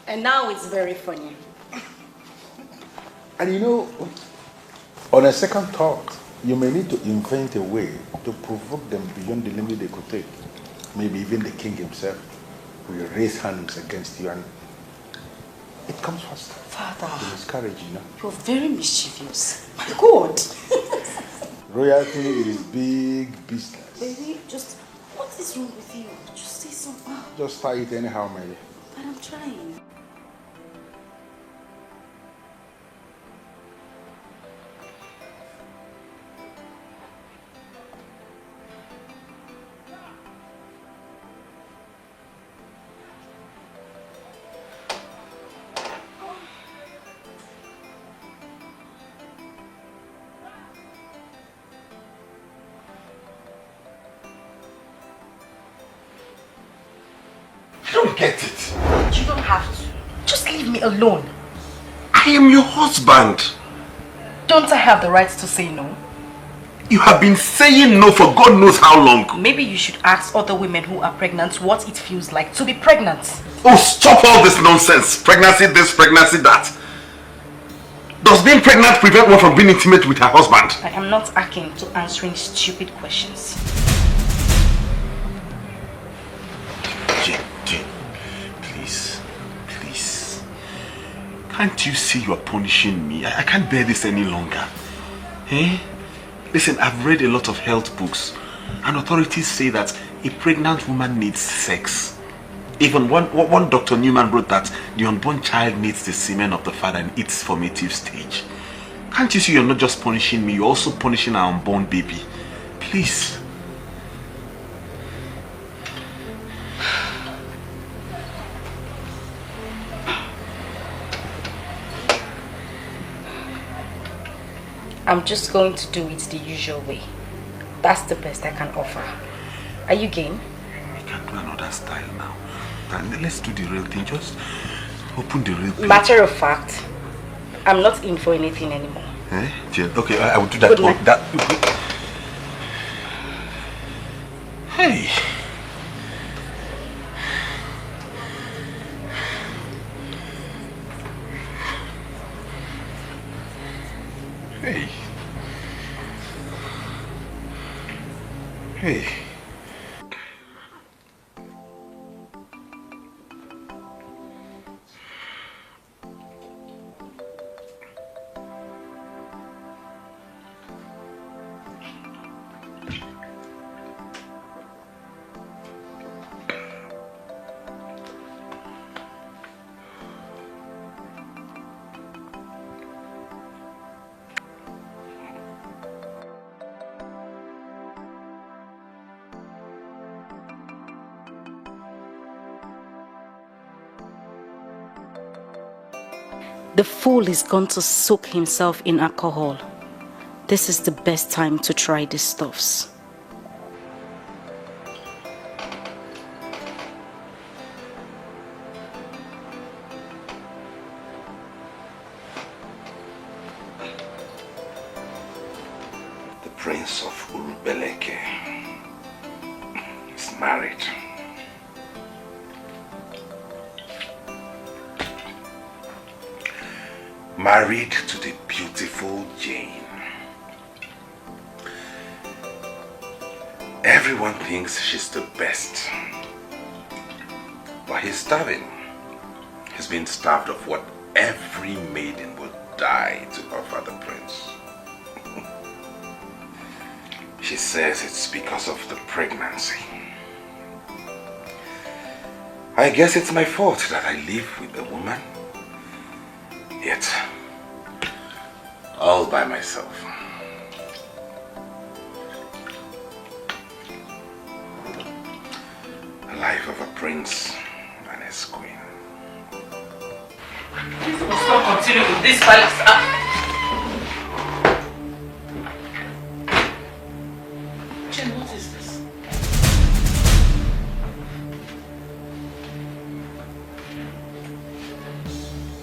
And now it's very funny. And you know, on a second thought, you may need to invent a way to provoke them beyond the limit they could take. Maybe even the king himself will raise hands against you and it comes faster. Father. To miscarriage, you know. You're very mischievous. My God. Royalty is big business. Baby, just, what is wrong with you? Just say something. Just try it anyhow, my dear. But I'm trying. I don't get it. You don't have to. Just leave me alone. I am your husband. Don't I have the right to say no? You have been saying no for God knows how long. Maybe you should ask other women who are pregnant what it feels like to be pregnant. Oh, stop all this nonsense. Pregnancy this, pregnancy that. Does being pregnant prevent one from being intimate with her husband? I am not akin to answering stupid questions. Jane, please. Can't you see you are punishing me? I can't bear this any longer. Eh? Listen, I've read a lot of health books and authorities say that a pregnant woman needs sex. Even one Dr. Newman wrote that the unborn child needs the semen of the father in its formative stage. Can't you see you're not just punishing me, you're also punishing our unborn baby? Please. I'm just going to do it the usual way. That's the best I can offer. Are you game? We can do another style now. And let's do the real thing. Just open the real thing. Matter of fact, I'm not in for anything anymore. Eh? Jill, okay, I will do that. Good night. Hey. Hey. Hey. The fool is going to soak himself in alcohol. This is the best time to try these stuffs. The Prince of Urubeleke is married. Married to the beautiful Jane. Everyone thinks she's the best. But he's starving. He's been starved of what every maiden would die to offer the prince. She says it's because of the pregnancy. I guess it's my fault that I live with a woman. Yet, all by myself. The life of a prince and his queen. This must not continue with this palace. Jane, what is this?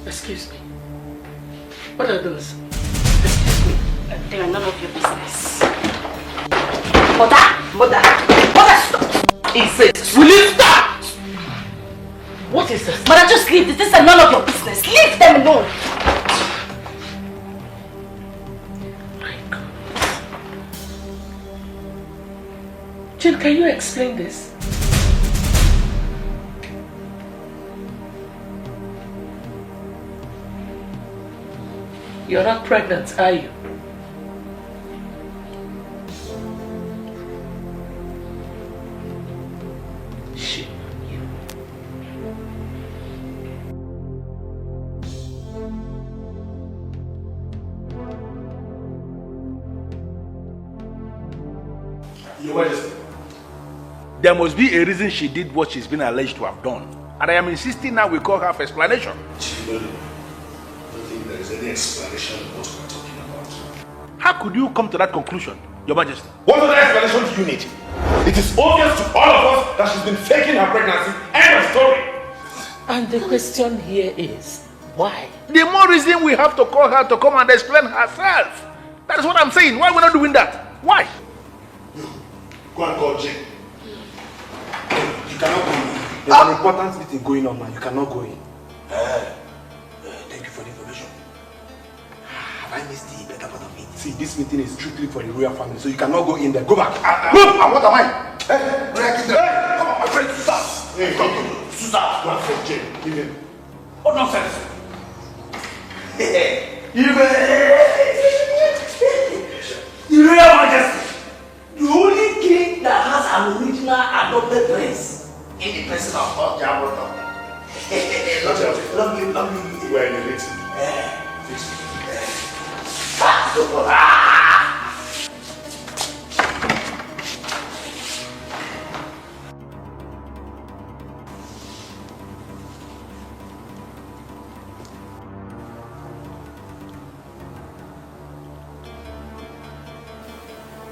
Excuse me. What are those? They are none of your business. Mother, stop! Insist. Will you stop? What is this? Mother, just leave this. This is none of your business. Leave them alone. Jane, can you explain this? You're not pregnant, are you? Shit, you. Your Majesty, there must be a reason she did what she's been alleged to have done. And I am insisting now we call her for explanation. I don't think there is any explanation of what we're talking about. How could you come to that conclusion, Your Majesty? What other explanation do you need? It is obvious to all of us that she's been faking her pregnancy. End of story. And the question here is, why? The more reason we have to call her to come and explain herself. That is what I'm saying. Why are we not doing that? Why? Go and call Jane. You cannot go in. There's an important meeting going on now. You cannot go in. Thank you for the information. Have I missed the better part of it? See, this meeting is strictly for the royal family, so you cannot go in there. Go back. Move! And what am I? Hey, come on, my friend, Susan. Hey, come. Susan. Go and call Jane. Leave him. Oh, nonsense. Your Royal Majesty, the only king that has an original adopted prince in the person of Jaboto. Love you. Where are you waiting?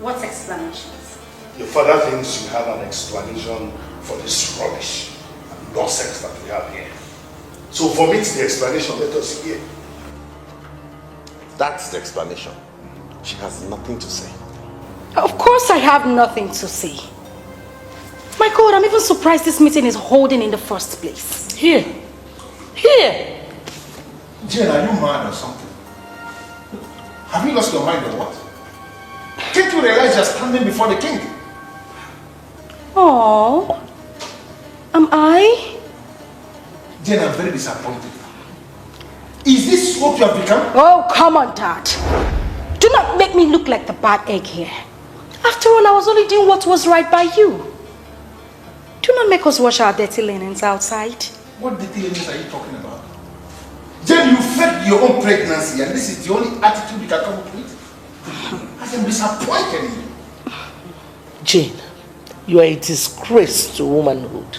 What explanations? Your father thinks you have an explanation for this rubbish and nonsense that we have here. So for me, it's the explanation. Let us hear. That's the explanation. She has nothing to say. Of course I have nothing to say. My God, I'm even surprised this meeting is holding in the first place. Here. Jane, are you mad or something? Have you lost your mind or what? Can't you realize you're standing before the king? Oh, am I? Jane, I'm very disappointed. Is this what you have become? Oh, come on, Dad. Do not make me look like the bad egg here. After all, I was only doing what was right by you. Do not make us wash our dirty linens outside. What dirty linens are you talking about? Jane, you faked your own pregnancy and this is the only attitude you can come up with? I am disappointed in you. Jane, you are a disgrace to womanhood.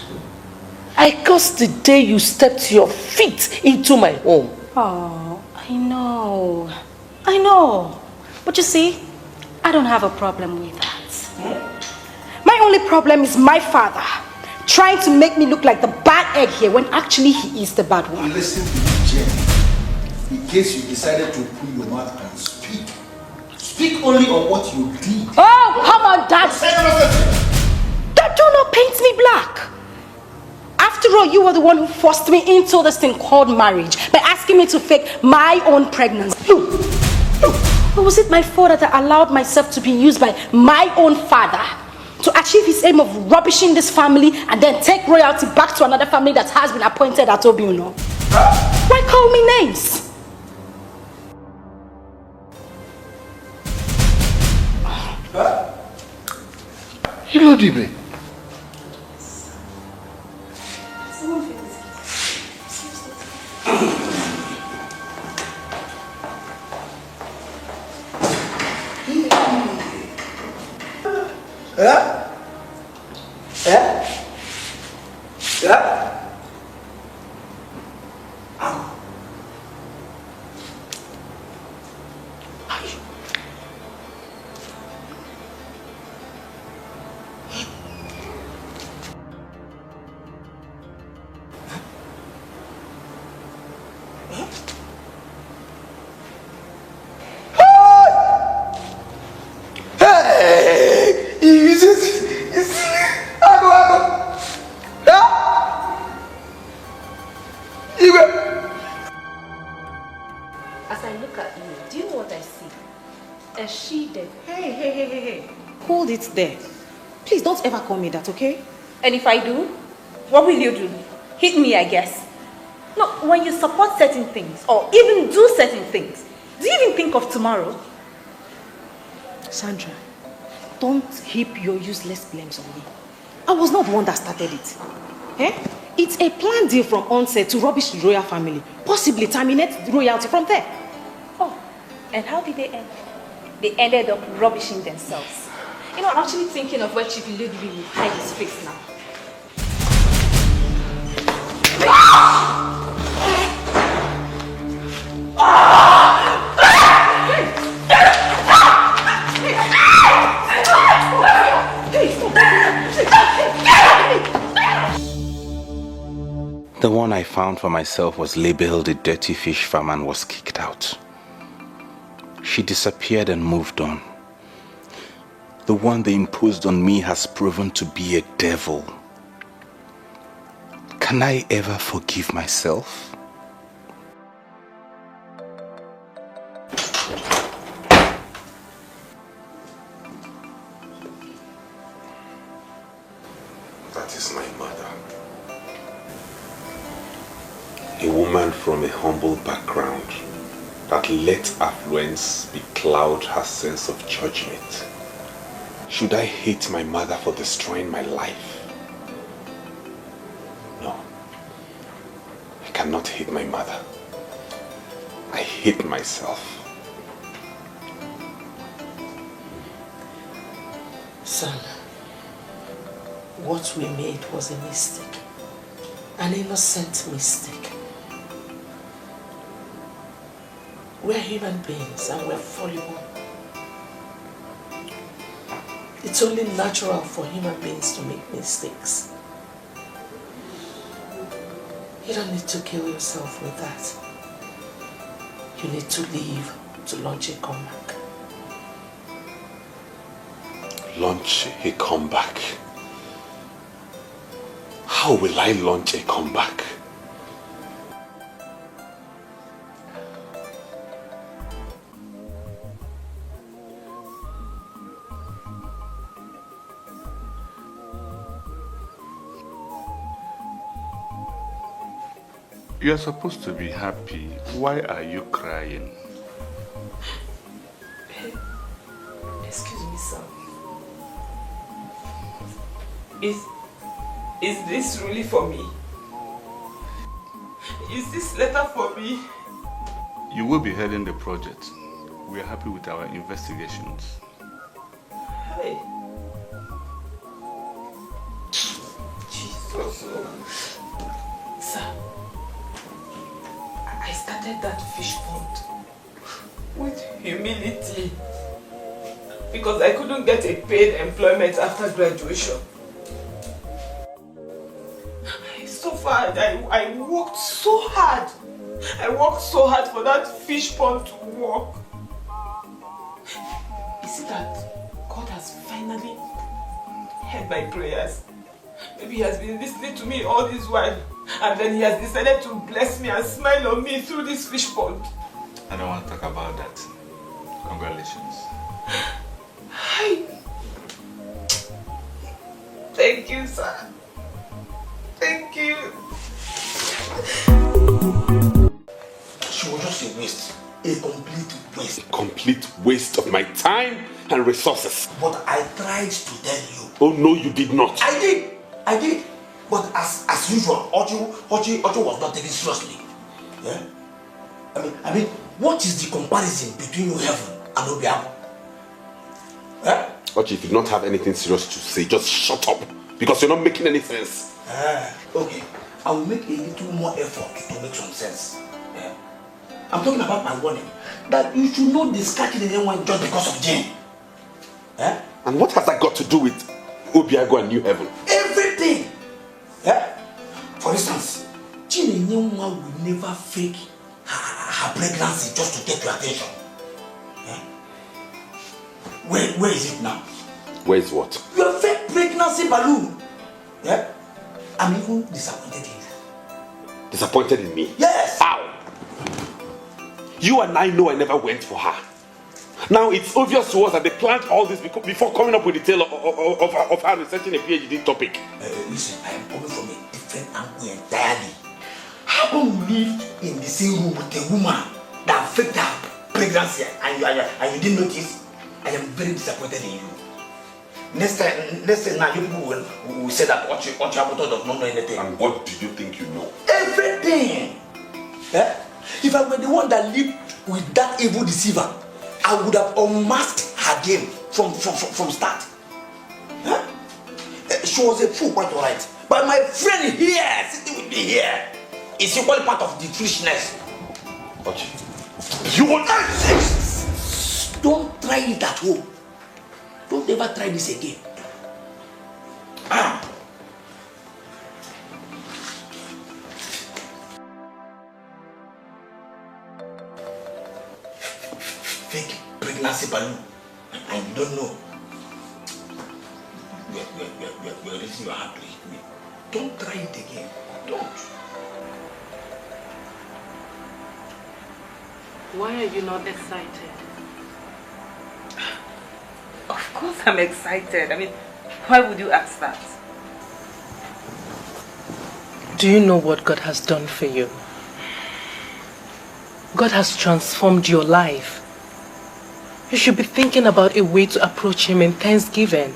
I cursed the day you stepped your feet into my home. Oh, I know. But you see, I don't have a problem with that. My only problem is my father trying to make me look like the bad egg here when actually he is the bad one. Listen to me, Jane. In case you decided to open your mouth and speak, speak only on what you did. Oh, come on, Dad. Dad, do not paint me black. After all, you were the one who forced me into this thing called marriage by asking me to fake my own pregnancy. Or was it my fault that I allowed myself to be used by my own father to achieve his aim of rubbishing this family and then take royalty back to another family that has been appointed at Obiuno? Why call me names? Ilodibe. As I look at you, do you know what I see? A she-devil. Hey. Hold it there. Please don't ever call me that, okay? And if I do, what will you do? Hit me, I guess. No, when you support certain things or even do certain things, do you even think of tomorrow? Sandra, don't heap your useless blames on me. I was not the one that started it. Eh? It's a planned deal from onset to rubbish the royal family, possibly terminate the royalty from there. Oh, and how did they end? They ended up rubbishing themselves. You know, I'm actually thinking of where Chief Ludwig will hide his face now. The one I found for myself was labeled a dirty fish farmer and was kicked out. She disappeared and moved on. The one they imposed on me has proven to be a devil. Can I ever forgive myself? That is my mother. A woman from a humble background that let affluence becloud her sense of judgment. Should I hate my mother for destroying my life? No. I cannot hate my mother. I hate myself. Son, what we made was a mistake. An innocent mistake. We're human beings and we're fallible. It's only natural for human beings to make mistakes. You don't need to kill yourself with that. You need to leave to launch a comeback. Launch a comeback? How will I launch a comeback? You're supposed to be happy. Why are you crying? Excuse me, sir. Is this really for me? Is this letter for me? You will be heading the project. We are happy with our investigations. Hey. Jesus. Sir, I started that fish pond with humility because I couldn't get a paid employment after graduation. I suffered. I worked so hard. I worked so hard for that fish pond to work. Is it that God has finally heard my prayers? Maybe he has been listening to me all this while, and then he has decided to bless me and smile on me through this fish pond. I don't want to talk about that. Congratulations. Hi. Thank you, sir. Thank you. She was just a waste. A complete waste. A complete waste of my time and resources. But I tried to tell you. Oh no, you did not. I did. But as usual, Ochi was not taken seriously. Yeah? I mean, what is the comparison between heaven and Obiago? Yeah? Ochi, if you don't have anything serious to say, just shut up. Because you're not making any sense. Okay. I will make a little more effort to make some sense. Yeah? I'm talking about my warning. That you should not discard anyone just because of Jane. Yeah? And what has that got to do with Obiago and New Heaven? Everything! Yeah? For instance, Chinenyewa will never fake her pregnancy just to get your attention. Yeah? Where is it now? Where is what? Your fake pregnancy balloon. Yeah? I'm even disappointed in you. Disappointed in me? Yes. How? You and I know I never went for her. Now it's obvious to us that they planned all this before coming up with the tale of her researching a PhD topic. Listen, I am coming from a different angle entirely. How come we live in the same room with a woman that faked her pregnancy and you didn't notice? I am very disappointed in you. Next time now you people will say that Ochi Abuto does not know anything. And what do you think you know? Everything! If I were the one that lived with that evil deceiver, I would have unmasked her game from start. She was a fool, quite alright. But my friend here, sitting with me here, is equally part of the foolishness. Ochi, you want Don't try it at home. Don't ever try this again. Fake pregnancy balloon, and you don't know. You're raising your hand to hit me. Don't try it again. Don't. Why are you not excited? Of course I'm excited. I mean, why would you ask that? Do you know what God has done for you? God has transformed your life. You should be thinking about a way to approach Him in thanksgiving.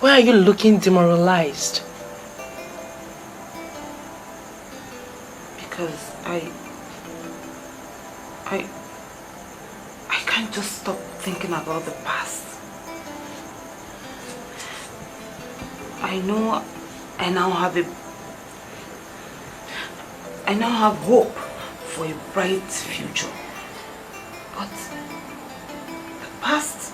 Why are you looking demoralized? Because I can't just stop thinking about the past. I know I now have hope for a bright future. But the past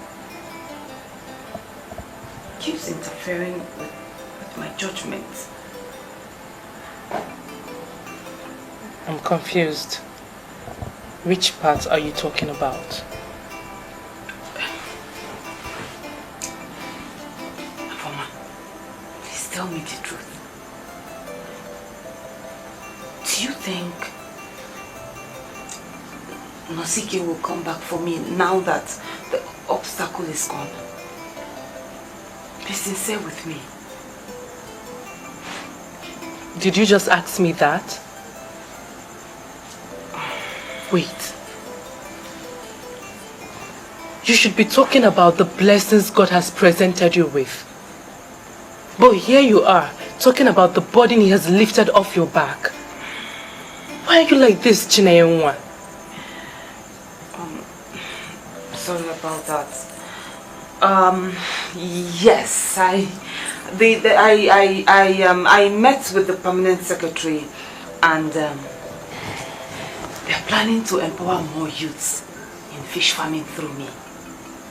keeps interfering with my judgment. I'm confused. Which part are you talking about? Please tell me the truth. Do you think Nosike will come back for me now that the obstacle is gone? Be sincere with me. Did you just ask me that? Wait. You should be talking about the blessings God has presented you with. But here you are, talking about the burden He has lifted off your back. Why are you like this, Chinenwa? Sorry about that. Yes, I met with the permanent secretary, and they're planning to empower more youths in fish farming through me.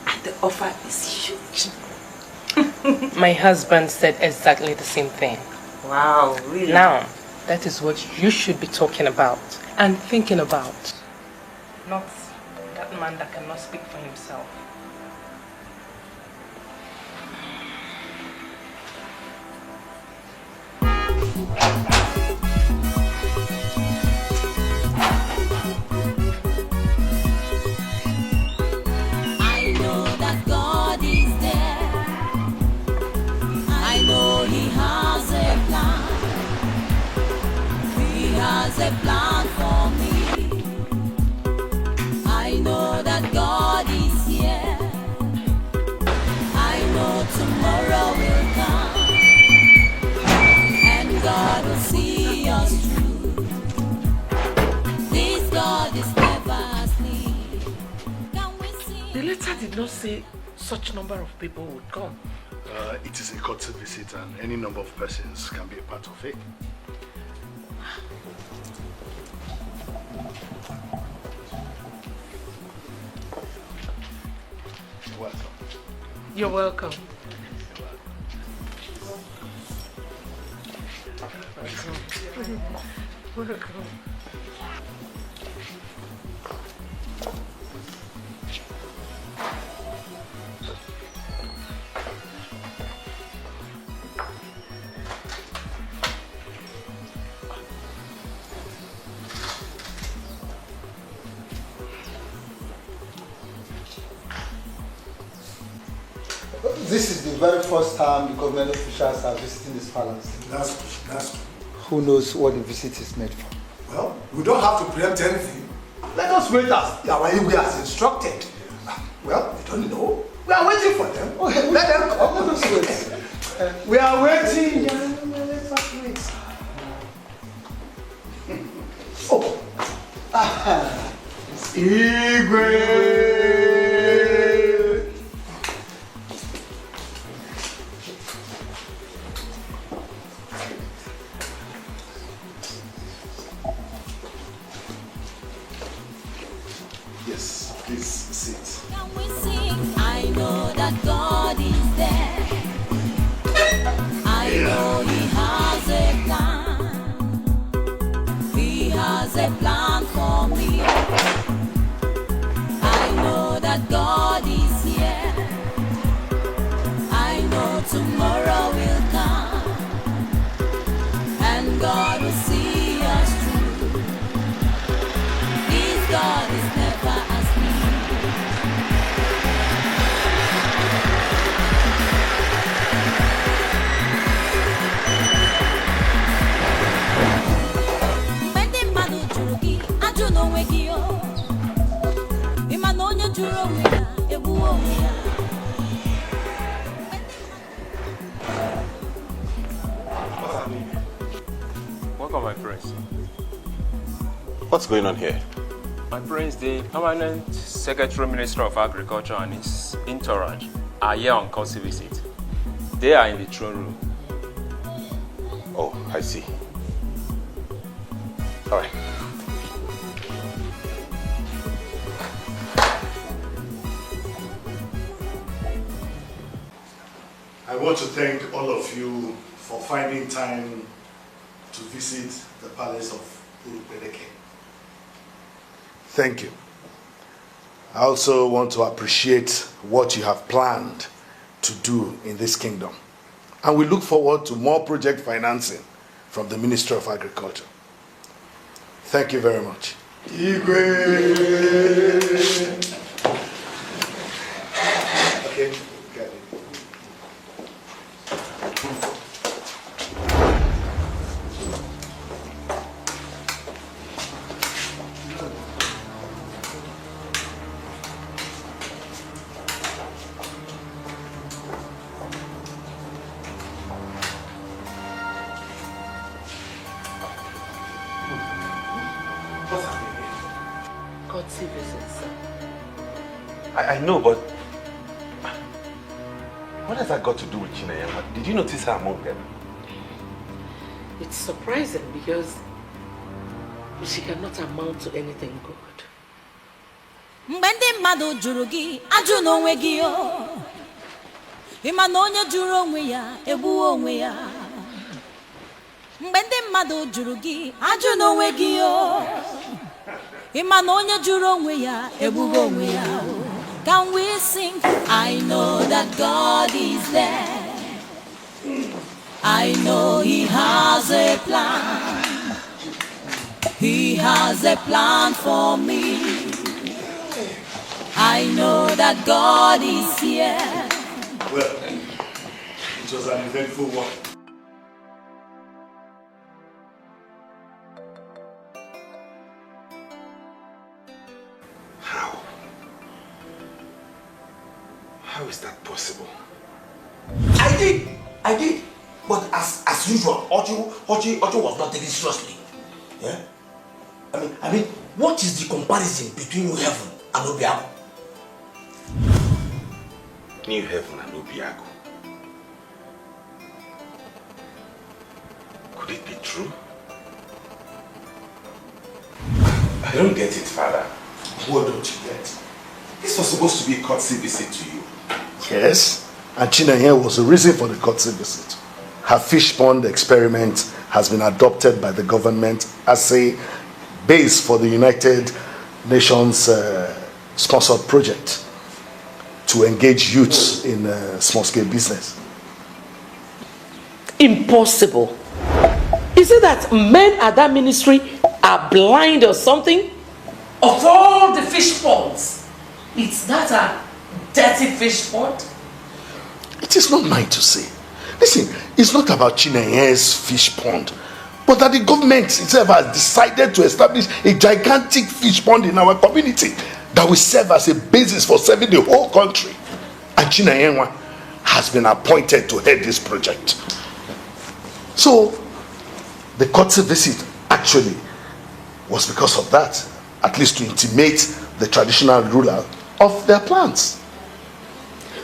And the offer is huge. My husband said exactly the same thing. Wow, really? Now, that is what you should be talking about and thinking about. Not that man that cannot speak for himself. I know that God is there. I know He has a plan. He has a plan for me. I know that God is here. I know tomorrow will come, and God will see us through. This God is never asleep. The letter did not say such number of people would come. It is a courtesy visit and any number of persons can be a part of it. You're welcome. You're welcome. Welcome. This is the very first time the government officials are visiting this palace. That's good. Who knows what the visit is made for? Well, we don't have to preempt anything. Let us wait as our Igwe has instructed. Well, we don't know. We are waiting for them. Okay, let them come. Let us wait. We are waiting. Let us wait. Oh. Igwe. Yes, please sit. I know that God is there. I know He has a plan. He has a plan for me. I know that God is here. I know tomorrow will come, and God will see us through. His God is never as me. Welcome, my prince. What's going on here? My prince, the permanent Secretary Minister of Agriculture and his entourage are here on courtesy visit. They are in the throne room. Oh, I see. All right. I want to thank all of you for finding time to visit the palace of Urupeleke. Thank you. I also want to appreciate what you have planned to do in this kingdom. And we look forward to more project financing from the Ministry of Agriculture. Thank you very much. Okay. Courtesy visits, sir. I know, but what has that got to do with Chinaya? Did you notice her among them? It's surprising because she cannot amount to anything good. Mgbe ndị mmadụ jụrụ gị ajụ n'onwe gị o. Ịma na onye jụrụ onwe ya egbuo onwe ya. Mgbe ndị mmadụ jụrụ gị ajụ n'onwe gị o. Ịma na onye jụrụ onwe ya egbugo onwe ya. Can we sing? I know that God is there. I know He has a plan. He has a plan for me. I know that God is here. Well, it was an eventful one. How is that possible? I did. But as usual, Ochi was not taken seriously. Yeah? I mean, what is the comparison between New Heaven and Obiago? New Heaven and Obiago. Could it be true? I don't get it, Father. What don't you get? This was supposed to be a courtesy visit to you. Yes, and Chinaya was the reason for the courtesy visit. Her fish pond experiment has been adopted by the government as a base for the United Nations sponsored project to engage youths in small-scale business. Impossible. Is it that men at that ministry are blind or something? Of all the fish ponds, it's not a dirty fish pond? It is not mine to say. Listen, it's not about Chinenye's fish pond, but that the government itself has decided to establish a gigantic fish pond in our community that will serve as a basis for serving the whole country. And Chinenye has been appointed to head this project. So, the courtesy visit actually was because of that, at least to intimate the traditional ruler of their plans.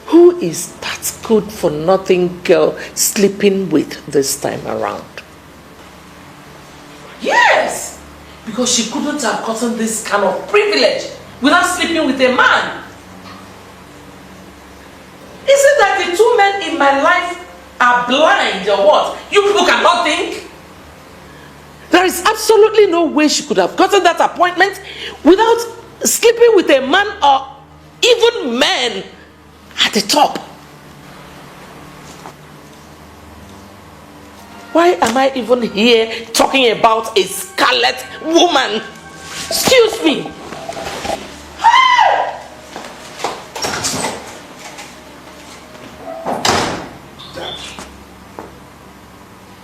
Who is that good-for-nothing girl sleeping with this time around? Yes! Because she couldn't have gotten this kind of privilege without sleeping with a man. Is it that the two men in my life are blind or what? You people cannot think? There is absolutely no way she could have gotten that appointment without sleeping with a man or even men at the top. Why am I even here talking about a scarlet woman? Excuse me.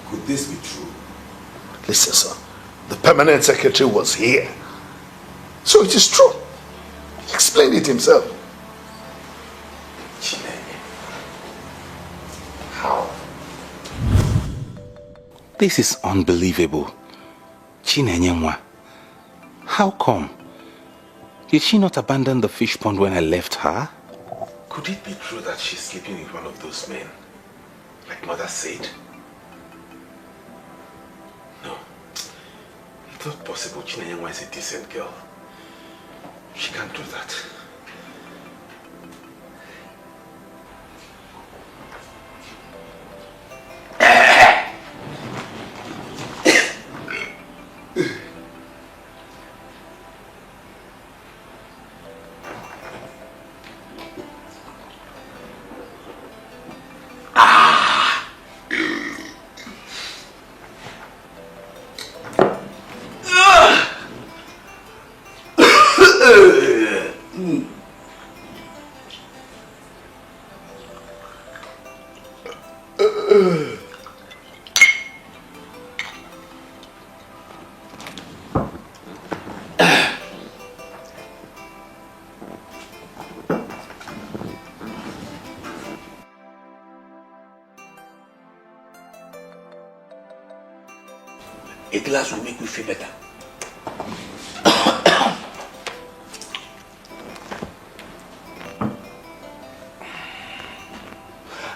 Could this be true? Listen, sir. The permanent secretary was here. So it is true. He explained it himself. How? This is unbelievable. Chinenye, how come? Did she not abandon the fish pond when I left her? Could it be true that she's sleeping with one of those men? Like Mother said? No. It's not possible. Chinenye is a decent girl. She can't do that. A glass will make you feel better.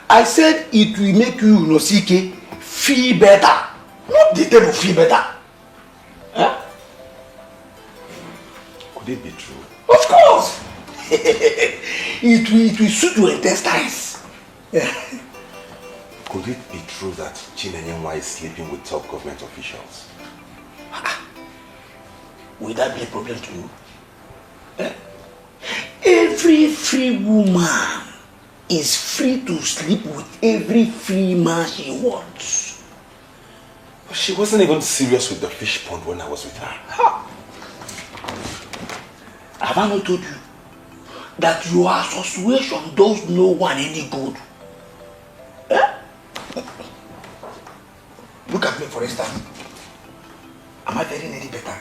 I said it will make you, Nosike, feel better. Not the table feel better. Huh? Could it be true? Of course. it will suit your intestines. Could it be true that Chinenye is sleeping with top government officials? Will that be a problem to you? Every free woman is free to sleep with every free man she wants. But she wasn't even serious with the fish pond when I was with her. Have I not told you that your association does no one any good? Look at me, for instance. Am I very any better?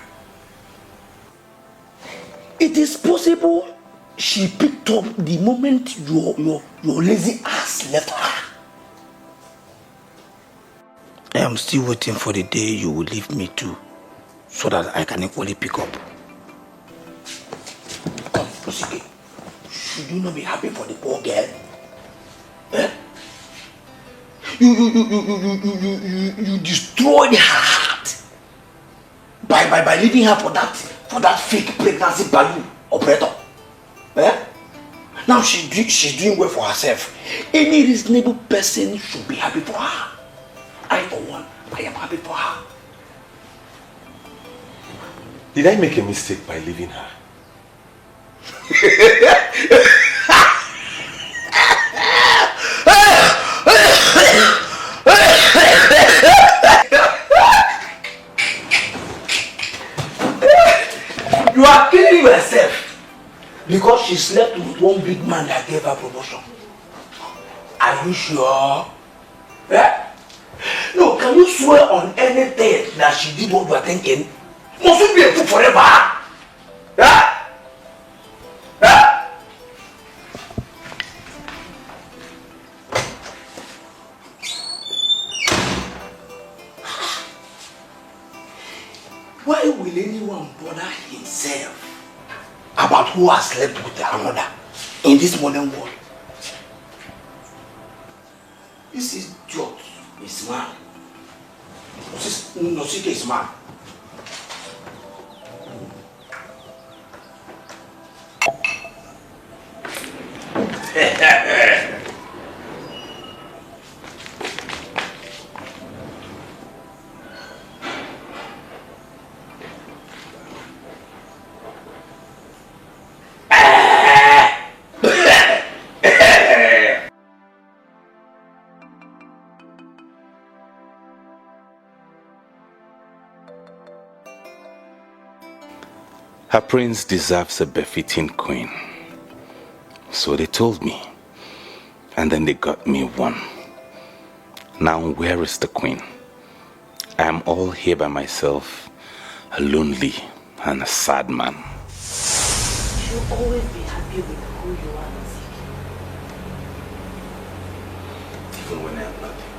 It is possible she picked up the moment your lazy ass left her. I am still waiting for the day you will leave me too, so that I can equally pick up. Come, Osike. Should you not be happy for the poor girl? You destroyed her heart by leaving her for that fake pregnancy balloon operator. Now she's doing well for herself. Any reasonable person should be happy for her. I, for one, I am happy for her. Did I make a mistake by leaving her? You are killing yourself because she slept with one big man that gave her promotion. I Are you sure? Eh? No, can you swear on anything that she did what you are thinking? Must we be a fool forever? Eh? Eh? Why will anyone bother himself about who has slept with another in this modern world? This is George, is man. Nosike is man. Her prince deserves a befitting queen. So they told me. And then they got me one. Now where is the queen? I am all here by myself, a lonely and a sad man. You'll always be happy with who you are, Even when I am nothing,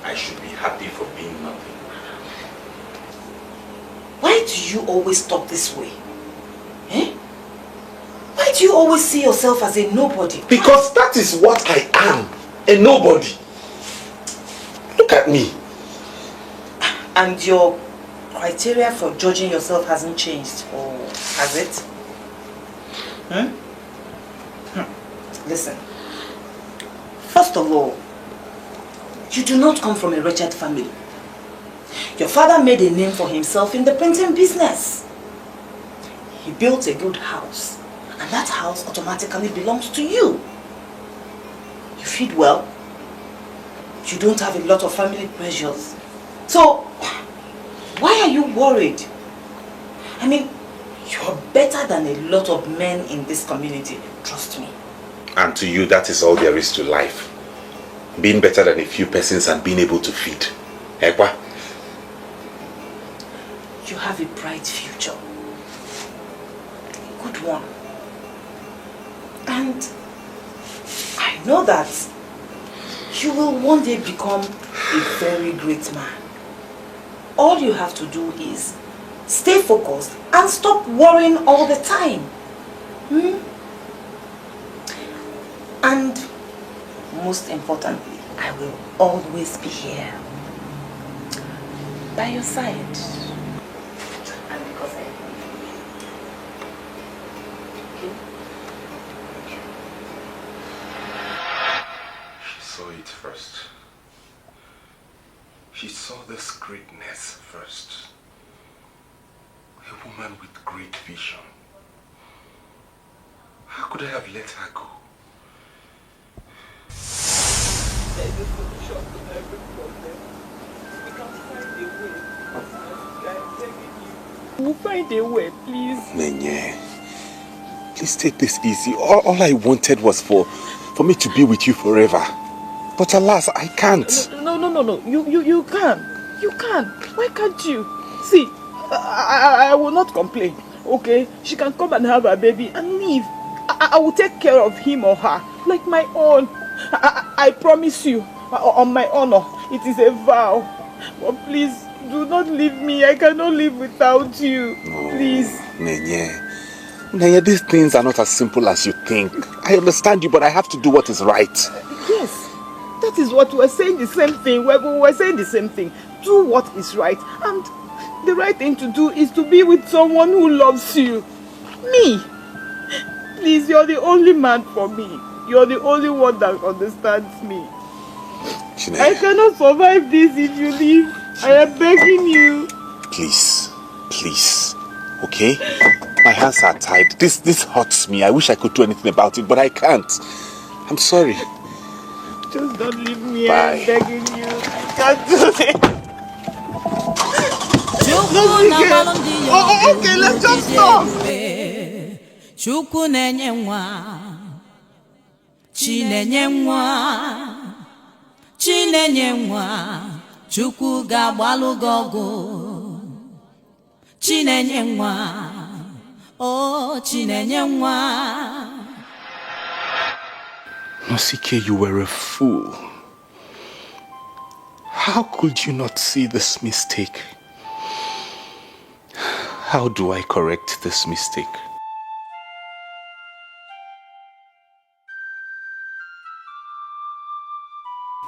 I should be happy for being nothing. Why do you always talk this way? Eh? Why do you always see yourself as a nobody? Because that is what I am, a nobody. Look at me. And your criteria for judging yourself hasn't changed, or has it? Listen. First of all, you do not come from a wretched family. Your father made a name for himself in the printing business. He built a good house, and that house automatically belongs to you. You feed well. You don't have a lot of family pressures. So, why are you worried? I mean, you're better than a lot of men in this community, trust me. And to you, that is all there is to life. Being better than a few persons and being able to feed. Ekwa? You have a bright future. A good one. And I know that you will one day become a very great man. All you have to do is stay focused and stop worrying all the time. And most importantly, I will always be here by your side. And because I She saw it first. She saw this greatness first. A woman with great vision. How could I have let her go? There is a solution to every problem. We can find a way. I'm begging you. We'll find a way, please. Nenye, please take this easy. All I wanted was for me to be with you forever. But alas, I can't. No. You can. You can. Why can't you? See, I will not complain. Okay? She can come and have her baby and leave. I will take care of him or her like my own. I promise you, on my honor, it is a vow. But please, do not leave me. I cannot live without you. Please. Nenye, these things are not as simple as you think. I understand you, but I have to do what is right. Yes, that is what we're saying the same thing. We're saying the same thing. Do what is right. And the right thing to do is to be with someone who loves you. Me. Please, you're the only man for me. You're the only one that understands me. Chineye, I cannot survive this if you leave. I am begging you. Please, okay? My hands are tied. This hurts me. I wish I could do anything about it, but I can't. I'm sorry. Just don't leave me. Bye. I'm begging you. I can't do this. Okay, let's just stop. Chinenye nwa, Chinenye nwa, Chukwu ga-agbalụ gị ọgụ. Chinenye nwa, oh Chinenye nwa. Nosike, you were a fool. How could you not see this mistake? How do I correct this mistake?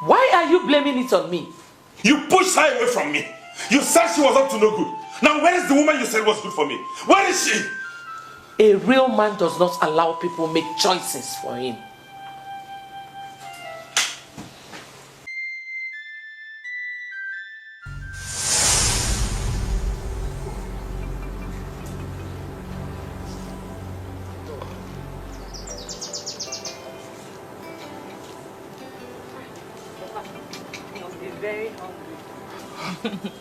Why are you blaming it on me? You pushed her away from me. You said she was up to no good. Now where is the woman you said was good for me? Where is she? A real man does not allow people make choices for him. Very hungry.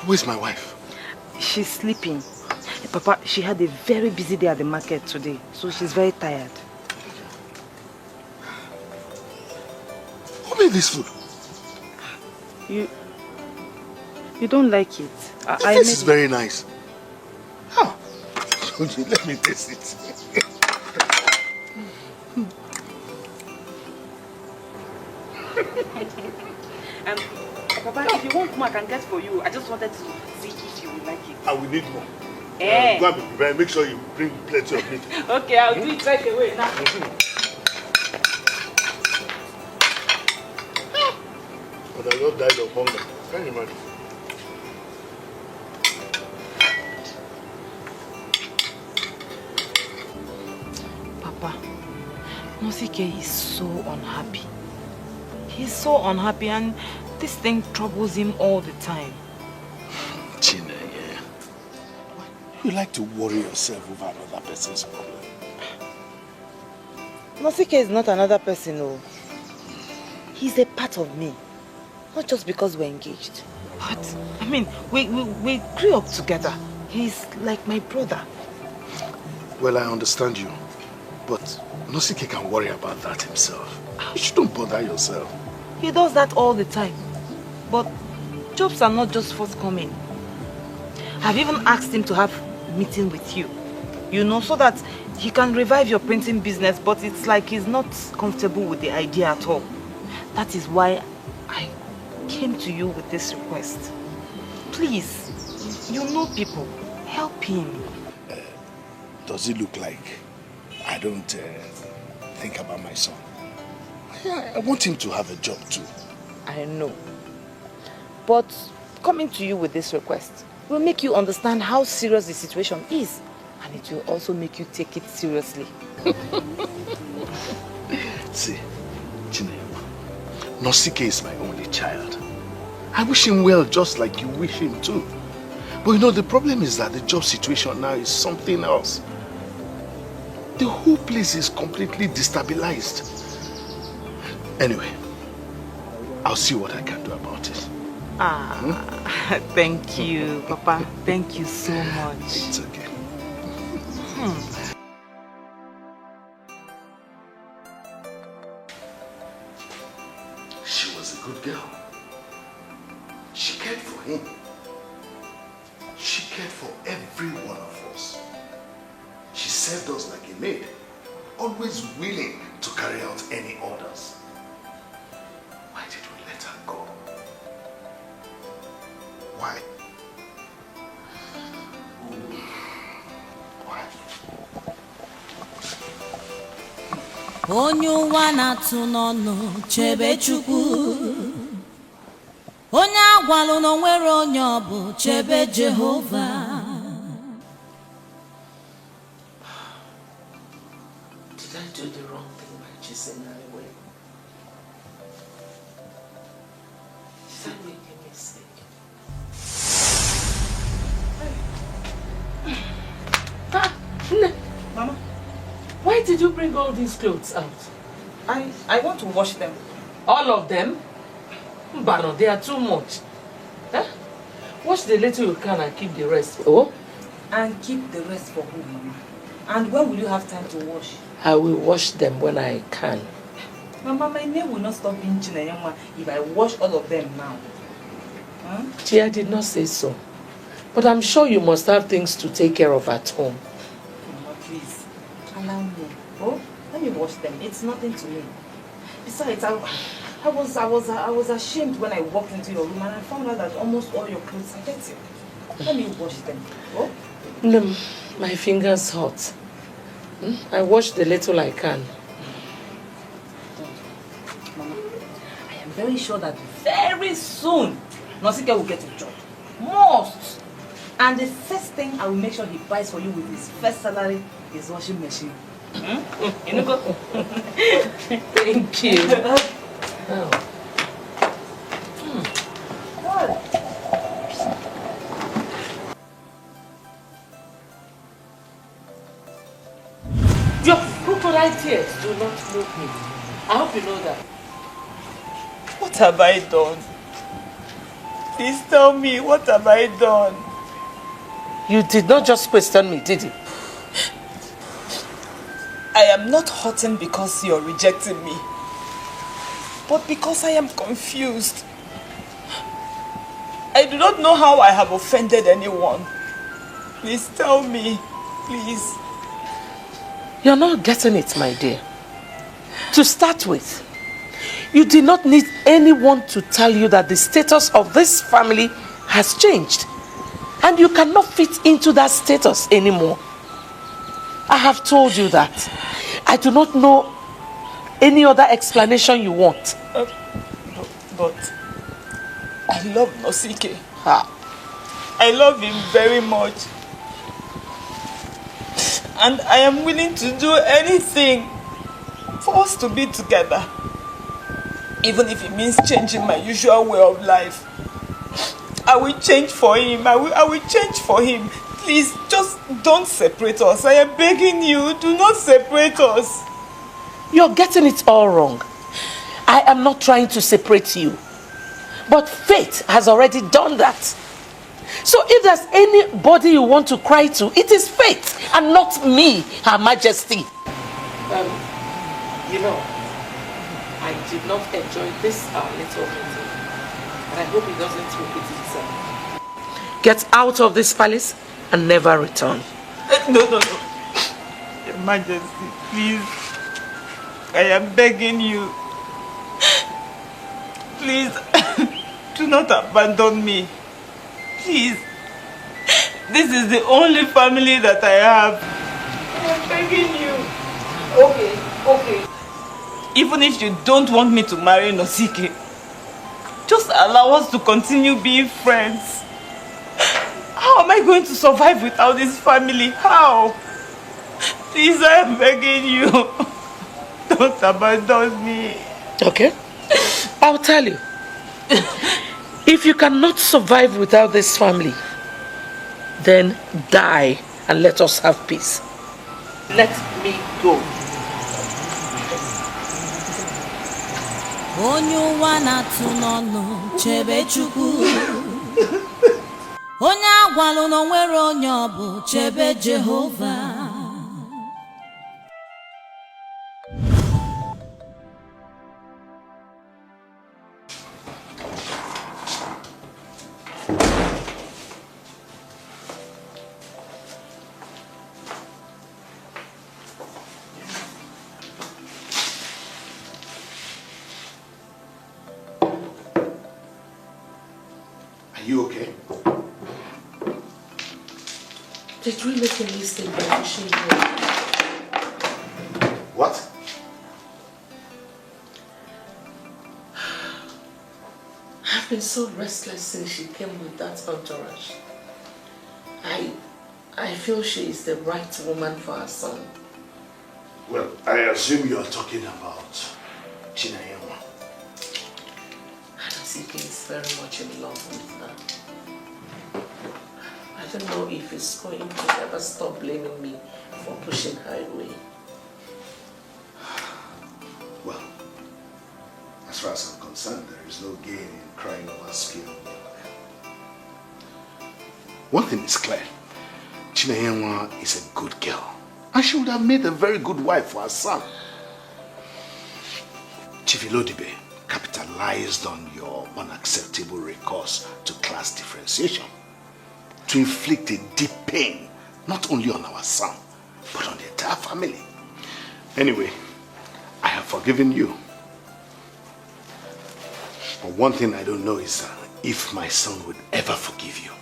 Where's my wife? She's sleeping. Papa, she had a very busy day at the market today, so she's very tired. Who made this food? You don't like it? This is very nice. How? Let me taste it. Papa, if you want more, I can get for you. I just wanted to see if you would like it. I will need more. Eh. Go and be prepared. Make sure you bring plenty of meat. Okay, I'll do it right away now. But I just died of hunger. Can you imagine? Papa, Nosike is so unhappy. He's so unhappy and this thing troubles him all the time. Chinenye, you like to worry yourself over another person's problem. Nosike is not another person, no. He's a part of me. Not just because we're engaged. But, I mean, we grew up together. He's like my brother. Well, I understand you. But Nosike can worry about that himself. You shouldn't bother yourself. He does that all the time. But jobs are not just forthcoming. I've even asked him to have a meeting with you. You know, so that he can revive your printing business, but it's like he's not comfortable with the idea at all. That is why I came to you with this request. Please, you know people, help him. Does it look like I don't think about my son? I want him to have a job too. I know. But coming to you with this request will make you understand how serious the situation is. And it will also make you take it seriously. See, Chinenye, Nosike is my only child. I wish him well just like you wish him too. But you know, the problem is that the job situation now is something else. The whole place is completely destabilized. Anyway, I'll see what I can do about it. Thank you, Papa. Thank you so much. It's okay. She was a good girl. She cared for him. She cared for every one of us. She served us like a maid, always willing to carry out any orders. Why did we let her go? Why? Onye ụwa na-atụ n'ọnụ chebe Chukwu. Onye agwalụ na onwere onye ọ bụ chebe Jehova. Did I do the wrong thing by chasing her away? Did I make a mistake? Mama, why did you bring all these clothes out? I want to wash them. All of them? Mbano, they are too much. Huh? Wash the little you can and keep the rest. Oh? And keep the rest for who, Mama? And when will you have time to wash? I will wash them when I can. Mama, my name will not stop being Chinayama if I wash all of them now. Huh? Chia did not say so. But I'm sure you must have things to take care of at home. Mama, please. Allow me. Oh, let me wash them. It's nothing to me. Besides, I was ashamed when I walked into your room and I found out that almost all your clothes are dirty. Let me wash them. Oh? No, my fingers hurt. I wash the little I can. Mama, I am very sure that very soon Nosike will get a job. Most. And the first thing I will make sure he buys for you with his first salary is washing machine. You know? Thank you. Oh. Your crocodile tears do not move me. I hope you know that. What have I done? Please tell me, what have I done? You did not just question me, did you? I am not hurting because you're rejecting me, but because I am confused. I do not know how I have offended anyone. Please tell me, please. You're not getting it, my dear. To start with, you did not need anyone to tell you that the status of this family has changed. And you cannot fit into that status anymore. I have told you that. I do not know any other explanation you want. But I love Nosike. I love him very much. And I am willing to do anything for us to be together. Even if it means changing my usual way of life. I will change for him. I will change for him. Please, just don't separate us. I am begging you, do not separate us. You're getting it all wrong. I am not trying to separate you. But fate has already done that. So if there's anybody you want to cry to, it is fate and not me, Her Majesty. You know, I did not enjoy this little meeting. And I hope it doesn't repeat itself. Get out of this palace and never return. No. Your Majesty, please. I am begging you. Please, do not abandon me. Please. This is the only family that I have. I am begging you. Okay. Even if you don't want me to marry Nosike, just allow us to continue being friends. How am I going to survive without this family? How? Please, I am begging you. Don't abandon me. Okay. I'll tell you. If you cannot survive without this family, then die and let us have peace. Let me go. Onye wanatu nono chebe chukwu. Onye agwalu no nwere onye obu chebe Jehovah. Are you okay? Did we make a mistake by pushing you? What? I've been so restless since she came with that entourage. I feel she is the right woman for our son. Well, I assume you are talking about Chinayama. Nosike is very much in love with her. I don't know if he's going to ever stop blaming me for pushing her away. Well, as far as I'm concerned, there is no gain in crying over spilled milk. One thing is clear. Chinayama is a good girl And she would have made a very good wife for her son. Chief Ilodibe capitalized on your unacceptable recourse to class differentiation to inflict a deep pain not only on our son, but on the entire family. Anyway, I have forgiven you. But one thing I don't know is if my son would ever forgive you.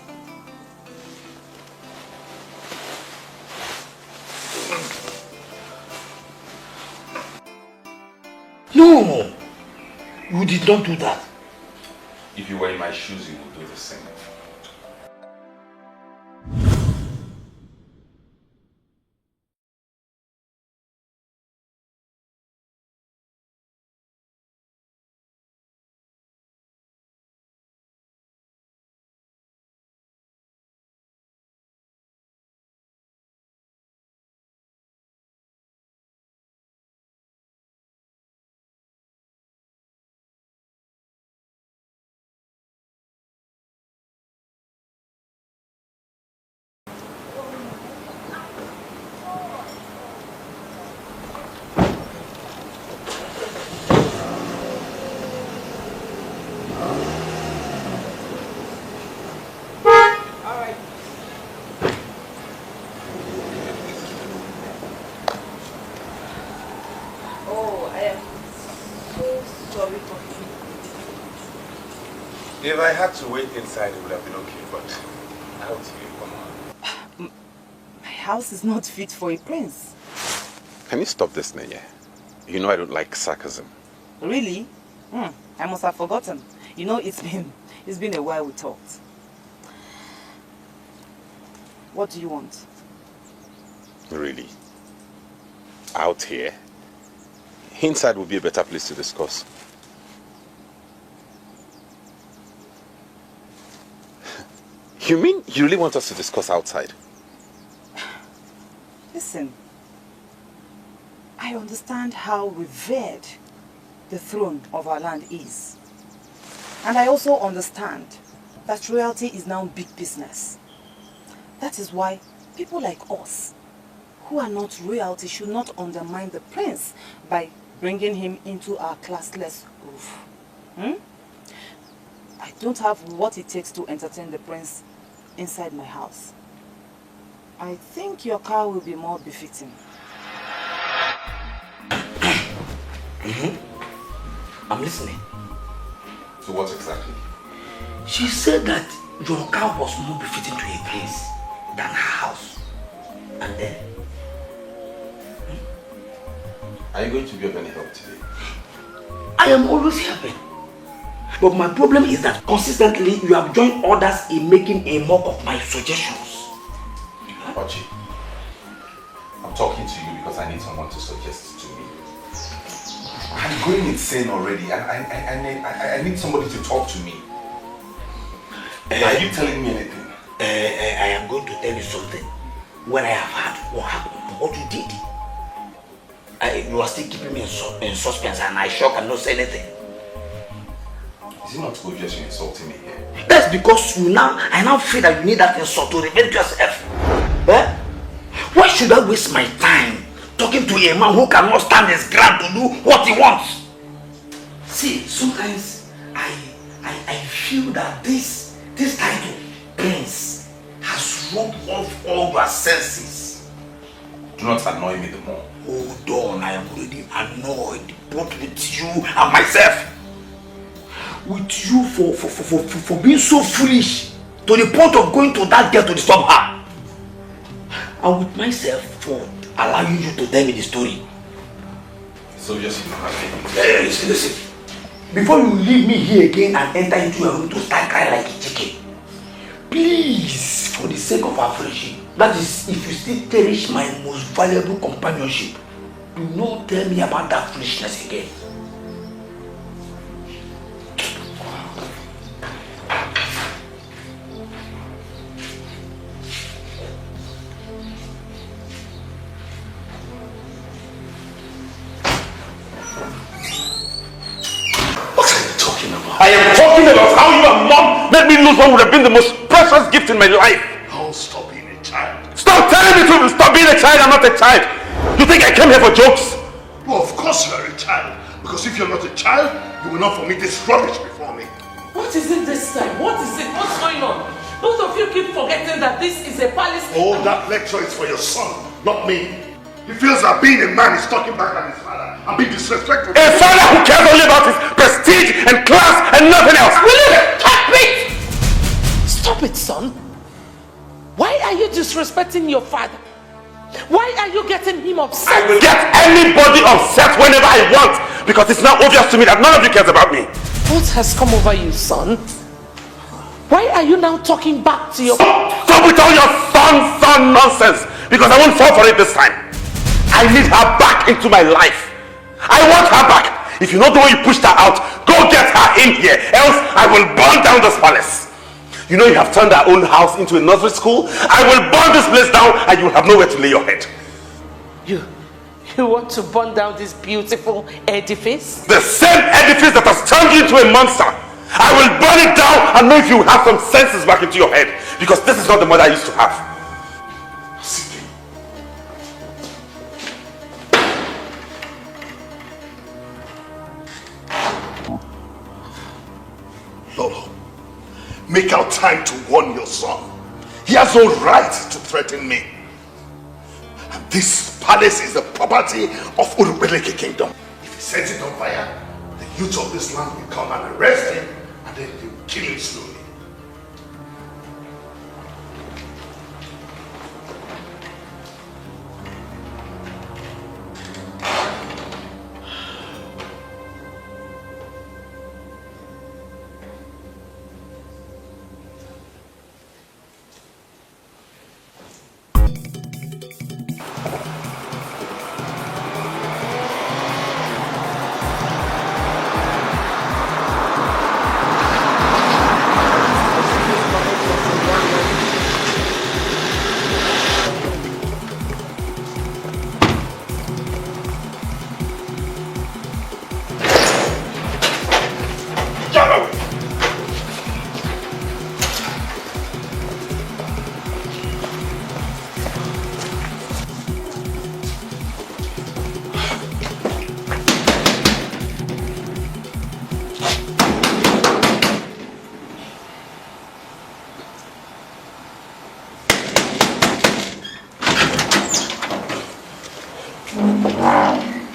No! You did not do that. If you were in my shoes, you would do the same. If I had to wait inside, it would have been okay, but out here, come on. My house is not fit for a prince. Can you stop this, Neye? You know I don't like sarcasm. Really? I must have forgotten. You know, it's been a while we talked. What do you want? Really? Out here? Inside would be a better place to discuss. You mean you really want us to discuss outside? Listen, I understand how revered the throne of our land is. And I also understand that royalty is now big business. That is why people like us, who are not royalty, should not undermine the prince by bringing him into our classless roof. I don't have what it takes to entertain the prince inside my house. I think your car will be more befitting. I'm listening. So what exactly? She said that your car was more befitting to a prince than her house. And then? Are you going to be of any help today? I am always helping. But my problem is that consistently you have joined others in making a mock of my suggestions. Ochi, I'm talking to you because I need someone to suggest to me. I'm going insane already. I need somebody to talk to me. Are you telling me anything? I am going to tell you something. When I have heard what happened and what you did, you are still keeping me in suspense, and I sure cannot say anything. Is it not obvious you're insulting me here? That's because I now feel that you need that insult to revenge yourself. Eh? Why should I waste my time talking to a man who cannot stand his ground to do what he wants? See, sometimes I feel that this title, Prince, has rubbed off all your senses. Do not annoy me the more. Hold on, I am already annoyed, both with you and myself. With you for being so foolish to the point of going to that girl to disturb her. And with myself for allowing you to tell me the story. So just you don't have anything. Listen. Before you leave me here again and enter into your room to start crying like a chicken, please, for the sake of our friendship, that is, if you still cherish my most valuable companionship, do not tell me about that foolishness again. I am talking about how you and mom made me lose what would have been the most precious gift in my life. Oh, stop being a child. Stop telling me to stop being a child. I'm not a child. You think I came here for jokes? Well, of course you are a child. Because if you're not a child, you will not vomit this rubbish before me. What is it this time? What is it? What's going on? Both of you keep forgetting that this is a palace. Oh, that lecture is for your son, not me. He feels that being a man is talking back at his father and being disrespectful. A father who cares only about his prestige and class and nothing else. Will you stop it? Stop it, son. Why are you disrespecting your father? Why are you getting him upset? I will get anybody upset whenever I want, because it's now obvious to me that none of you cares about me. What has come over you, son? Why are you now talking back to your... Stop with all your son nonsense, because I won't fall for it this time. I need her back into my life. I want her back. If you know the way you pushed her out, go get her in here, else I will burn down this palace. You know you have turned our own house into a nursery school? I will burn this place down and you will have nowhere to lay your head. You want to burn down this beautiful edifice? The same edifice that has turned you into a monster. I will burn it down and know if you have some senses back into your head. Because this is not the mother I used to have. Lolo, make out time to warn your son. He has no right to threaten me. And this palace is the property of Urubeleke Kingdom. If he sets it on fire, the youth of this land will come and arrest him, and then they will kill him slowly.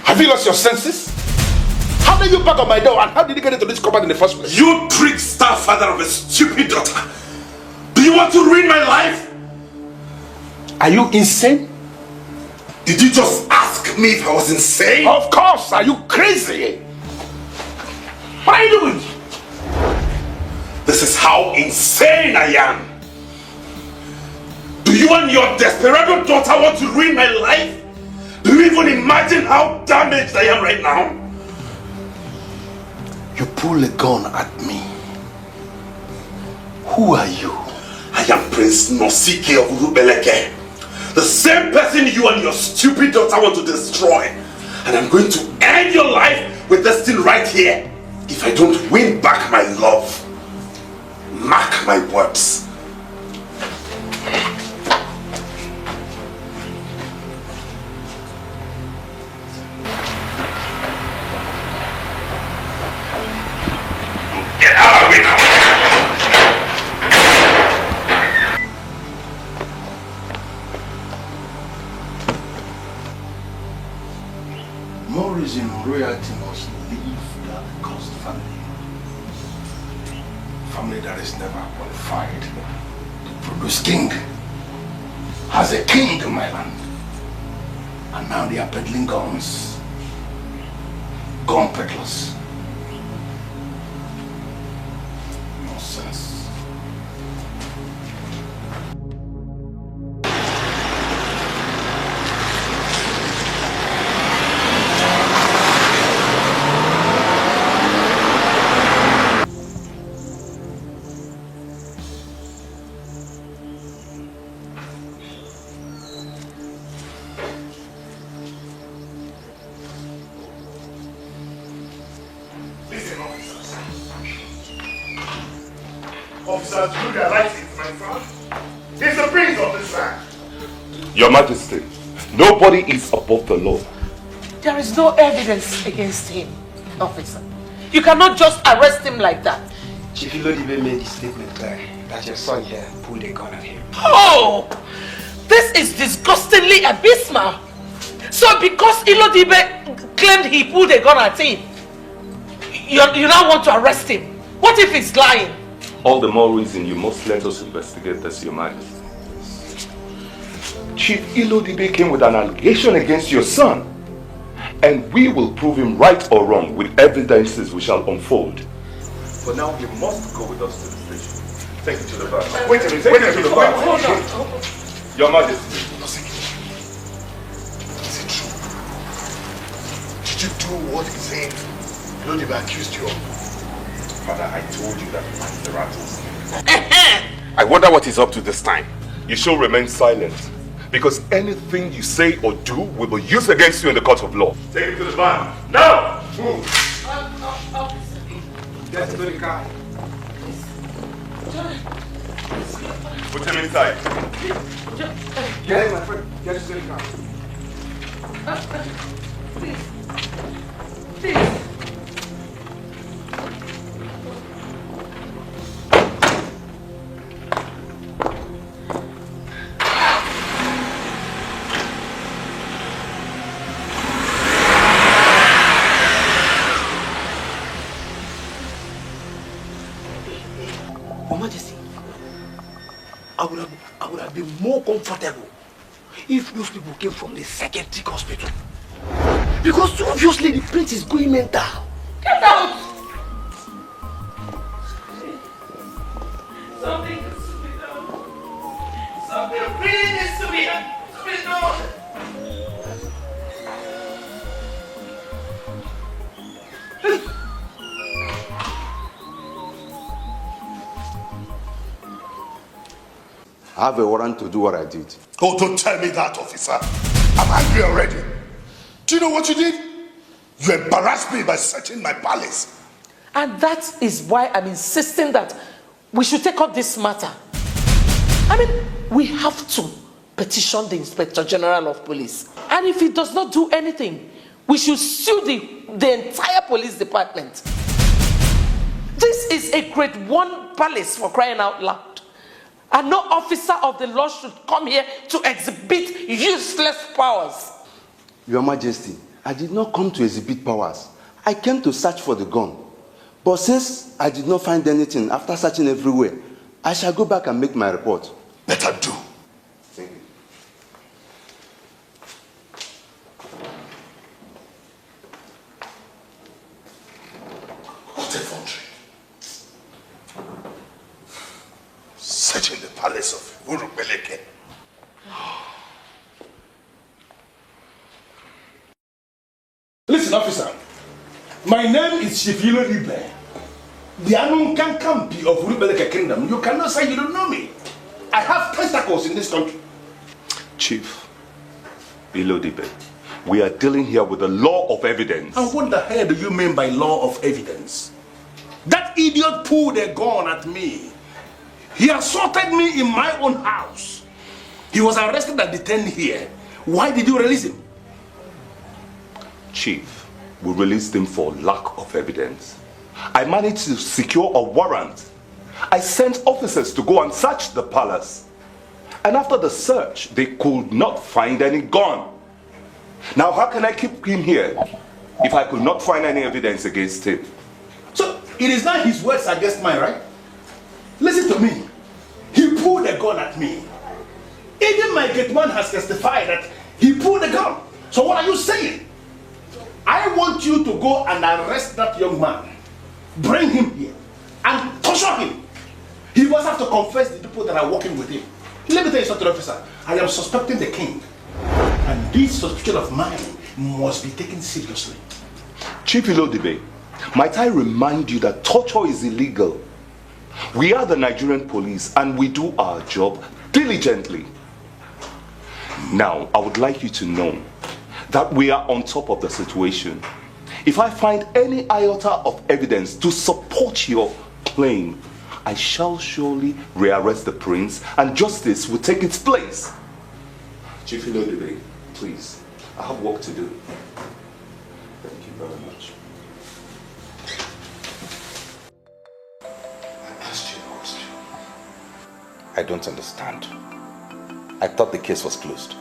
Have you lost your senses? How did you back on my door and how did you get into this compound in the first place? You trickster father of a stupid daughter. Do you want to ruin my life? Are you insane? Did you just ask me if I was insane? Of course. Are you crazy? What are you doing? This is how insane I am. Do you and your desperado daughter want to ruin my life? Do you even imagine how damaged I am right now? You pull a gun at me. Who are you? I am Prince Nosike of Urubeleke. The same person you and your stupid daughter want to destroy. And I'm going to end your life with this thing right here. If I don't win back my love. Mark my words. Get out of me now! No reason royalty must leave that cursed family. Family that is never qualified to produce king. Has a king in my land. And now they are peddling guns. Gun peddlers. Nonsense. Officers, do their right things, my son. He's the prince of this land. Your Majesty, nobody is above the law. There is no evidence against him, officer. You cannot just arrest him like that. Chief Ilodibe made the statement clear that your son here pulled a gun at him. Oh! This is disgustingly abysmal. So because Ilodibe claimed he pulled a gun at him, you now want to arrest him? What if he's lying? All the more reason you must let us investigate this, Your Majesty. Chief Ilodibe came with an allegation against your son, and we will prove him right or wrong with evidences we shall unfold. For now, you must go with us to the station. Take it to the van. Wait a minute, wait a minute. Hold on. Your Majesty. Is it true? Did you do what he's saying Ilodibe accused you of? Father, I told you that I'm the rattlesnake. I wonder what he's up to this time. You shall remain silent, because anything you say or do will be used against you in the court of law. Take him to the van. Now! Move! Get to the car. Put him inside. Get in, my friend. Get to the car. Please. Please. Your Majesty, I would have been more comfortable if those people came from the psychiatric hospital. Because obviously the prince is going mental. Get out! Something needs to be done. Something really needs to be done. I have a warrant to do what I did. Oh, don't tell me that, officer. I'm angry already. Do you know what you did? You embarrassed me by searching my palace. And that is why I'm insisting that we should take up this matter. I mean, we have to petition the Inspector General of Police. And if he does not do anything, we should sue the entire police department. This is a grade 1 palace, for crying out loud. And no officer of the law should come here to exhibit useless powers. Your Majesty, I did not come to exhibit powers. I came to search for the gun. But since I did not find anything after searching everywhere, I shall go back and make my report. Better do. Thank you. What a country. Searching the palace of Urubeleke. Listen, officer. My name is Chief Ilodibe, the Anunkan Kampi of Urubeleke Kingdom. You cannot say you don't know me. I have testicles in this country. Chief Ilodibe, we are dealing here with the law of evidence. And what the hell do you mean by law of evidence? That idiot pulled a gun at me. He assaulted me in my own house. He was arrested and detained here. Why did you release him? Chief, we released him for lack of evidence. I managed to secure a warrant. I sent officers to go and search the palace. And after the search, they could not find any gun. Now, how can I keep him here if I could not find any evidence against him? So, it is not his words against mine, right? Listen to me. He pulled a gun at me. Even my gate man has testified that he pulled a gun. So what are you saying? I want you to go and arrest that young man. Bring him here and torture him. He must have to confess the people that are working with him. Let me tell you something, officer. I am suspecting the king. And this suspicion of mine must be taken seriously. Chief Ilodibe, might I remind you that torture is illegal? We are the Nigerian police and we do our job diligently. Now, I would like you to know that we are on top of the situation. If I find any iota of evidence to support your claim, I shall surely rearrest the prince and justice will take its place. Chief Ilodebe, please. I have work to do. Thank you very much. I asked you a question. I don't understand. I thought the case was closed.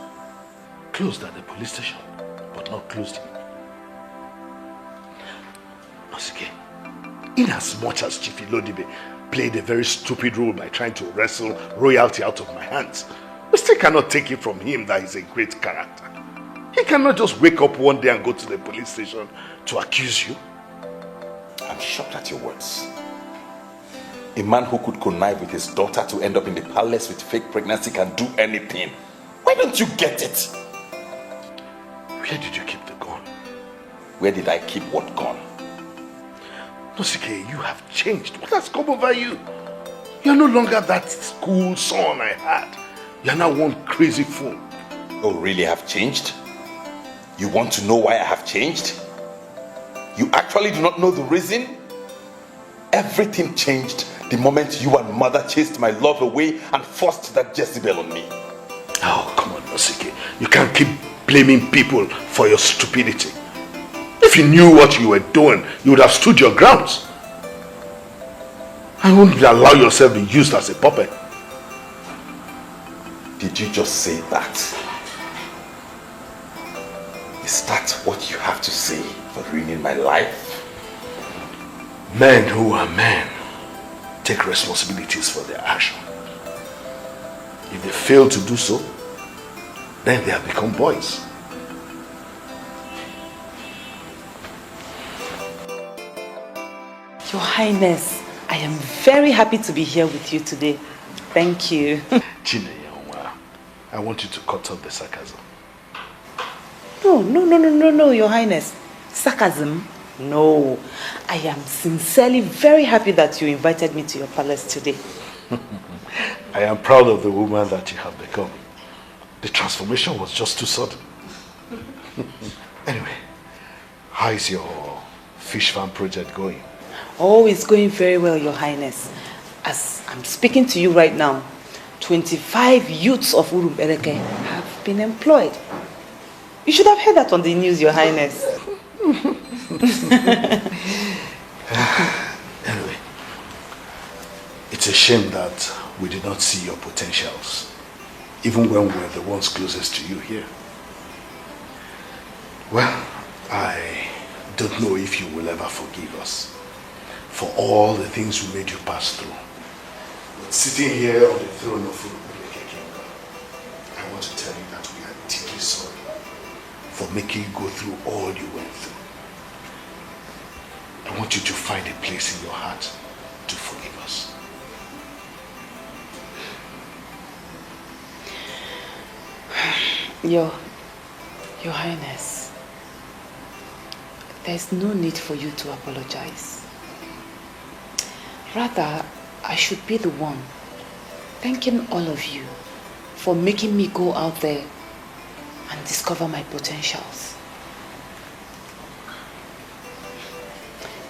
Closed at the police station, but not closed. Nosike, in as much as Chief Ilodibe played a very stupid role by trying to wrestle royalty out of my hands, we still cannot take it from him that he's a great character. He cannot just wake up one day and go to the police station to accuse you. I'm shocked at your words. A man who could connive with his daughter to end up in the palace with fake pregnancy can do anything. Why don't you get it? Where did you keep the gun? Where did I keep what gun? Nosike, you have changed. What has come over you? You're no longer that cool son I had. You're now one crazy fool. Oh, really have changed? You want to know why I have changed? You actually do not know the reason? Everything changed the moment you and mother chased my love away and forced that Jezebel on me. Oh, come on, Nosike. You can't keep blaming people for your stupidity. If you knew what you were doing, you would have stood your grounds. I wouldn't allow yourself to be used as a puppet. Did you just say that? Is that what you have to say for ruining my life? Men who are men take responsibilities for their action. If they fail to do so, then they have become boys. Your Highness, I am very happy to be here with you today. Thank you. Chinenye, I want you to cut off the sarcasm. No, Your Highness. Sarcasm? No. I am sincerely very happy that you invited me to your palace today. I am proud of the woman that you have become. The transformation was just too sudden. Anyway, how is your fish farm project going? Oh, it's going very well, Your Highness. As I'm speaking to you right now, 25 youths of Urubeleke have been employed. You should have heard that on the news, Your Highness. Anyway, it's a shame that we did not see your potentials, even when we were the ones closest to you here. Well, I don't know if you will ever forgive us for all the things we made you pass through. But sitting here on the throne of Urubeleke Kingdom, I want to tell you that we are deeply sorry for making you go through all you went through. I want you to find a place in your heart to forgive us. Your Highness, there's no need for you to apologize. Rather, I should be the one thanking all of you for making me go out there and discover my potentials.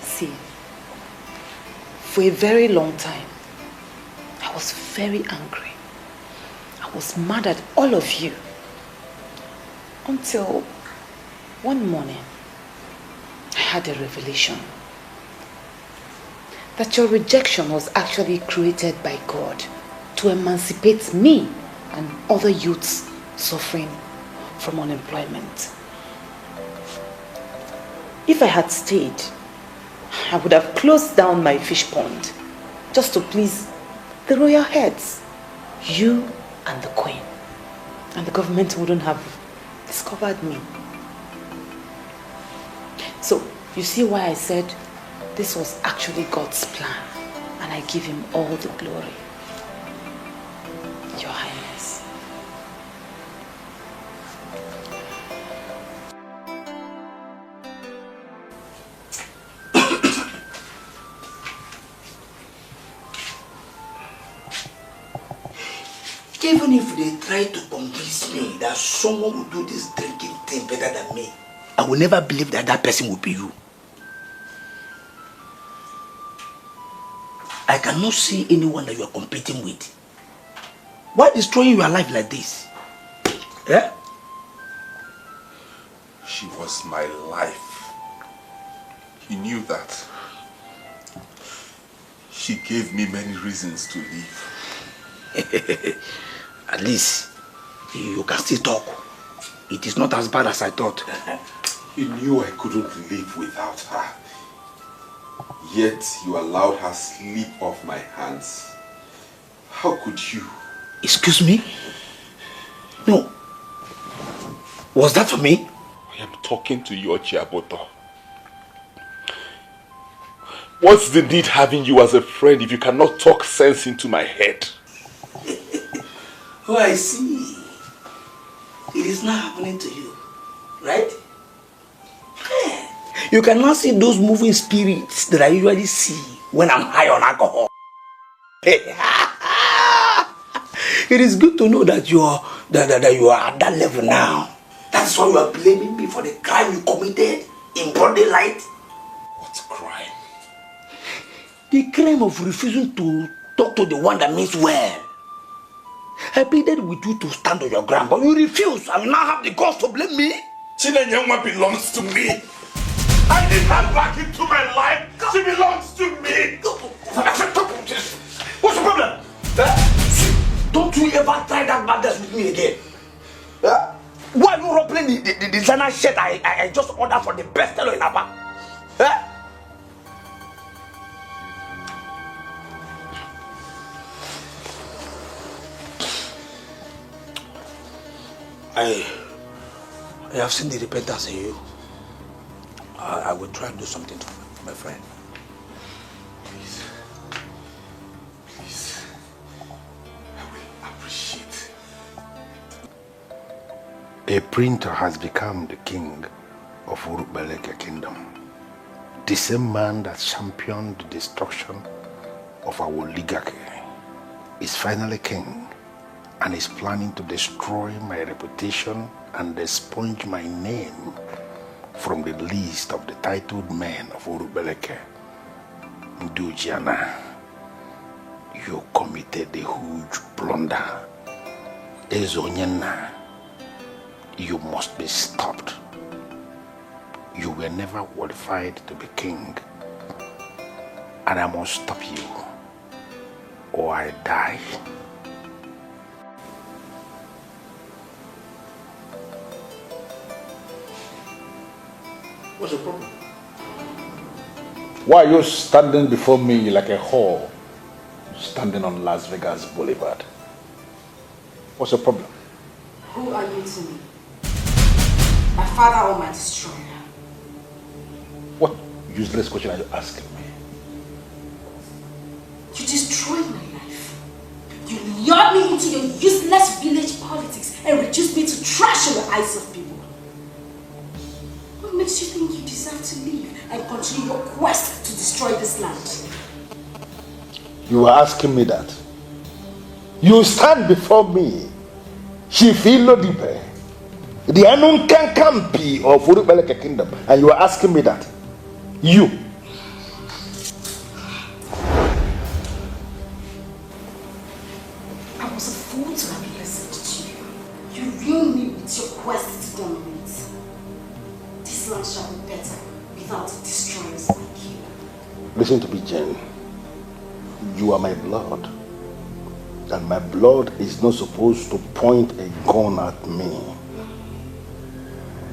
See, for a very long time, I was very angry. I was mad at all of you. Until one morning, I had a revelation that your rejection was actually created by God to emancipate me and other youths suffering from unemployment. If I had stayed, I would have closed down my fish pond just to please the royal heads, you and the queen, and the government wouldn't have discovered me. So, you see why I said this was actually God's plan, and I give him all the glory. Your Highness. Even if they try to convince me that someone will do this drinking thing better than me, I will never believe that that person will be you. I cannot see anyone that you are competing with. Why destroying your life like this? Yeah? She was my life. He knew that. She gave me many reasons to leave. At least you can still talk. It is not as bad as I thought. He knew I couldn't live without her. Yet you allowed her slip off my hands. How could you? Excuse me? No. Was that for me? I am talking to you, Chiaboto. What's the need having you as a friend if you cannot talk sense into my head? Oh, I see. It is not happening to you, right? You cannot see those moving spirits that I usually see when I'm high on alcohol. It is good to know that you are at that level now. That's why you are blaming me for the crime you committed in broad daylight. What crime? The crime of refusing to talk to the one that means well. I pleaded with you to stand on your ground, but you refused. I will now have the guts to blame me. Chinenyewa belongs to me. I need her back into my life. She belongs to me. What's the problem? Don't you ever try that madness with me again. Why are you rubbing the designer shirt I just ordered for the best seller in Aba? I have seen the repentance in you. I will try and do something to my friend. Please. Please. I will appreciate. A printer has become the king of Urubeleke kingdom. The same man that championed the destruction of our oligarchy is finally king and is planning to destroy my reputation and expunge my name from the list of the titled men of Urubeleke. Ndujiana, you committed a huge blunder. Ezeonu, you must be stopped. You were never qualified to be king, and I must stop you, or I die. What's the problem? Why are you standing before me like a whore standing on Las Vegas Boulevard? What's the problem? Who are you to me? My father or my destroyer? What useless question are you asking me? You destroyed my life. You lured me into your useless village politics and reduced me to trash in the eyes of people. What makes you think you deserve to leave and continue your quest to destroy this land? You are asking me that? You stand before me, Shifilo Dipe, the Anunkankampi of Urubeleke kingdom, and you are asking me that? You. I was a fool to have listened to you. You ruined me with your quest to dominate. This land shall be better without destroyers like you. Listen to me, Jane. You are my blood. And my blood is not supposed to point a gun at me.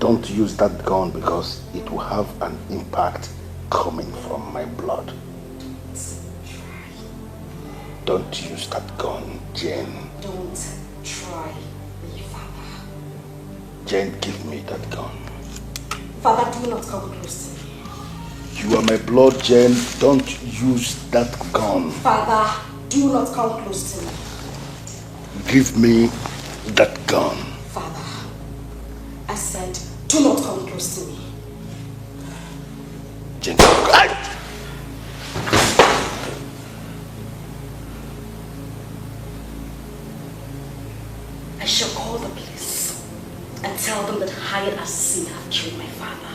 Don't use that gun because it will have an impact coming from my blood. Don't use that gun, Jane. Don't try me, Father. Jane, give me that gun. Father, do not come close to me. You are my blood, Jane. Don't use that gun. Father, do not come close to me. Give me that gun. Father, I said, do not come close to me. Jane, I shall call the police and tell them that hired assassin have killed my father.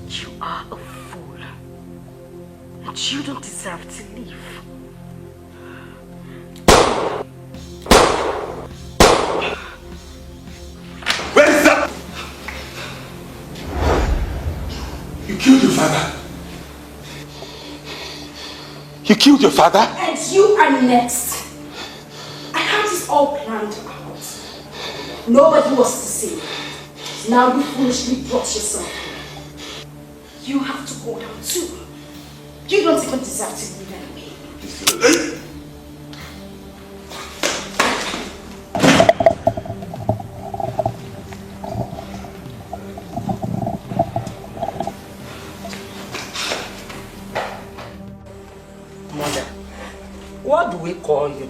You are a fool, and you don't deserve to live. killed your father? You killed your father? And you are next. I had this all planned out. Nobody was to see. Now you foolishly brought yourself here. You have to go down too. You don't even deserve to live anyway. Mother, what do we call you?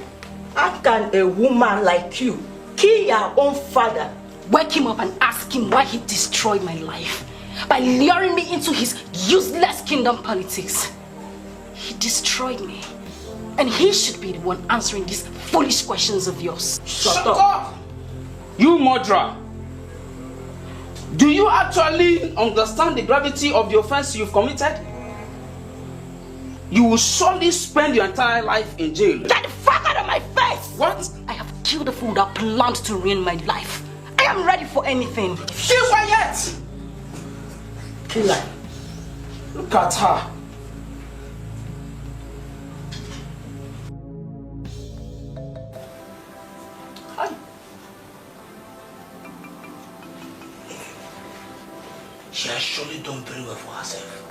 How can a woman like you kill your own father? Wake him up and ask him why he destroyed my life by luring me into his useless kingdom politics. He destroyed me, and he should be the one answering these foolish questions of yours. Shut up! You murderer! Do you actually understand the gravity of the offense you've committed? You will surely spend your entire life in jail. Get the fuck out of my face! What? I have killed the fool that planned to ruin my life. I am ready for anything. Keep quiet! Killer. Look at her. Hi. She has surely done very well for herself.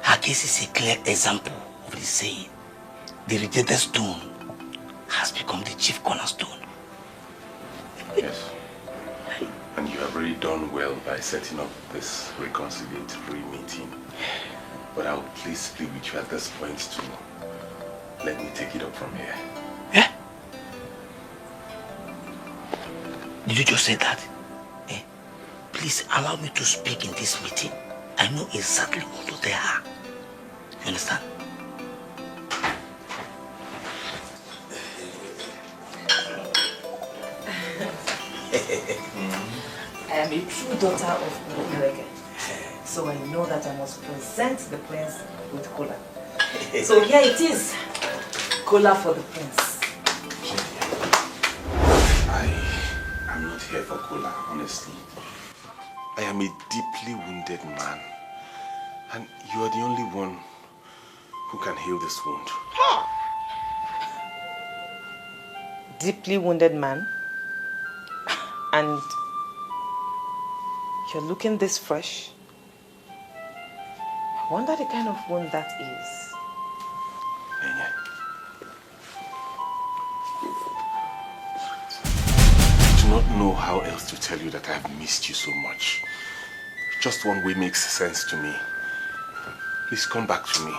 Her case is a clear example of the saying, the rejected stone has become the chief cornerstone. Yes. And you have really done well by setting up this reconciliatory meeting. But I would please plead with you at this point to let me take it up from here. Eh? Did you just say that? Eh? Please allow me to speak in this meeting. I know exactly what they are. You understand? I am a true daughter of Nwokoye. So I know that I must present the prince with cola. So here it is. Cola for the prince. I'm not here for cola, honestly. I am a deeply wounded man. And you are the only one who can heal this wound. Deeply wounded man. And you're looking this fresh. I wonder the kind of wound that is. Nenye. I do not know how else to tell you that I have missed you so much. Just one way makes sense to me. Please come back to me.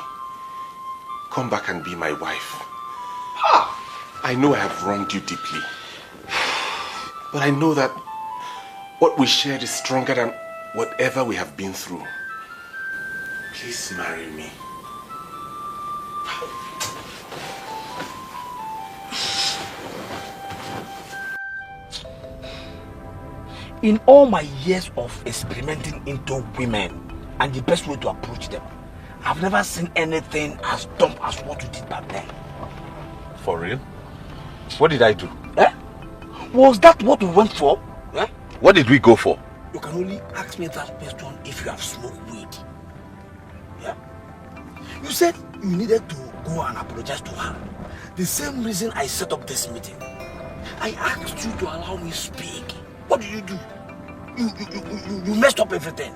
Come back and be my wife. I know I have wronged you deeply. But I know that what we shared is stronger than whatever we have been through. Please marry me. In all my years of experimenting into women and the best way to approach them, I've never seen anything as dumb as what you did back then. For real? What did I do? Eh? Was that what we went for? Eh? What did we go for? You can only ask me that question if you have smoked weed. Yeah? You said you needed to go and apologize to her. The same reason I set up this meeting. I asked you to allow me speak. What did you do? You messed up everything.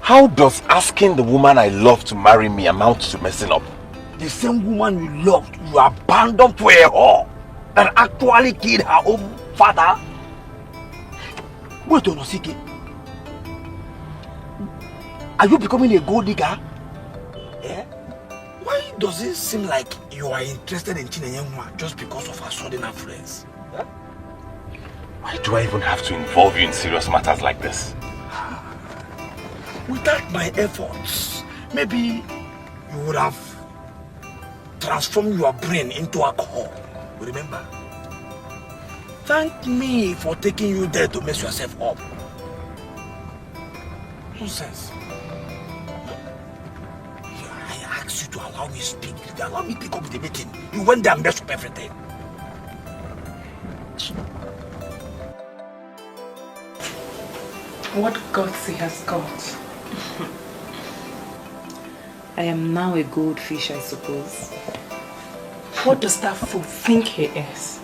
How does asking the woman I love to marry me amount to messing up? The same woman you loved, you abandoned to a whore and actually killed her own father? Wait, Onosike. Are you becoming a gold digger? Eh? Why does it seem like you are interested in Chinenyenwa just because of her sudden affluence? Eh? Why do I even have to involve you in serious matters like this? Without my efforts, maybe you would have transformed your brain into alcohol. Remember? Thank me for taking you there to mess yourself up. Nonsense. I asked you to allow me to speak. You allow me to pick up the meeting. You went there and messed up everything. What guts he has got. I am now a goldfish, I suppose. What does that fool think he is?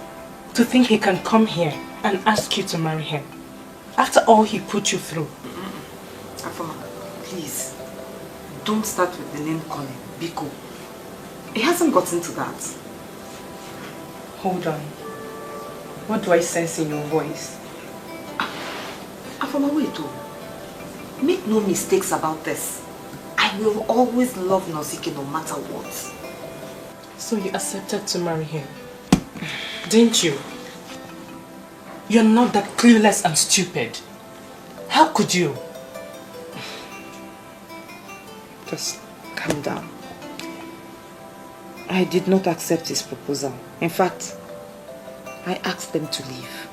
To think he can come here and ask you to marry him? After all he put you through. Afama, please. Don't start with the name calling. Biko. He hasn't gotten to that. Hold on. What do I sense in your voice? Afama, wait. Make no mistakes about this. I will always love Nozike no matter what. So you accepted to marry him, didn't you? You're not that clueless and stupid. How could you? Just calm down. I did not accept his proposal. In fact, I asked them to leave.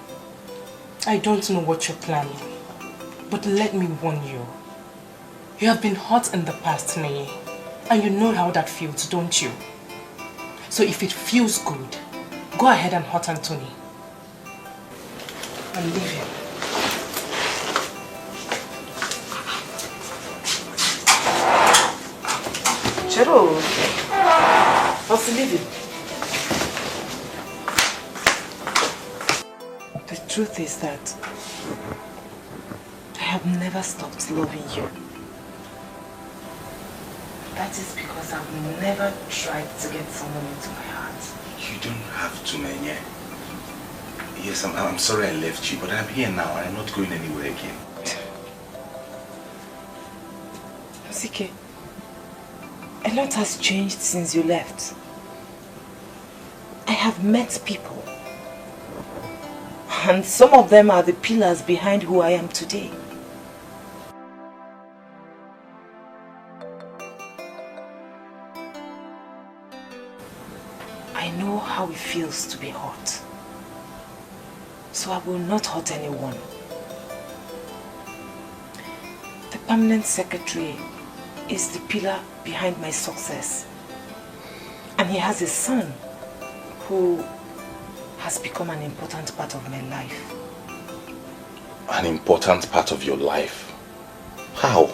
I don't know what you're planning, but let me warn you. You have been hurt in the past, Neye, and you know how that feels, don't you? So if it feels good, go ahead and hurt Anthony. And leave him. Chero, how's he leaving? The truth is that I have never stopped loving you. That is because I've never tried to get someone into my heart. You don't have to, Nene. Yes, I'm sorry I left you, but I'm here now. I'm not going anywhere again. Nozike, a lot has changed since you left. I have met people. And some of them are the pillars behind who I am today. I know how it feels to be hurt. So I will not hurt anyone. The permanent secretary is the pillar behind my success. And he has a son who has become an important part of my life. An important part of your life? How?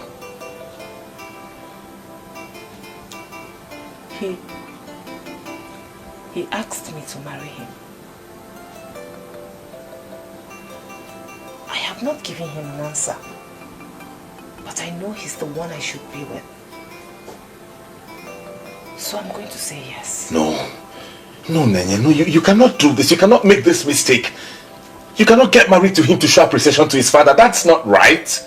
He asked me to marry him. I have not given him an answer, but I know he's the one I should be with. So I'm going to say yes. No, Nene, no, you cannot do this. You cannot make this mistake. You cannot get married to him to show appreciation to his father. That's not right.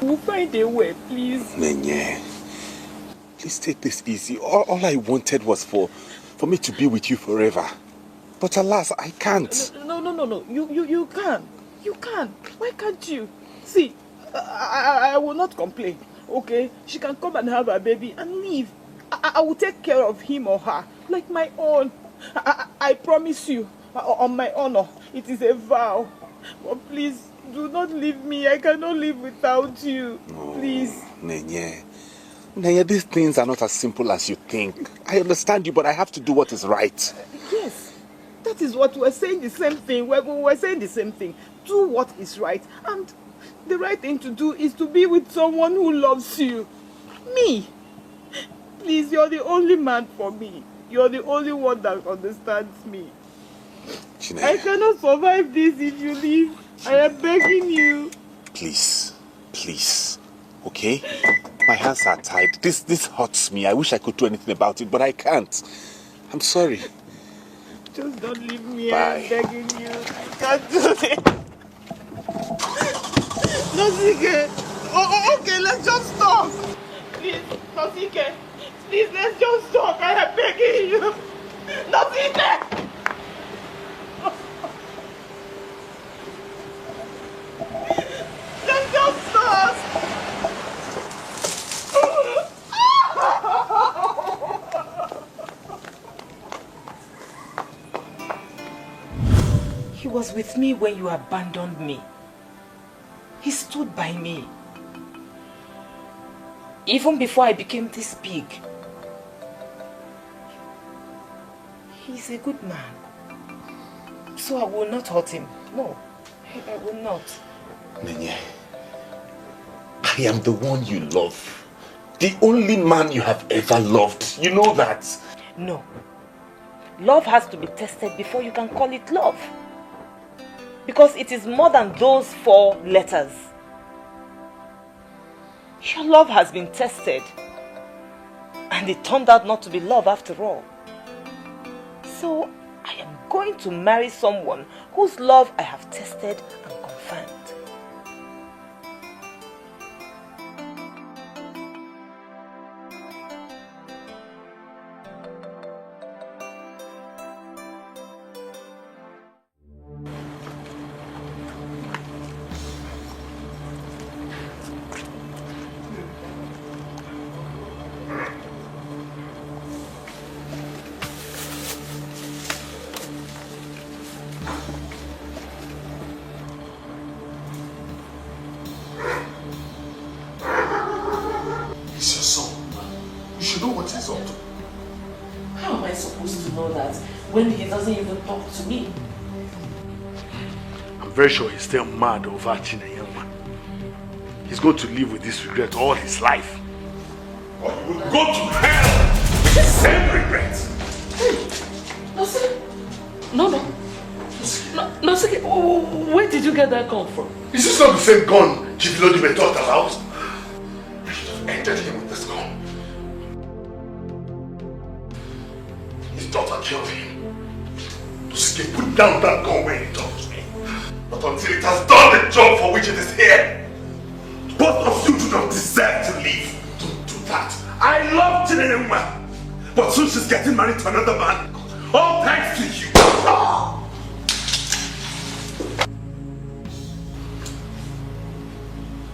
We'll find a way, please. Nene, please take this easy. All I wanted was for me to be with you forever. But alas, I can't. No. You can. You can. Why can't you? See, I will not complain, okay? She can come and have her baby and leave. I will take care of him or her like my own. I promise you, on my honor, it is a vow. But please, do not leave me. I cannot live without you. No, please. Nene, these things are not as simple as you think. I understand you, but I have to do what is right. Yes, that is what we're saying the same thing. We're saying the same thing. Do what is right. And the right thing to do is to be with someone who loves you. Me. Please, you're the only man for me. You're the only one that understands me. Chineye, I cannot survive this if you leave. I am begging you. Please, okay? My hands are tied. This hurts me. I wish I could do anything about it, but I can't. I'm sorry. Just don't leave me. Bye. I'm begging you. I can't do this. Nozike. Oh, okay, let's just talk. Please, Nozike. Please, let's just talk. I am begging you. Nozike. Let's just talk. He was with me when you abandoned me. He stood by me. Even before I became this big. He's a good man. So I will not hurt him. No, I will not. Nenye, I am the one you love. The only man you have ever loved. You know that. No. Love has to be tested before you can call it love. Because it is more than those 4 letters. Your love has been tested. And it turned out not to be love after all. So I am going to marry someone whose love I have tested and confirmed. He's your son. You should know what he's up to. How am I supposed to know that when he doesn't even talk to me? I'm very sure he's still mad over Chinenye. He's going to live with this regret all his life. Or you will go to hell with the same regret. No. Where did you get that gun from? Is this not the same gun Chief Lodime talked about? I should have entered him with this gun. His daughter killed him. Tosike put down that gun when he touched me. But until it has done the job for which it is here, both of you do not deserve to live. Don't do that. I love Chinenye, but soon she's getting married to another man. All thanks to you.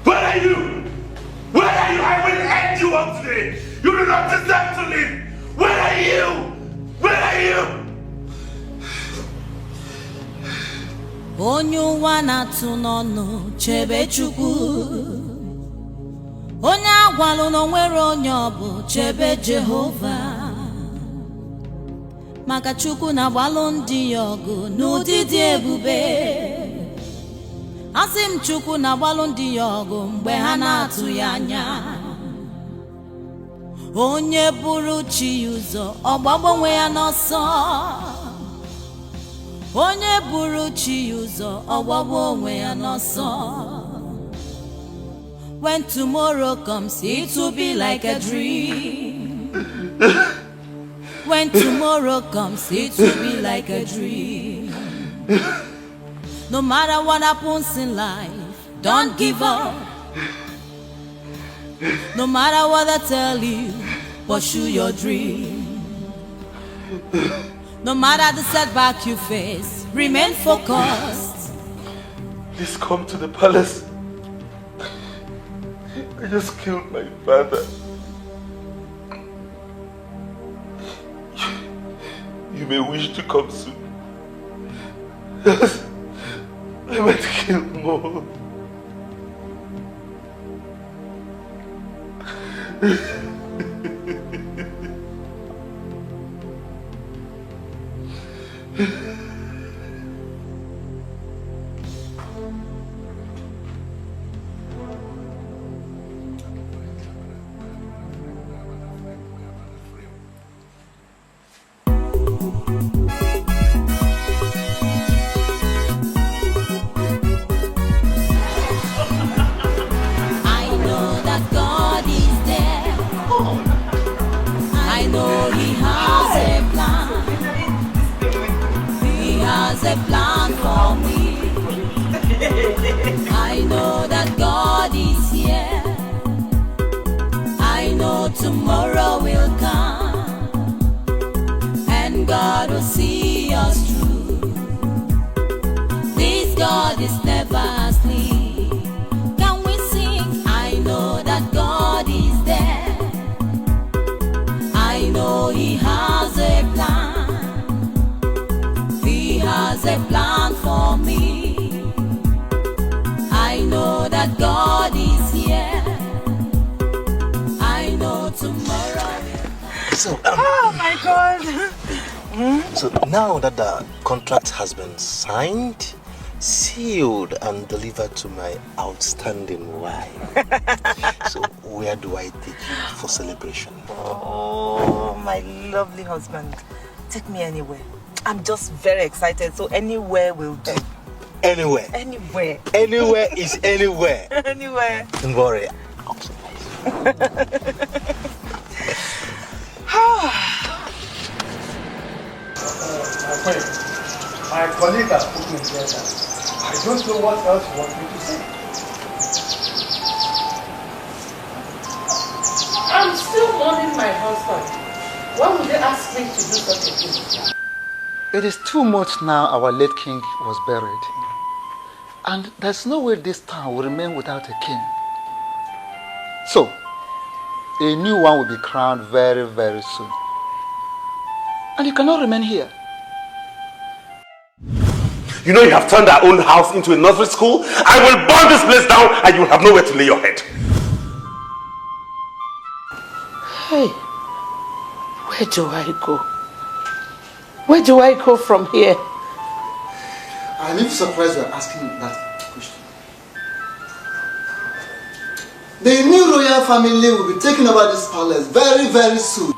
Where are you? Where are you? I will end you up today. You do not deserve to live. Where are you? Where are you? Onye ụwa na-atụ n'ọnụ chebe Chukwu. Onye agwalụ na onwere onye ọ bụ chebe Jehova. Maka Chukwu na-agbalụ ndị ya ọgụ n'ụdị dị ebube. Asị m Chukwu na-agbalụ ndị ya ọgụ mgbe ha na-atụ ya anya. Onye buru chi ụzọ ọ gbagbo onwe ya n'ọsọ. Onye buru chi ụzọ ọ gbagbo onwe ya n'ọsọ. When tomorrow comes, it will be like a dream. When tomorrow comes, it will be like a dream. No matter what happens in life, don't give up. No matter what I tell you, pursue your dream. No matter the setback you face, remain focused. Please come to the palace. I just killed my father. You may wish to come soon. I might kill more. A plan for me. I know that God is here. I know tomorrow will come, and God will see us through. This God is never asleep. Can we sing? I know that God is there. I know He has a plan. Has a plan for me. I know that God is here. So, oh my God. So now that the contract has been signed, sealed, and delivered to my outstanding wife, so where do I take you for celebration? Oh, my lovely husband. Take me anywhere. I'm just very excited, so anywhere will do. Anywhere. Anywhere. Anywhere is anywhere. Anywhere. Don't worry. My friend, my colleague has put me together. I don't know what else you want me to say. I'm still mourning my husband. Why would they ask me to do such a thing? It is 2 months now our late king was buried. And there's no way this town will remain without a king. So, a new one will be crowned very, very soon. And you cannot remain here. You know you have turned our own house into a nursery school? I will burn this place down and you will have nowhere to lay your head. Hey, where do I go? Where do I go from here? I'm even surprised you're asking that question. The new royal family will be taking over this palace very, very soon.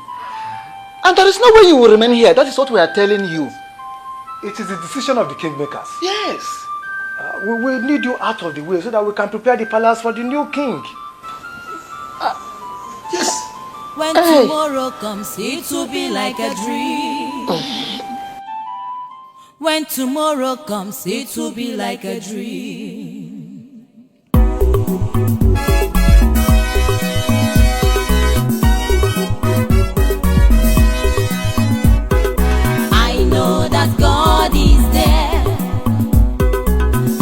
And there is no way you will remain here. That is what we are telling you. It is the decision of the kingmakers. Yes. We will need you out of the way so that we can prepare the palace for the new king. Yes. When tomorrow comes, it will be like a dream. When tomorrow comes, it will be like a dream. I know that God is there.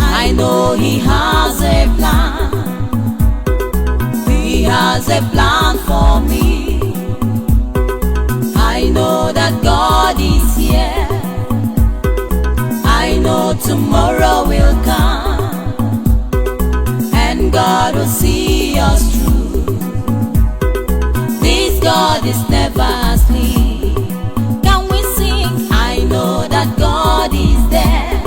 I know He has a plan. He has a plan for me. I know that God is here. I know tomorrow will come, and God will see us through. This God is never asleep. Can we sing? I know that God is there.